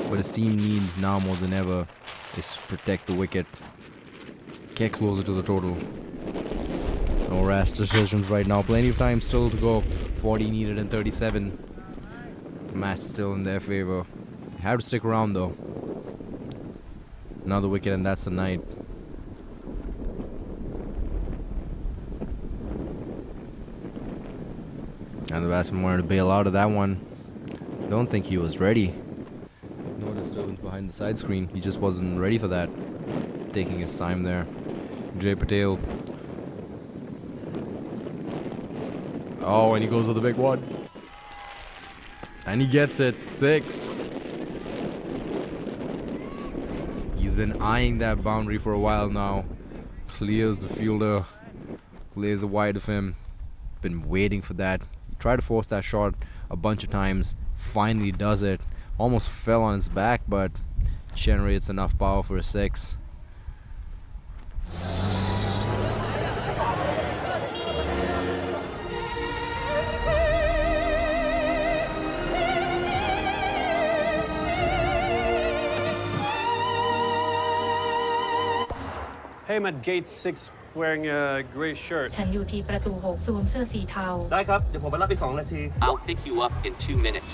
what his team needs now more than ever is to protect the wicket, get closer to the total. No rash decisions right now. Plenty of time still to go. 40 needed in 37. The match still in their favor. They have to stick around though. Another wicket and that's the night. And the batsman wanted to bail out of that one. Don't think he was ready. No disturbance behind the side screen. He just wasn't ready for that. Taking his time there. Jay Patel. Oh, and he goes with the big one. And he gets it. 6. He's been eyeing that boundary for a while now. Clears the fielder. Clears the wide of him. Been waiting for that. He tried to force that shot a bunch of times. Finally does it. Almost fell on his back, but generates enough power for a 6. Hey, I'm at gate 6 wearing a grey shirt. ฉันอยู่ที่ประตู 6 สวมเสื้อสีเทา ได้ครับ เดี๋ยวผมไปรับอีก2 นาที I'll pick you up in 2 minutes.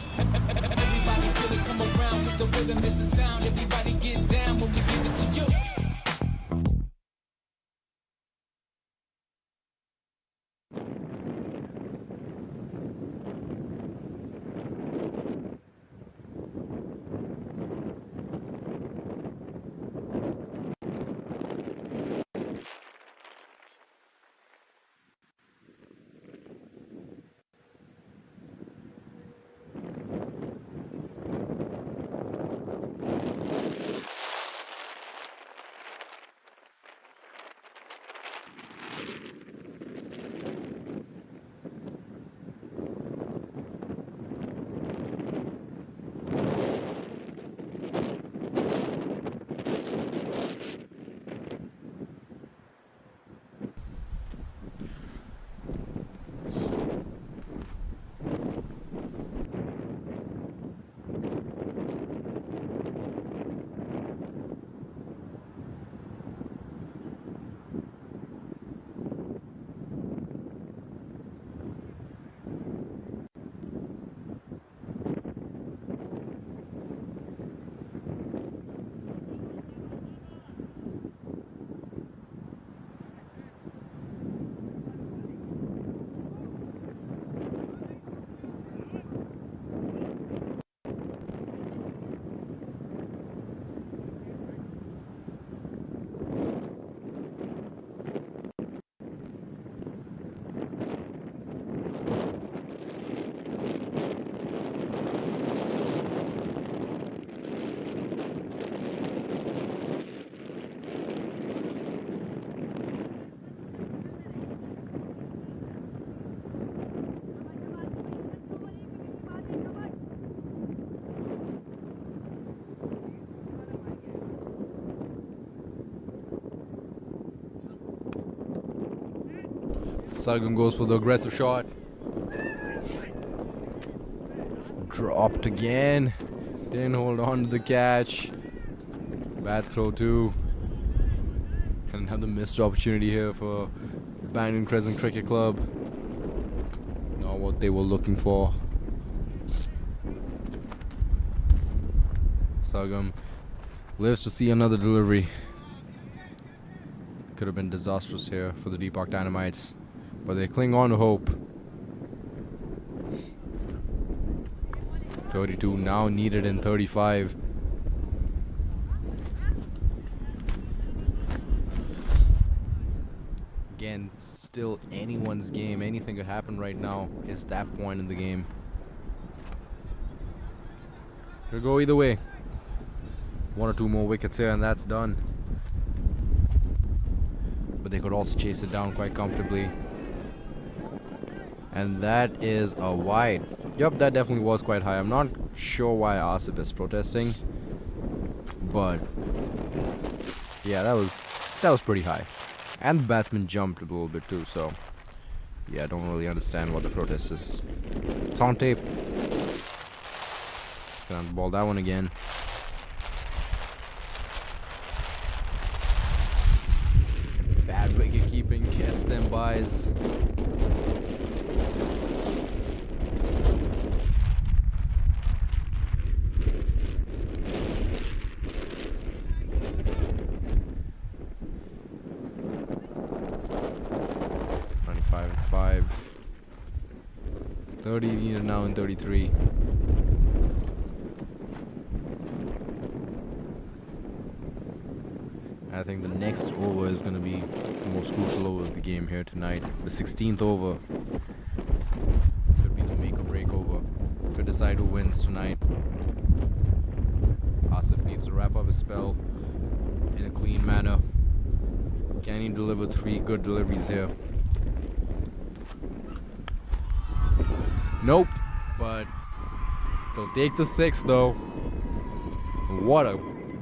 Sargam goes for the aggressive shot. Dropped again. Didn't hold on to the catch. Bad throw too. And another missed opportunity here for Barrington Crescent Cricket Club. Not what they were looking for. Sargam lives to see another delivery. Could have been disastrous here for the DeePark Dynamites, but they cling on to hope. 32 now needed in 35. Again, still anyone's game. Anything could happen right now. It's that point in the game. Could go either way. One or two more wickets here and that's done. But they could also chase it down quite comfortably. And that is a wide. Yup, that definitely was quite high. I'm not sure why Asif is protesting, but yeah, that was pretty high. And the batsman jumped a little bit too, so yeah, I don't really understand what the protest is. It's on tape. Gonna ball that one again. Bad wicket keeping gets them buys. And 5. 30 needed now in 33. I think the next over is going to be the most crucial over of the game here tonight. The 16th over could be the make or break over. Could decide who wins tonight. Asif needs to wrap up his spell in a clean manner. Can he deliver 3 good deliveries here? Nope, but they'll take the 6 though. What a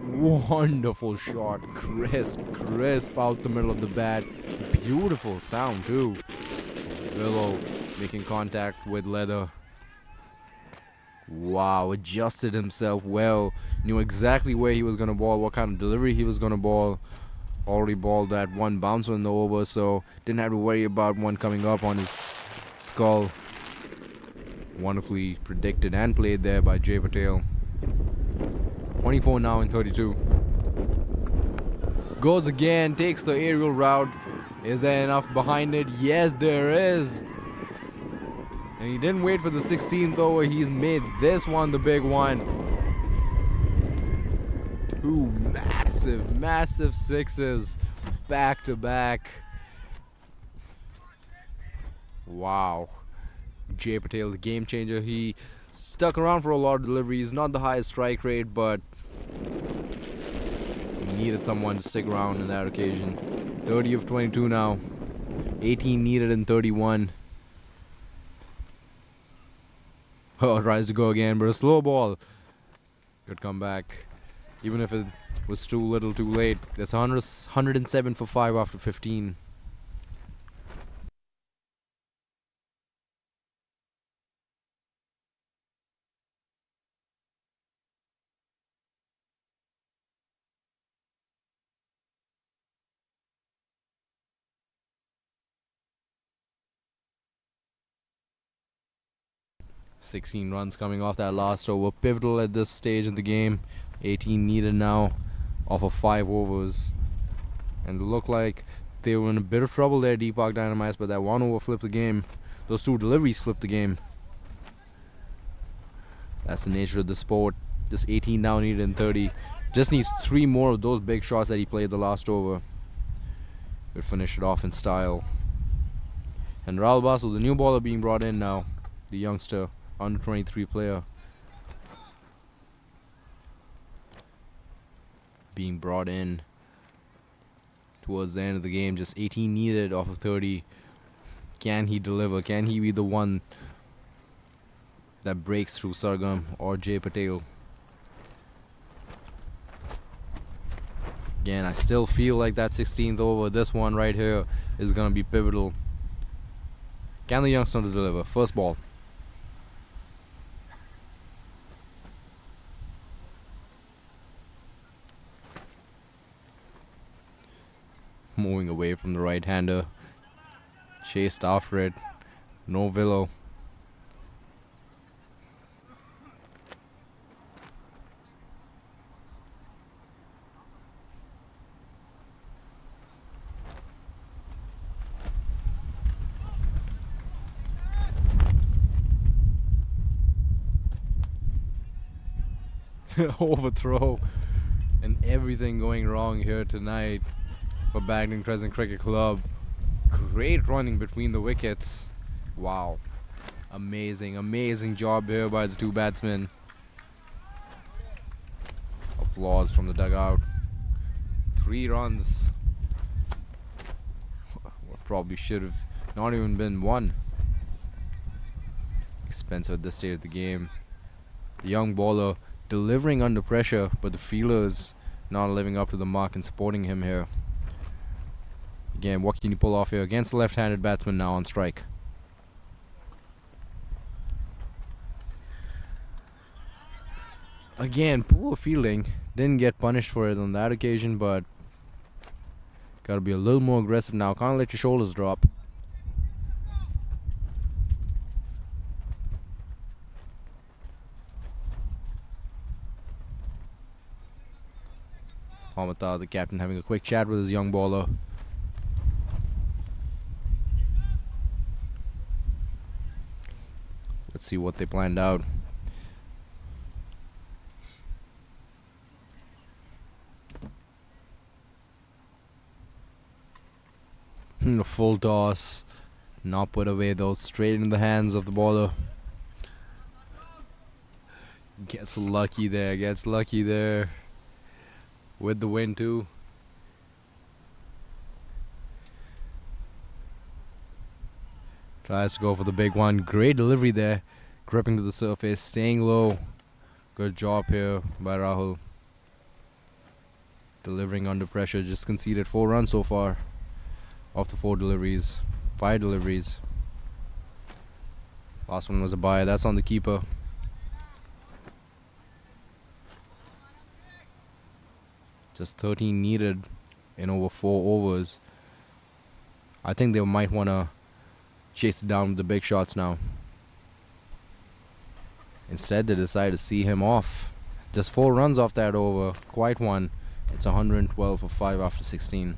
wonderful shot. Crisp out the middle of the bat. Beautiful sound too. Willow making contact with leather. Wow, adjusted himself well. Knew exactly where he was going to ball, what kind of delivery he was going to ball. Already balled that one bouncer in the over, so didn't have to worry about one coming up on his skull. Wonderfully predicted and played there by Jay Patel. 24 now in 32. Goes again, takes the aerial route. Is there enough behind it? Yes, there is. And he didn't wait for the 16th over. He's made this one the big one. 2 massive sixes back to back. Wow. Jay Patel, the game changer. He stuck around for a lot of deliveries. Not the highest strike rate, but he needed someone to stick around in that occasion. 30 of 22 now. 18 needed in 31. Oh, tries to go again, but a slow ball. Good comeback. Even if it was too little too late. It's 107 for 5 after 15. Sixteen runs coming off that last over. Pivotal at this stage in the game. 18 needed now off of 5 overs. And it looked like they were in a bit of trouble there, DeePark Dynamites, but that one over flipped the game. Those 2 deliveries flipped the game. That's the nature of the sport. This 18 now needed in 30. Just needs 3 more of those big shots that he played the last over. Could finish it off in style. And Rahul Basu, the new bowler being brought in now. The youngster, under 23 player. Being brought in towards the end of the game. Just 18 needed off of 30. Can he deliver? Can he be the one that breaks through Sargam or Jay Patel? Again, I still feel like that 16th over, this one right here, is going to be pivotal. Can the youngster deliver? First ball. Moving away from the right-hander. Chased after it. No willow. Overthrow and everything going wrong here tonight for Barrington Crescent Cricket Club. Great running between the wickets. Wow. Amazing job here by the two batsmen. Applause from the dugout. 3 runs. Probably should have not even been 1. Expensive at this stage of the game. The young bowler delivering under pressure, but the fielders not living up to the mark and supporting him here. Again, what can you pull off here against the left-handed batsman now on strike? Again, poor fielding. Didn't get punished for it on that occasion, but gotta be a little more aggressive now. Can't let your shoulders drop. Amata, the captain, having a quick chat with his young bowler. Let's see what they planned out. A full toss. Not put away though. Straight in the hands of the bowler. Gets lucky there. With the win too. Tries to go for the big one. Great delivery there. Gripping to the surface. Staying low. Good job here by Rahul. Delivering under pressure. Just conceded 4 runs so far. Off the 4 deliveries. 5 deliveries. Last one was a bye. That's on the keeper. Just 13 needed in over 4 overs. I think they might want to chase it down with the big shots now. Instead, they decide to see him off. Just 4 runs off that over. Quite one. It's 112 for 5 after 16.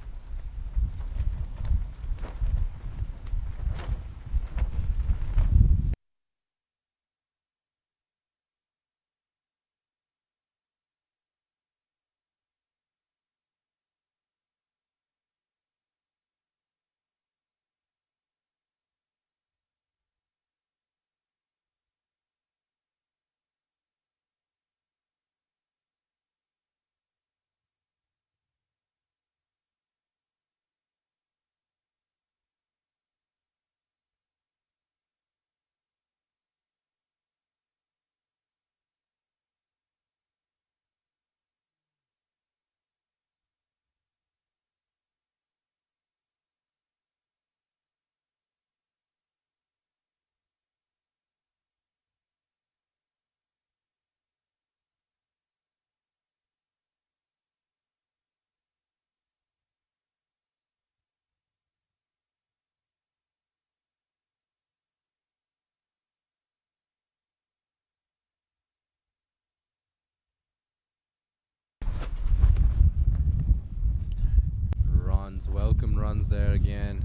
Welcome runs there again.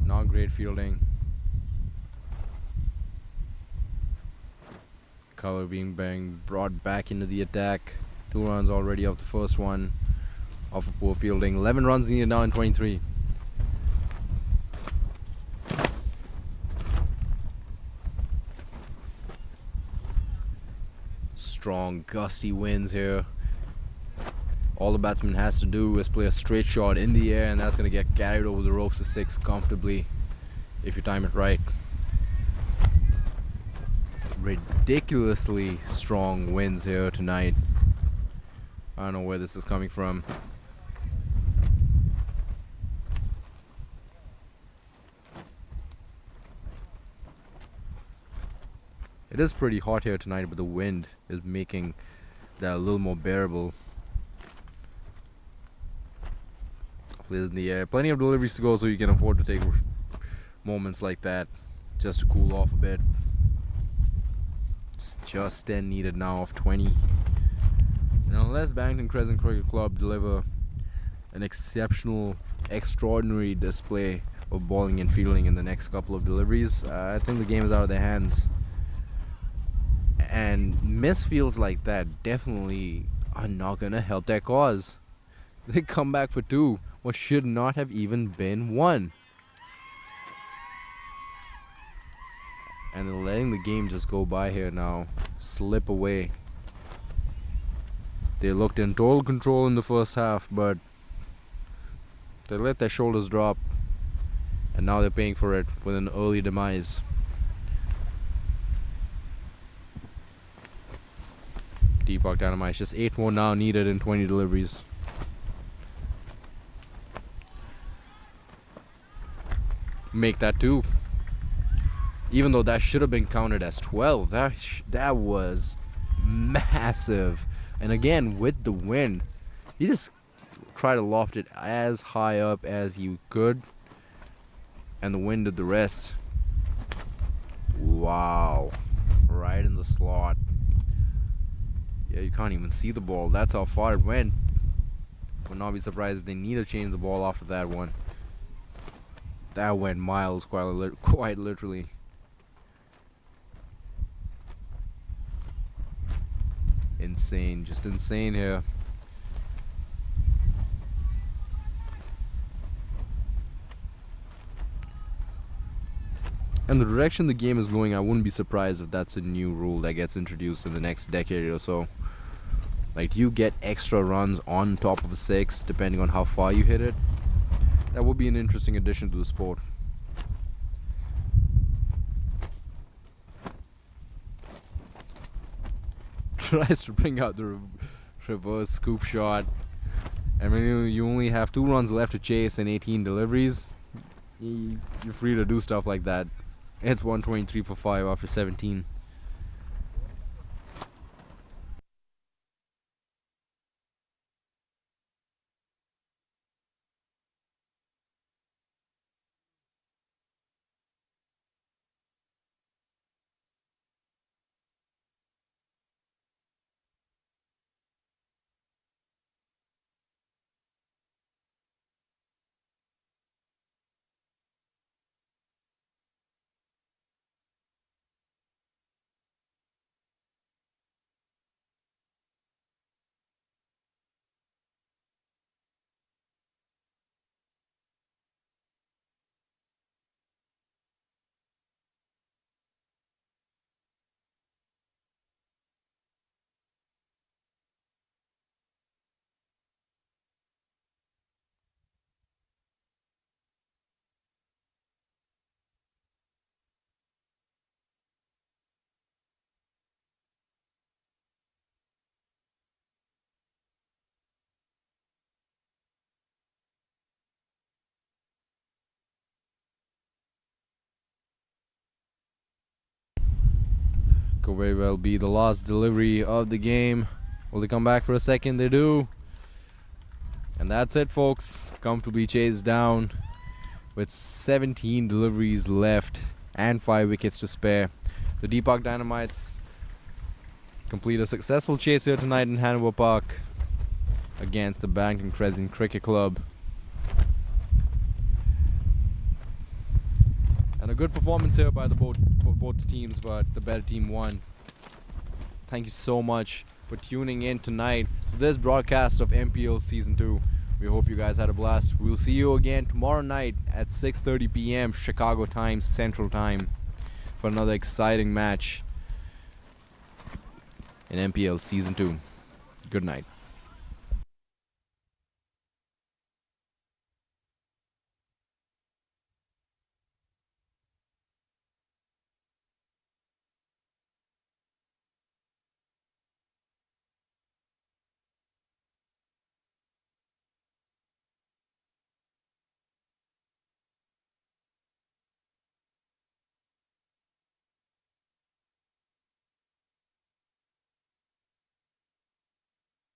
Not great fielding. Cover being brought back into the attack. 2 runs already off the first one. Off of poor fielding. 11 runs needed now in 23. Strong gusty winds here. All the batsman has to do is play a straight shot in the air, and that's going to get carried over the ropes to 6 comfortably if you time it right. Ridiculously strong winds here tonight. I don't know where this is coming from. It is pretty hot here tonight, but the wind is making that a little more bearable. Plays in the air. Plenty of deliveries to go, so you can afford to take moments like that just to cool off a bit. It's just 10 needed now of 20. And unless Barrington Crescent Cricket Club deliver an exceptional, extraordinary display of bowling and fielding in the next couple of deliveries, I think the game is out of their hands. And misfields like that definitely are not going to help their cause. They come back for 2, what should not have even been 1. And they're letting the game just go by here now, slip away. They looked in total control in the first half, but they let their shoulders drop, and now they're paying for it with an early demise. DeePark Dynamites, just 8 more now needed in 20 deliveries. Make that 2. Even though that should have been counted as 12, that was massive. And again, with the wind, you just try to loft it as high up as you could, and the wind did the rest. Wow, right in the slot. Yeah, you can't even see the ball. That's how far it went. Would not be surprised if they need to change the ball after that one. That went miles, quite literally. Insane, just insane here. And the direction the game is going, I wouldn't be surprised if that's a new rule that gets introduced in the next decade or so. Like, you get extra runs on top of a 6 depending on how far you hit it. That would be an interesting addition to the sport. Tries to bring out the reverse scoop shot, and when you only have 2 runs left to chase and 18 deliveries, you're free to do stuff like that. It's 123 for 5 after 17. Could very well be the last delivery of the game. Will they come back for a second? They do. And that's it, folks. Comfortably chased down with 17 deliveries left and 5 wickets to spare. The DeePark Dynamites complete a successful chase here tonight in Hanover Park against the Barrington Crescent Cricket Club. And a good performance here by both teams, but the better team won. Thank you so much for tuning in tonight to this broadcast of MPL Season 2. We hope you guys had a blast. We'll see you again tomorrow night at 6:30 p.m. Chicago time, Central Time, for another exciting match in MPL Season 2. Good night.